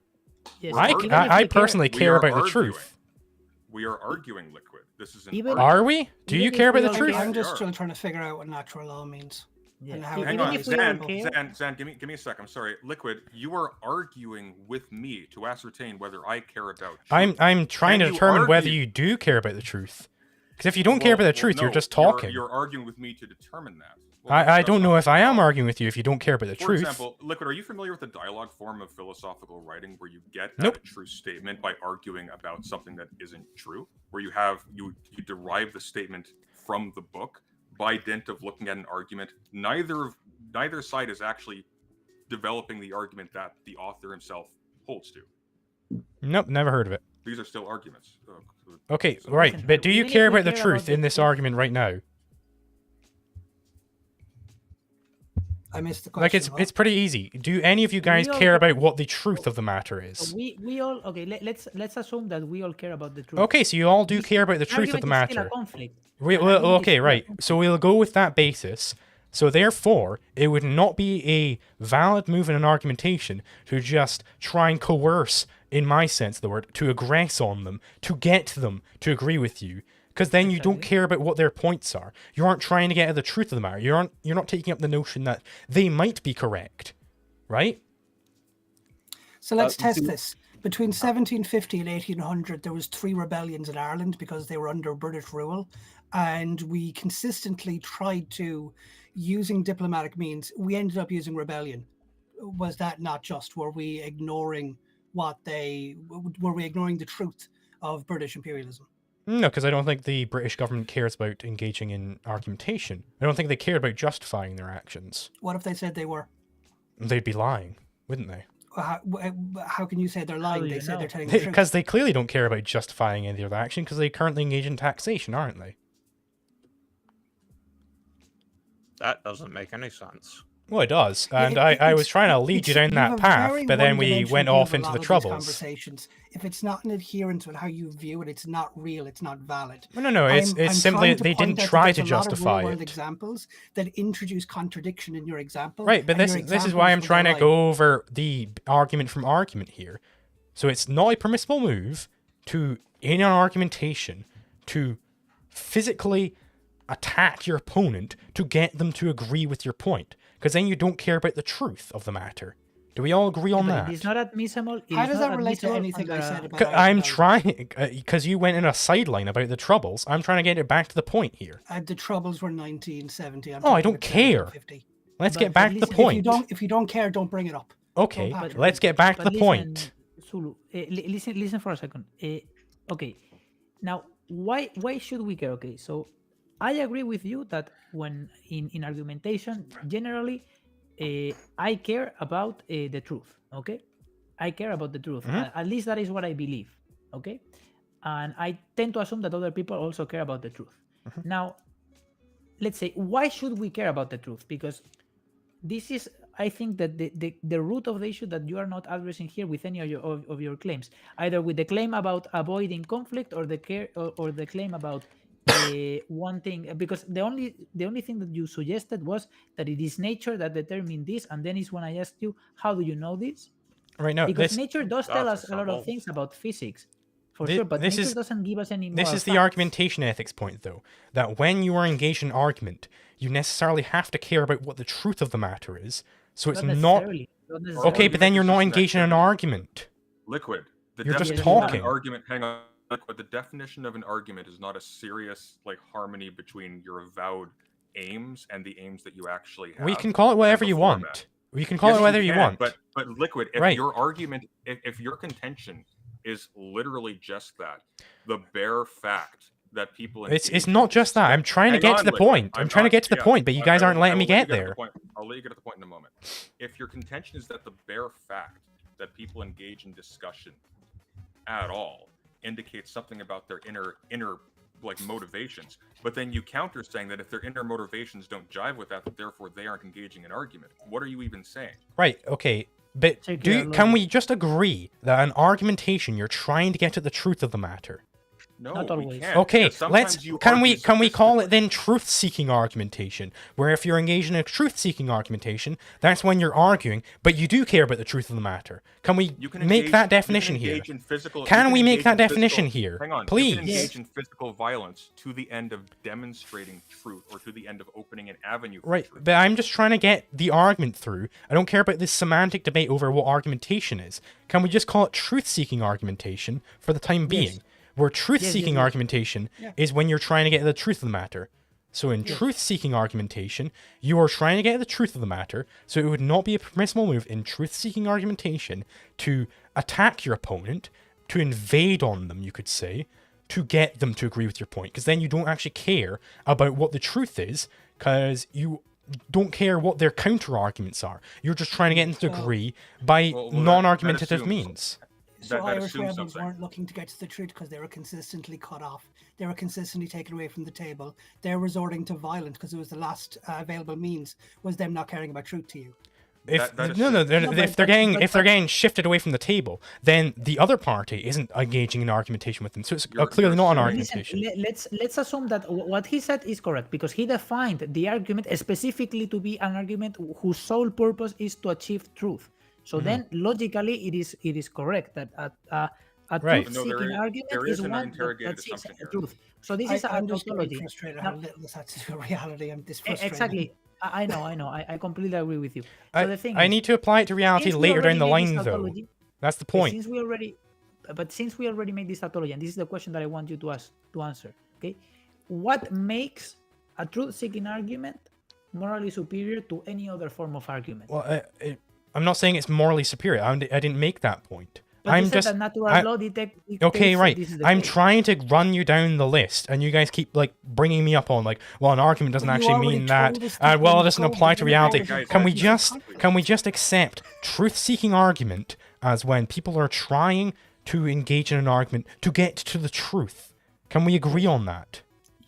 S3: Yes,
S4: I personally care about the truth.
S1: We are arguing, Liquid. This is
S4: Are we? Do you care about the truth?
S5: I'm just still trying to figure out what natural law means.
S3: Yeah.
S5: And how
S1: Hang on, Zan, give me a sec. I'm sorry, Liquid. You are arguing with me to ascertain whether I care about truth.
S4: I'm trying to determine whether you do care about the truth. Because if you don't care about the truth, you're just talking.
S1: You're arguing with me to determine that.
S4: I don't know if I am arguing with you if you don't care about the truth.
S1: For example, Liquid, are you familiar with the dialogue form of philosophical writing where you get at a true statement by arguing about something that isn't true? Where you derive the statement from the book by dint of looking at an argument, neither side is actually developing the argument that the author himself holds to.
S4: Nope, never heard of it.
S1: These are still arguments.
S4: Okay,
S1: So-
S4: right,
S3: Listen,
S4: but do you
S3: even if
S4: care
S3: we
S4: about the
S3: care
S4: truth
S3: about the
S4: in this
S3: truth-
S4: argument right now?
S5: I missed the
S4: Like,
S5: question.
S4: it's pretty easy. Do any of you guys
S3: all
S4: care
S3: care-
S4: about what the truth of the matter is?
S3: So we all okay. Let's assume that we all care about the truth.
S4: Okay, so you all do
S3: This
S4: care about the truth of
S3: argument
S4: the
S3: is still a
S4: matter.
S3: conflict.
S4: We,
S3: An
S4: well,
S3: argument is
S4: okay,
S3: still a
S4: right.
S3: conflict.
S4: So we'll go with that basis. So therefore, it would not be a valid move in an argumentation to just try and coerce, in my sense of the word, to aggress on them, to get them to agree with you. Because then you don't
S3: Exactly.
S4: care about what their points are. You aren't trying to get at the truth of the matter. You're not taking up the notion that they might be correct, right?
S5: So let's test
S2: do-
S5: this. Between 1750 and 1800, there was 3 rebellions in Ireland because they were under British rule, and we consistently tried to, using diplomatic means, we ended up using rebellion. Was that not just? Were we ignoring the truth of British imperialism?
S4: No, because I don't think the British government cares about engaging in argumentation. I don't think they care about justifying their actions.
S5: What if they said they were?
S4: They'd be lying, wouldn't they?
S5: How can you say they're lying?
S3: do
S5: They
S3: you
S5: say
S3: know?
S5: they're telling the truth.
S4: Because they clearly don't care about justifying any of their action because they currently engage in taxation, aren't they?
S7: That doesn't make any sense.
S4: Well, it does. And
S5: It-
S4: I was
S5: it's-
S4: trying to lead you down
S5: you have
S4: that
S5: a
S4: path,
S5: very
S4: but then we
S5: one-dimensional
S4: went
S5: view of
S4: off
S5: a
S4: into
S5: lot
S4: the
S5: of these
S4: troubles.
S5: Conversations. If it's not an adherence with how you view it, it's not real. It's not valid.
S4: No, it's
S5: I'm
S4: simply
S5: trying to
S4: they
S5: point
S4: didn't
S5: out that
S4: try
S5: there's
S4: to
S5: a lot of
S4: justify
S5: real-world
S4: it.
S5: examples that introduce contradiction in your example.
S4: Right, but
S5: and your
S4: this is why I'm
S5: examples
S4: trying to
S5: rely-
S4: go over the argument from argument here. So it's not a permissible move to, in an argumentation, to physically attack your opponent to get them to agree with your point, because then you don't care about the truth of the matter. Do we all agree on
S3: But
S4: that?
S3: it is not admissible. It
S5: How
S3: is
S5: does
S3: not
S5: that relate to
S3: admissible
S5: anything I
S3: under
S5: said
S3: a-
S5: about?
S4: I'm
S5: Argumentation?
S4: trying, because you went in a sideline about the troubles. I'm trying to get it back to the point here.
S5: The troubles were 1970. I'm
S4: Oh, I
S5: talking
S4: don't
S5: about
S4: care.
S5: 1750.
S4: Let's
S3: But
S4: get back to the
S3: listen,
S4: point.
S5: If you don't care, don't bring it up.
S4: Okay,
S5: But-
S4: let's get back to
S3: But
S4: the
S3: listen,
S4: point.
S3: Zulu, listen for a second. Okay, now why should we care? Okay, so I agree with you that when in argumentation, generally, I care about the truth. Okay, I care about the truth.
S4: Mhm.
S3: At least that is what I believe. Okay, and I tend to assume that other people also care about the truth.
S4: Mhm.
S3: Now, let's say, why should we care about the truth? Because this is, I think, that the root of the issue that you are not addressing here with any of your claims, either with the claim about avoiding conflict or the claim about wanting, because the only thing that you suggested was that it is nature that determined this, and then is when I asked you, how do you know this?
S4: Right now,
S3: Because
S4: this
S3: nature does tell
S7: That's
S3: us a lot
S7: trouble.
S3: of things about physics, for
S4: Thi-
S3: sure, but
S4: this
S3: nature
S4: is-
S3: doesn't give us any more.
S4: This is the
S3: facts.
S4: argumentation ethics point, though, that when you are engaged in argument, you necessarily have to care about what the truth of the matter is. So it's
S3: Not
S4: not
S3: necessarily.
S4: okay, but then you're not
S1: Argument is
S4: engaged in an
S1: activity.
S4: argument.
S1: Liquid. The
S4: You're just
S1: definition of
S4: talking.
S1: an argument. Hang on. Liquid. The definition of an argument is not a serious harmony between your avowed aims and the aims that you actually have.
S4: We can call it whatever
S1: the
S4: you
S1: format.
S4: want. We can call
S1: Yes,
S4: it whatever you
S1: can,
S4: want.
S1: But liquid. If
S4: Right.
S1: your argument, if your contention is literally just that, the bare fact that people.
S4: It's
S1: engage
S4: not
S1: in
S4: just that. I'm trying to
S1: Hang
S4: get to
S1: on,
S4: the
S1: Liquid.
S4: point. I'm trying to get to the
S1: yeah,
S4: point, but you guys
S1: I
S4: aren't
S1: will-
S4: letting
S1: I
S4: me
S1: will let
S4: get
S1: you to the
S4: there.
S1: point. I'll let you get to the point in a moment. If your contention is that the bare fact that people engage in discussion at all indicates something about their inner motivations, but then you counter saying that if their inner motivations don't jive with that, therefore they aren't engaging in argument. What are you even saying?
S4: Right, okay. But
S3: Circular
S4: can
S3: logic.
S4: we just agree that an argumentation you're trying to get at the truth of the matter?
S1: No,
S3: Not
S1: we
S3: always.
S1: can't.
S4: Okay,
S1: because sometimes
S4: let's
S1: you
S4: can we
S1: argue
S4: call it
S1: sophistically.
S4: then truth-seeking argumentation, where if you're engaged in a truth-seeking argumentation, that's when you're arguing, but you do care about the truth of the matter. Can we
S1: You can
S4: make
S1: engage-
S4: that
S1: you can
S4: definition here?
S1: engage in physical- you
S4: Can we make
S1: engage
S4: that
S1: in
S4: definition
S1: physical-
S4: here?
S1: Hang on.
S4: Please.
S1: You can engage in physical violence to the end of demonstrating truth or to the end of opening an avenue for
S4: Right,
S1: truth.
S4: but I'm just trying to get the argument through. I don't care about this semantic debate over what argumentation is. Can we just call it truth-seeking argumentation for the time being? Where truth-seeking
S3: yes.
S4: argumentation is when you're trying to get at the truth of the matter. So in truth-seeking argumentation, you are trying to get at the truth of the matter, so it would not be a permissible move in truth-seeking argumentation to attack your opponent, to invade on them, you could say, to get them to agree with your point, because then you don't actually care about what the truth is, because you don't care what their counter arguments are. You're just trying to get them to agree by non-argumentative means.
S5: So
S1: that
S5: Irish
S1: assumes
S5: rebels
S1: something.
S5: weren't looking to get to the truth because they were consistently cut off. They were consistently taken away from the table. They're resorting to violence because it was the last available means, was them not caring about truth to you.
S4: If
S1: That
S4: if they're getting shifted away from the table, then the other party isn't engaging in argumentation with them. So it's clearly not an argumentation.
S3: Let's assume that what he said is correct, because he defined the argument specifically to be an argument whose sole purpose is to achieve truth. So then logically it is correct that a
S4: Right.
S3: truth-seeking argument
S1: there
S3: is
S1: is an
S3: one
S1: interrogated
S3: that seeks
S1: assumption here.
S3: truth. So this is a
S5: I'm just
S3: tautology.
S5: frustrated
S3: Now-
S5: how little this has to do with reality. I'm this frustrated.
S3: Exactly. I know. I completely agree with you. So the thing
S4: I
S3: is,
S4: need to apply it to reality
S3: since we
S4: later down
S3: already
S4: the
S3: made
S4: line,
S3: this
S4: though.
S3: tautology-
S4: That's the point.
S3: Since we already made this tautology, and this is the question that I want you to answer. Okay, what makes a truth-seeking argument morally superior to any other form of argument?
S4: Well, I'm not saying it's morally superior. I didn't make that point.
S3: But
S4: I'm
S3: you said
S4: just
S3: that natural law dictates
S4: okay,
S3: that
S4: right.
S3: this is the
S4: I'm
S3: case.
S4: trying to run you down the list, and you guys keep like bringing me up on like, well, an argument doesn't
S5: But you
S4: actually
S5: already
S4: mean that,
S5: told us that
S4: and well,
S5: when
S4: it doesn't
S5: you
S4: apply
S5: go
S4: to
S5: to
S4: reality.
S5: the
S1: guys,
S4: Can we
S1: guys,
S4: just
S1: please.
S4: can we just accept truth-seeking argument as when people are trying to engage in an argument to get to the truth? Can we agree on that?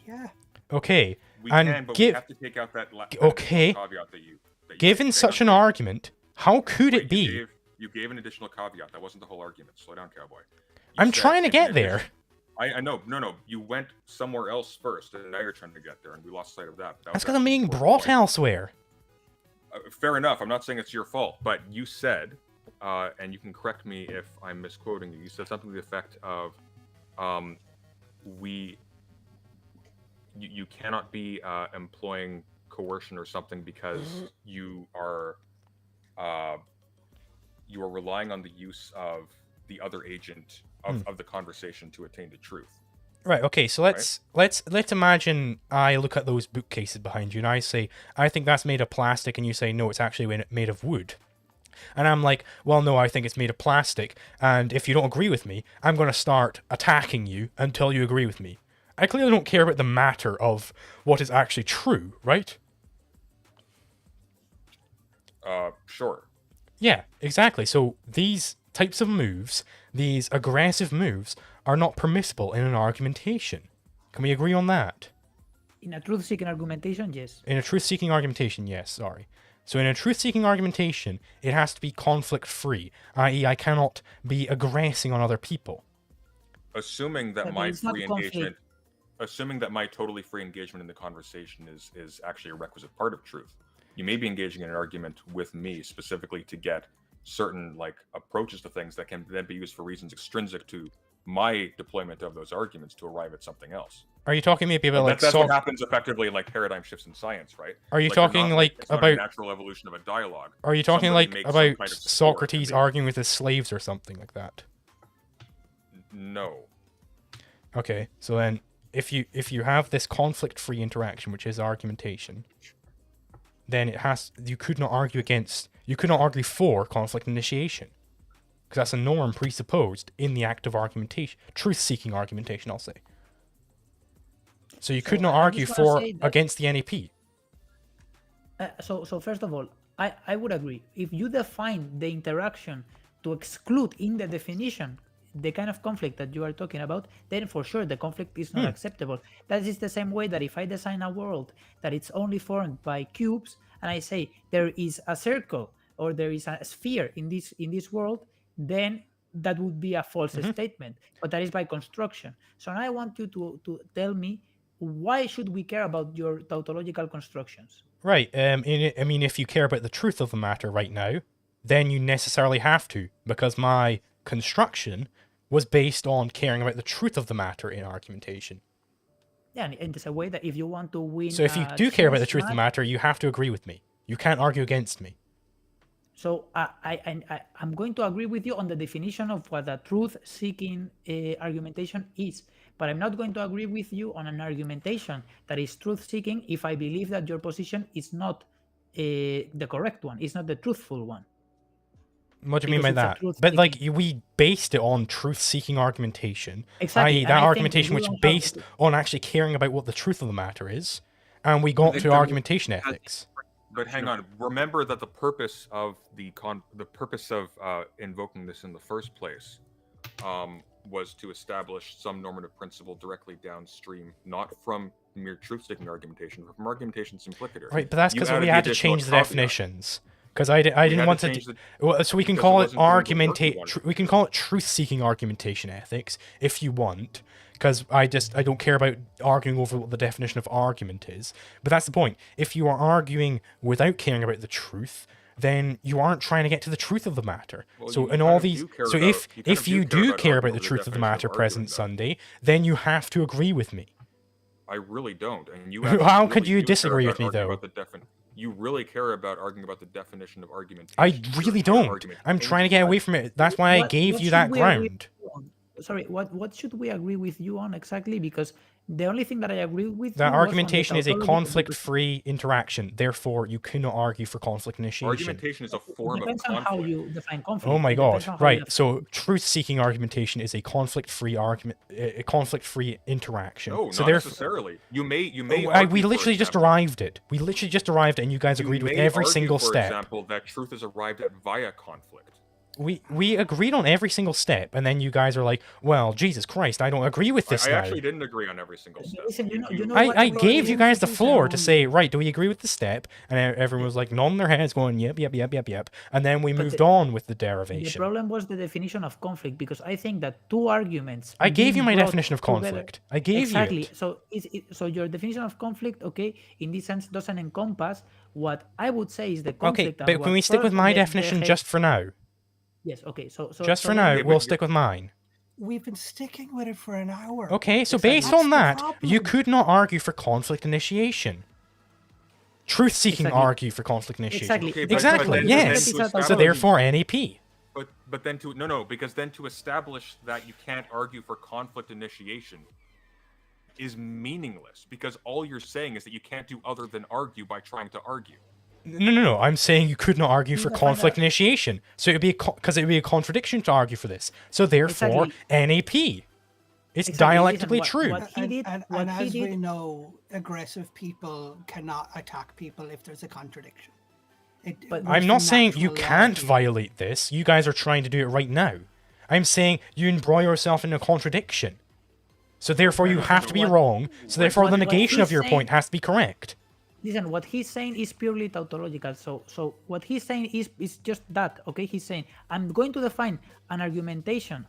S5: Yeah.
S4: Okay.
S1: We
S4: and
S1: can, but
S4: give
S1: we have to take out that
S4: okay.
S1: caveat that you
S4: given such an argument, how could it be?
S1: You gave an additional caveat. That wasn't the whole argument. Slow down, cowboy. You
S4: I'm
S1: said
S4: trying to
S1: give an
S4: get there.
S1: addition- I know. No. You went somewhere else first, and now you're trying to get there, and we lost sight of that.
S4: That's because I'm being brought elsewhere.
S1: Fair enough. I'm not saying it's your fault, but you said, and you can correct me if I'm misquoting you. You said something to the effect of, you cannot be employing coercion or something because you are relying on the use of the other agent of the conversation to attain the truth.
S4: Right. Okay. So let's imagine I look at those bookcases behind you, and I say I think that's made of plastic, and you say no, it's actually made of wood. And I'm like, well, no, I think it's made of plastic, and if you don't agree with me, I'm going to start attacking you until you agree with me. I clearly don't care about the matter of what is actually true, right?
S1: Sure.
S4: Yeah, exactly. So these types of moves, these aggressive moves, are not permissible in an argumentation. Can we agree on that?
S3: In a truth-seeking argumentation, yes.
S4: In a truth-seeking argumentation, yes, sorry. So in a truth-seeking argumentation, it has to be conflict-free, i.e. I cannot be aggressing on other people.
S1: Assuming that
S3: But
S1: my
S3: it's not
S1: free
S3: conflict.
S1: engagement, assuming that my totally free engagement in the conversation is actually a requisite part of truth. You may be engaging in an argument with me specifically to get certain like approaches to things that can then be used for reasons extrinsic to my deployment of those arguments to arrive at something else.
S4: Are you talking maybe about like
S1: That's what happens effectively in like paradigm shifts in science, right?
S4: Are you
S1: Like,
S4: talking
S1: they're not,
S4: like
S1: it's not a
S4: about
S1: natural evolution of a dialogue?
S4: Are you talking
S1: Somebody
S4: like
S1: makes some
S4: about
S1: kind of score,
S4: Socrates
S1: could be-
S4: arguing with his slaves or something like that?
S1: No.
S4: Okay, so then if you have this conflict-free interaction, which is argumentation, then you could not argue for conflict initiation, because that's a norm presupposed in the act of argumentation, truth-seeking argumentation, I'll say. So you could not
S3: I
S4: argue
S3: just wanna
S4: for
S3: say that-
S4: against the NAP.
S3: So first of all, I would agree. If you define the interaction to exclude in the definition the kind of conflict that you are talking about, then for sure the conflict is not acceptable. That is the same way that if I design a world that it's only formed by cubes, and I say there is a circle or there is a sphere in this world, then that would be a false statement. But that is by construction. So now I want you to tell me, why should we care about your tautological constructions?
S4: Right. I mean, if you care about the truth of the matter right now, then you necessarily have to, because my construction was based on caring about the truth of the matter in argumentation.
S3: Yeah, and it's a way that if you want to win.
S4: So if you
S3: a
S4: do care about the
S3: chess
S4: truth of the
S3: match-
S4: matter, you have to agree with me. You can't argue against me.
S3: So I'm going to agree with you on the definition of what a truth-seeking argumentation is, but I'm not going to agree with you on an argumentation that is truth-seeking if I believe that your position is not the correct one, it's not the truthful one.
S4: What do you mean by
S3: Because it's a
S4: that?
S3: truth
S4: But like
S3: seeking.
S4: we based it on truth-seeking argumentation,
S3: Exactly,
S4: i.e.,
S3: and
S4: that
S3: I think
S4: argumentation
S3: you
S4: which
S3: don't have
S4: based
S3: to-
S4: on actually caring about what the truth of the matter is, and we got to
S1: Victor,
S4: argumentation ethics.
S1: But hang on. Remember that the purpose of invoking this in the first place was to establish some normative principle directly downstream, not from mere truth-seeking argumentation, but from argumentation simpliciter.
S4: Right, but that's
S1: You
S4: because
S1: added
S4: we
S1: the
S4: had to
S1: additional
S4: change the
S1: caveat.
S4: definitions. Because I
S1: We
S4: didn't
S1: had
S4: want
S1: to
S4: to.
S1: change the-
S4: Well, so we can
S1: because it
S4: call it
S1: wasn't doing the work we wanted.
S4: We can call it truth-seeking argumentation ethics if you want. Because I don't care about arguing over what the definition of argument is. But that's the point. If you are arguing without caring about the truth, then you aren't trying to get to the truth of the matter.
S1: Well,
S4: So
S1: you
S4: in
S1: kind
S4: all
S1: of
S4: these,
S1: do care
S4: so
S1: about-
S4: if
S1: you kind of
S4: you do care about
S1: arguing
S4: the
S1: over
S4: truth of the
S1: definition
S4: matter,
S1: arguing,
S4: present
S1: though.
S4: Sunday, then you have to agree with me.
S1: I really don't. And you
S4: How could
S1: really
S4: you
S1: do care
S4: disagree
S1: about
S4: with me,
S1: arguing
S4: though?
S1: about the you really care about arguing about the definition of argumentation.
S4: I
S1: Your
S4: really
S1: entire
S4: don't.
S1: argument
S4: I'm
S1: hinges
S4: trying to get
S1: on-
S4: away from it. That's why I gave you
S3: should
S4: that
S3: we agree
S4: ground.
S3: on? Sorry, what should we agree with you on exactly? Because the only thing that I agree with
S4: That
S3: you was on the
S4: argumentation is a
S3: tautology,
S4: conflict-free interaction. Therefore, you cannot argue for conflict initiation.
S1: Argumentation is a form of
S3: depends on how
S1: conflict.
S3: you define conflict.
S4: Oh my
S3: It
S4: god!
S3: depends on how you
S4: Right.
S3: define
S4: So, truth-seeking argumentation is a conflict-free argument, a conflict-free interaction.
S1: No,
S4: so
S1: not
S4: therefore,
S1: necessarily. You may.
S4: we
S1: argue, for
S4: literally just
S1: example-
S4: arrived it. We literally just arrived it, and you guys
S1: you
S4: agreed with
S1: may
S4: every
S1: argue,
S4: single
S1: for
S4: step.
S1: example, that truth is arrived at via conflict.
S4: We agreed on every single step, and then you guys are like, "Well, Jesus Christ, I don't agree with this
S1: I
S4: now."
S1: actually didn't agree on every single step.
S3: Listen, you know
S4: I
S3: what
S4: I
S3: we
S4: gave
S3: do
S4: you guys the
S3: is,
S4: floor to say, right, do we agree with the step? And everyone was like nodding their heads, going, yep. And then we
S3: But
S4: moved
S3: the-
S4: on with the
S3: The
S4: derivation.
S3: problem was the definition of conflict, because I think that two arguments.
S4: I gave you
S3: being
S4: my
S3: brought
S4: definition of
S3: together-
S4: conflict. I gave
S3: exactly.
S4: you it.
S3: So your definition of conflict, okay, in this sense doesn't encompass what I would say is the conflict.
S4: Okay, but can we stick with my definition just for now?
S3: Yes. Okay. So
S4: Just
S3: so
S4: for
S3: let
S4: now,
S3: me-
S4: we'll stick with mine.
S5: We've been sticking with it for an hour.
S4: Okay, so
S3: Exactly.
S4: based
S5: That's
S4: on
S5: the
S4: that, you
S5: problem.
S4: could not argue for conflict initiation. Truth-seeking
S3: Exactly.
S4: argue for conflict initiation.
S3: Exactly.
S1: Okay,
S3: but-
S4: Exactly,
S3: but then-
S4: yes.
S3: but then to
S4: So
S3: establish-
S4: therefore, NAP.
S1: But then because then to establish that you can't argue for conflict initiation is meaningless, because all you're saying is that you can't do other than argue by trying to argue.
S4: No. I'm saying you could not argue for
S3: That's why
S4: conflict
S3: that-
S4: initiation. So it'd be because it would be a contradiction to argue for this. So therefore,
S3: Exactly.
S4: NAP. It's
S3: Exactly,
S4: dialectically
S3: listen,
S4: true.
S3: what he did,
S5: and
S3: what he
S5: as we
S3: did,
S5: know, aggressive people cannot attack people if there's a contradiction.
S3: But-
S4: I'm not saying you
S5: natural law
S4: can't
S5: here.
S4: violate this. You guys are trying to do it right now. I'm saying you embroil yourself in a contradiction. So therefore, you have to be
S3: What-
S4: wrong. So therefore, the
S3: what
S4: negation
S3: he's
S4: of your point
S3: saying-
S4: has to be correct.
S3: listen, what he's saying is purely tautological. So what he's saying is just that. Okay, he's saying I'm going to define an argumentation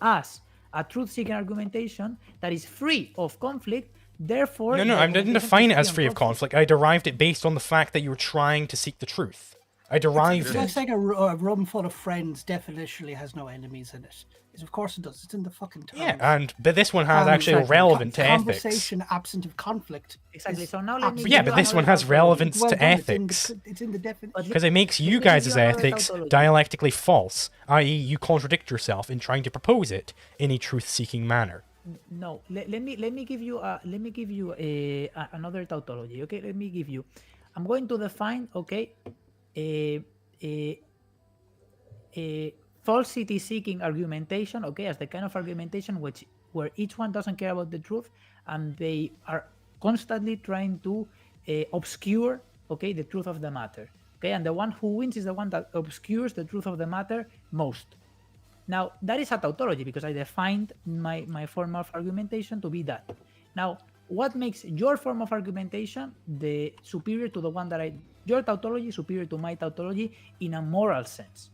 S3: as a truth-seeking argumentation that is free of conflict. Therefore,
S4: No,
S3: the
S4: I didn't
S3: argumentation
S4: define it
S3: is
S4: as free of conflict. I derived it based on the fact that you were trying to seek the truth. I derived
S5: It's
S4: it.
S5: like a room full of friends definitionally has no enemies in it. Of course it does. It's in the fucking terms.
S4: Yeah, but this one has actually
S3: exactly.
S4: relevant to ethics.
S5: Conversation absent of conflict.
S3: Exactly.
S5: is
S3: So now let me
S5: absolutely
S4: Yeah,
S3: give
S4: but
S3: you
S4: this one
S3: another
S4: has
S3: tautology.
S4: relevance
S5: well
S4: to
S5: done,
S4: ethics.
S5: It's in the definition.
S3: But
S4: Because it makes you
S3: let me
S4: guys'
S3: give you another
S4: ethics
S3: tautology.
S4: dialectically false, i.e., you contradict yourself in trying to propose it in a truth-seeking manner.
S3: No, let me give you another tautology. Okay, let me give you. I'm going to define a falsity-seeking argumentation. Okay, as the kind of argumentation where each one doesn't care about the truth and they are constantly trying to obscure the truth of the matter. Okay, and the one who wins is the one that obscures the truth of the matter most. Now, that is a tautology because I defined my form of argumentation to be that. Now, what makes your form of argumentation the superior to the one that your tautology superior to my tautology in a moral sense?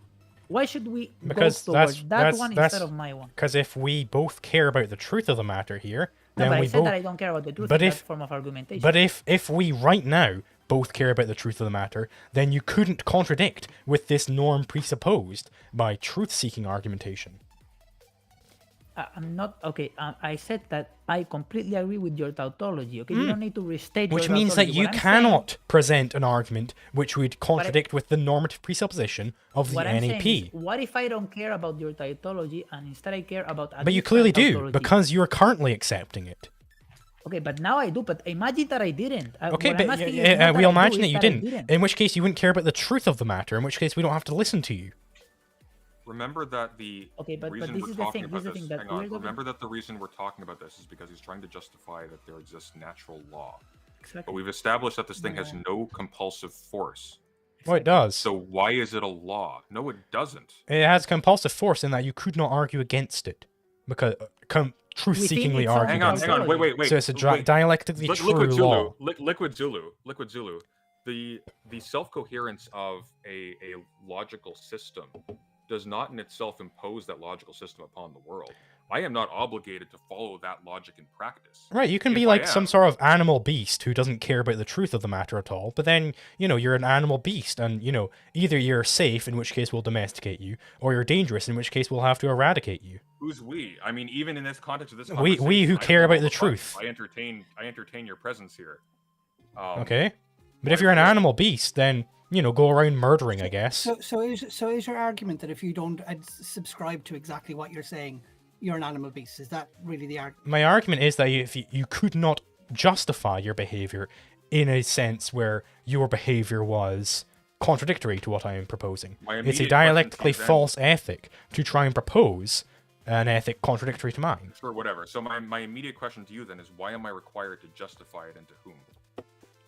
S3: Why should we
S4: Because
S3: go toward that one instead of my one?
S4: Because if we both care about the truth of the matter here,
S3: No,
S4: then
S3: but
S4: we
S3: I said
S4: both.
S3: that I don't care about the truth
S4: But
S3: in
S4: if-
S3: that form of argumentation.
S4: But if we right now both care about the truth of the matter, then you couldn't contradict with this norm presupposed by truth-seeking argumentation.
S3: I'm not okay. I said that I completely agree with your tautology. Okay, you don't need to restate.
S4: Which
S3: your
S4: means that
S3: tautology.
S4: you
S3: What I'm saying-
S4: cannot present an argument which would contradict with the normative presupposition of the
S3: What I'm saying
S4: NAP.
S3: is, what if I don't care about your tautology and instead I care about a
S4: But you
S3: different
S4: clearly do,
S3: tautology?
S4: because you're currently accepting it.
S3: Okay, but now I do. But imagine that I didn't.
S4: Okay,
S3: What I'm
S4: but
S3: asking you is not
S4: we'll
S3: I do,
S4: imagine that
S3: it's
S4: you
S3: I
S4: didn't. In which case, you wouldn't care about the truth of the matter. In which case, we don't have to listen to you.
S1: Remember that the
S3: Okay, but
S1: reason
S3: this
S1: we're
S3: is the
S1: talking
S3: thing. This is
S1: about
S3: the
S1: this.
S3: thing that
S1: Hang on.
S3: we're talking.
S1: Remember that the reason we're talking about this is because he's trying to justify that there exists natural law. But
S3: Exactly.
S1: we've established that this thing has no compulsive force.
S4: Well, it does.
S1: So why is it a law? No, it doesn't.
S4: It has compulsive force in that you could not argue against it because truth-seekingly
S3: it's
S4: argue
S1: Hang on,
S4: against
S1: hang on.
S4: it.
S1: Wait.
S4: So it's a
S1: wait.
S4: dialectically
S1: Li-
S4: true
S1: Liquid
S4: law.
S1: Zulu. Liquid Zulu. The self-coherence of a logical system does not in itself impose that logical system upon the world. I am not obligated to follow that logic in practice.
S4: Right, you can
S1: If
S4: be
S1: I
S4: like
S1: am-
S4: some sort of animal beast who doesn't care about the truth of the matter at all, but then, you're an animal beast, and, either you're safe, in which case we'll domesticate you, or you're dangerous, in which case we'll have to eradicate you.
S1: Who's we? I mean, even in this context of this
S4: We
S1: conversation,
S4: who
S1: I
S4: care about
S1: follow
S4: the
S1: fun.
S4: truth.
S1: I entertain your presence here.
S4: Okay? But
S1: why
S4: if you're an
S1: would I-
S4: animal beast, then, go around murdering, I guess.
S5: So is your argument that if you don't subscribe to exactly what you're saying, you're an animal beast? Is that really the argument?
S4: My argument is that if you could not justify your behavior in a sense where your behavior was contradictory to what I am proposing.
S1: My
S4: It's a
S1: immediate
S4: dialectically
S1: question to you then-
S4: false ethic to try and propose an ethic contradictory to mine.
S1: Sure, whatever. So my immediate question to you then is, why am I required to justify it and to whom?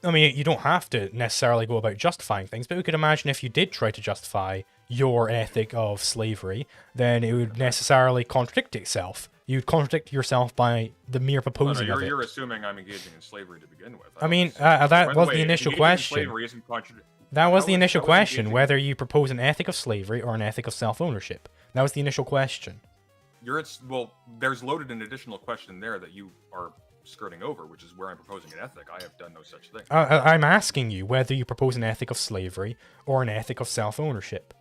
S4: I mean, you don't have to necessarily go about justifying things, but we could imagine if you did try to justify your ethic of slavery, then it would necessarily contradict itself. You'd contradict yourself by the mere proposing of it.
S1: You're assuming I'm engaging in slavery to begin with.
S4: I mean,
S1: By
S4: that
S1: the
S4: was
S1: way,
S4: the initial
S1: engaging in
S4: question.
S1: slavery isn't
S4: That was
S1: How
S4: the
S1: is-
S4: initial
S1: how is
S4: question,
S1: engaging-
S4: whether you propose an ethic of slavery or an ethic of self-ownership. That was the initial question.
S1: There's loaded an additional question there that you are skirting over, which is where I'm proposing an ethic. I have done no such thing.
S4: I'm asking you whether you propose an ethic of slavery or an ethic of self-ownership.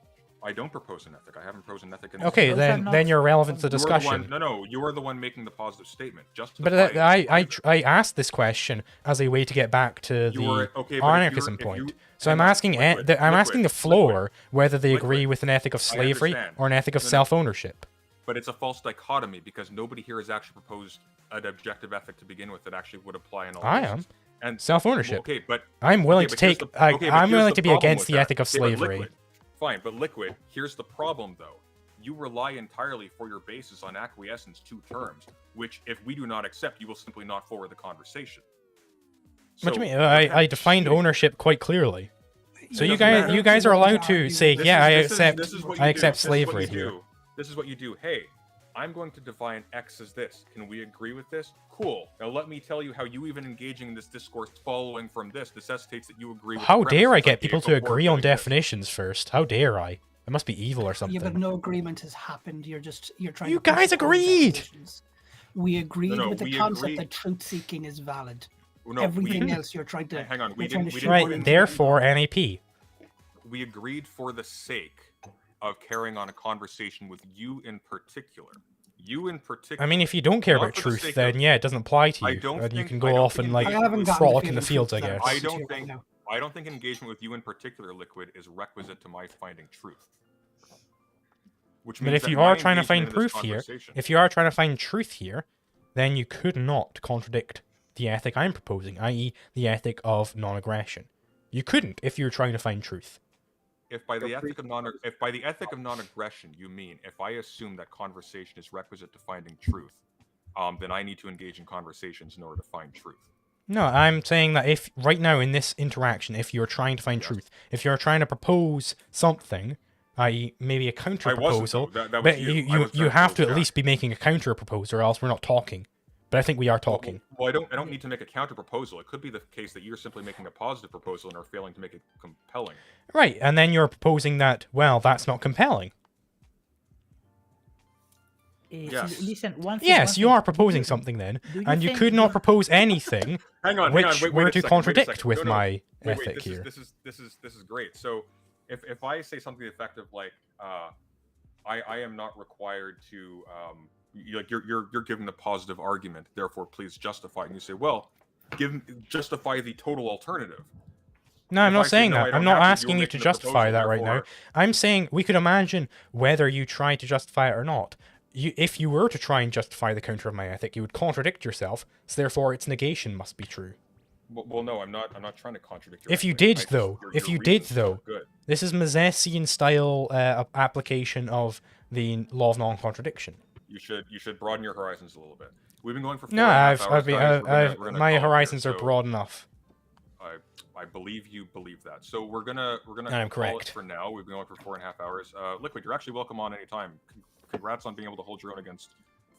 S1: I don't propose an ethic. I haven't proposed an ethic in
S4: Okay,
S3: Those are
S4: then
S3: not-
S4: you're relevant to the
S1: You are the
S4: discussion.
S1: one, no, you are the one making the positive statement.
S4: But I asked this question as a way to get back to the anarchism point. So I'm asking asking the floor whether they agree with an ethic of slavery
S1: understand.
S4: or an ethic of
S1: No, no.
S4: self-ownership.
S1: But it's a false dichotomy because nobody here has actually proposed an objective ethic to begin with that actually would apply in all
S4: I
S1: cases.
S4: am.
S1: And
S4: Self-ownership.
S1: Okay, but
S4: I'm willing to
S1: but here's
S4: take.
S1: the- okay, but
S4: I'm
S1: here's
S4: willing
S1: the
S4: to be
S1: problem
S4: against
S1: with
S4: the
S1: that.
S4: ethic of
S1: Okay, but
S4: slavery.
S1: Liquid, fine, but Liquid, here's the problem though. You rely entirely for your basis on acquiescence to terms, which if we do not accept, you will simply not forward the conversation.
S4: What do you
S1: So,
S4: mean?
S1: you're kind
S4: I
S1: of
S4: defined
S1: shitty.
S4: ownership quite clearly. So
S1: It
S4: you
S1: doesn't matter.
S4: guys are allowed to say,
S1: This
S4: yeah,
S1: is-
S4: I
S1: this is what
S4: accept
S1: you do. This is what
S4: slavery
S1: you
S4: here.
S1: do. This is what you do. Hey, I'm going to define X as this. Can we agree with this? Cool. Now let me tell you how you even engaging in this discourse following from this necessitates that you agree with
S4: How
S1: the
S4: dare I
S1: premises
S4: get
S1: gave
S4: people to
S1: before
S4: agree on
S1: doing this.
S4: definitions first? How dare I? It must be evil or
S5: Yeah, but
S4: something.
S5: no agreement has happened. You're trying.
S4: You
S5: to push
S4: guys
S5: your own
S4: agreed!
S5: definitions. We agreed
S1: no,
S5: with the
S1: we
S5: concept
S1: agreed.
S5: that truth seeking is valid.
S1: No,
S5: Everything
S1: we,
S5: else you're trying to.
S1: hang on, we
S5: you're trying
S1: didn't-
S5: to
S1: we
S5: shoot
S1: didn't-
S5: into
S4: Right,
S5: the-
S4: therefore, NAP.
S1: we agreed for the sake of carrying on a conversation with you in particular. You in particular.
S4: I mean, if you don't care
S1: Not
S4: about
S1: for the
S4: truth,
S1: sake
S4: then
S1: of-
S4: yeah, it doesn't apply to
S1: I
S4: you.
S1: don't
S4: And you
S1: think-
S4: can
S1: I
S4: go
S1: don't
S4: off
S1: think
S4: and like
S5: I haven't gotten
S4: frolic
S5: the
S4: in the
S5: feeling
S4: fields, I
S5: that
S4: guess.
S1: I
S5: to
S1: don't
S5: you
S1: think
S5: right now.
S1: I don't think engagement with you in particular, Liquid, is requisite to my finding truth. Which
S4: But
S1: means
S4: if
S1: that
S4: you
S1: my
S4: are trying to find
S1: engagement in this
S4: proof here,
S1: conversation-
S4: if you are trying to find truth here, then you could not contradict the ethic I'm proposing, i.e., the ethic of non-aggression. You couldn't if you were trying to find truth.
S1: If by the ethic of non-aggression you mean if I assume that conversation is requisite to finding truth, then I need to engage in conversations in order to find truth.
S4: No, I'm saying that if right now in this interaction, if you're trying to find
S1: Yes.
S4: truth, if you're trying to propose something, i.e., maybe a counter
S1: I wasn't,
S4: proposal,
S1: though. That was
S4: but
S1: you. I was
S4: you
S1: trying to
S4: have to at
S1: propose
S4: least be making a counter proposal, or else we're not talking. But I think we are talking.
S1: Well, I don't need to make a counter proposal. It could be the case that you're simply making a positive proposal and are failing to make it compelling.
S4: Right, and then you're proposing that, well, that's not compelling.
S1: Yes.
S3: Listen, one thing.
S4: Yes,
S3: one
S4: you
S3: thing.
S4: are proposing something then,
S3: do you
S4: and you
S3: think
S4: could not
S3: you-
S4: propose anything
S1: Hang on,
S4: which
S1: hang on, wait
S4: were
S1: a
S4: to
S1: second,
S4: contradict
S1: wait a second.
S4: with
S1: No, no,
S4: my
S1: wait,
S4: ethic
S1: this
S4: here.
S1: This is great. So if I say something effective like I am not required to you're giving a positive argument, therefore please justify it. And you say, well, justify the total alternative.
S4: No, I'm
S1: If
S4: not
S1: I say,
S4: saying
S1: "No, I
S4: that. I'm
S1: don't
S4: not
S1: have to,"
S4: asking
S1: you're
S4: you to
S1: making the
S4: justify
S1: proposal,
S4: that right now.
S1: therefore-
S4: I'm saying we could imagine whether you try to justify it or not. If you were to try and justify the counter of my ethic, you would contradict yourself, so therefore its negation must be true.
S1: Well, no, I'm not. I'm not trying to contradict you.
S4: If you
S1: anything.
S4: did,
S1: I just-
S4: though,
S1: your
S4: if you did,
S1: reasons are
S4: though,
S1: good.
S4: this is Misesian style application of the law of non-contradiction.
S1: You should broaden your horizons a little bit. We've been going for 4.5
S4: No,
S1: hours,
S4: I've been,
S1: guys. We're gonna
S4: my
S1: call it here,
S4: horizons are
S1: so
S4: broad enough.
S1: I believe you believe that. So we're gonna
S4: I'm
S1: call it
S4: correct.
S1: for now. We've been going for 4.5 hours. Liquid, you're actually welcome on anytime. Congrats on being able to hold your own against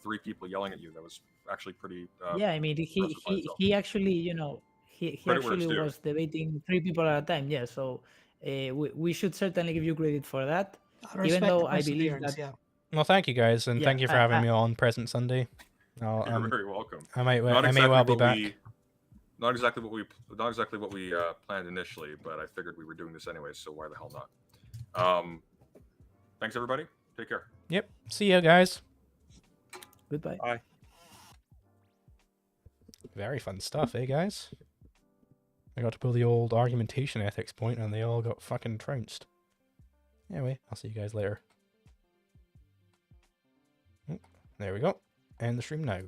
S1: 3 people yelling at you. That was actually pretty.
S3: Yeah, I mean,
S1: impressive by itself.
S3: he actually, you know, he
S1: Credit where it's
S3: actually
S1: due.
S3: was debating 3 people at a time. Yeah, so we should certainly give you credit for that.
S5: I respect
S3: Even
S5: the
S3: though I believe
S5: perseverance,
S3: that
S5: yeah.
S4: Well, thank you guys, and
S3: Yeah,
S4: thank you for having me on present Sunday.
S1: You're very welcome.
S4: I may
S1: Not
S4: well be
S1: what
S4: back.
S1: Not exactly what we planned initially, but I figured we were doing this anyway, so why the hell not? Thanks everybody. Take care.
S4: Yep. See ya, guys.
S3: goodbye.
S7: Bye.
S4: Very fun stuff, eh, guys? I got to pull the old argumentation ethics point, and they all got fucking trounced. Anyway, I'll see you guys later. Oh, there we go. End the stream now.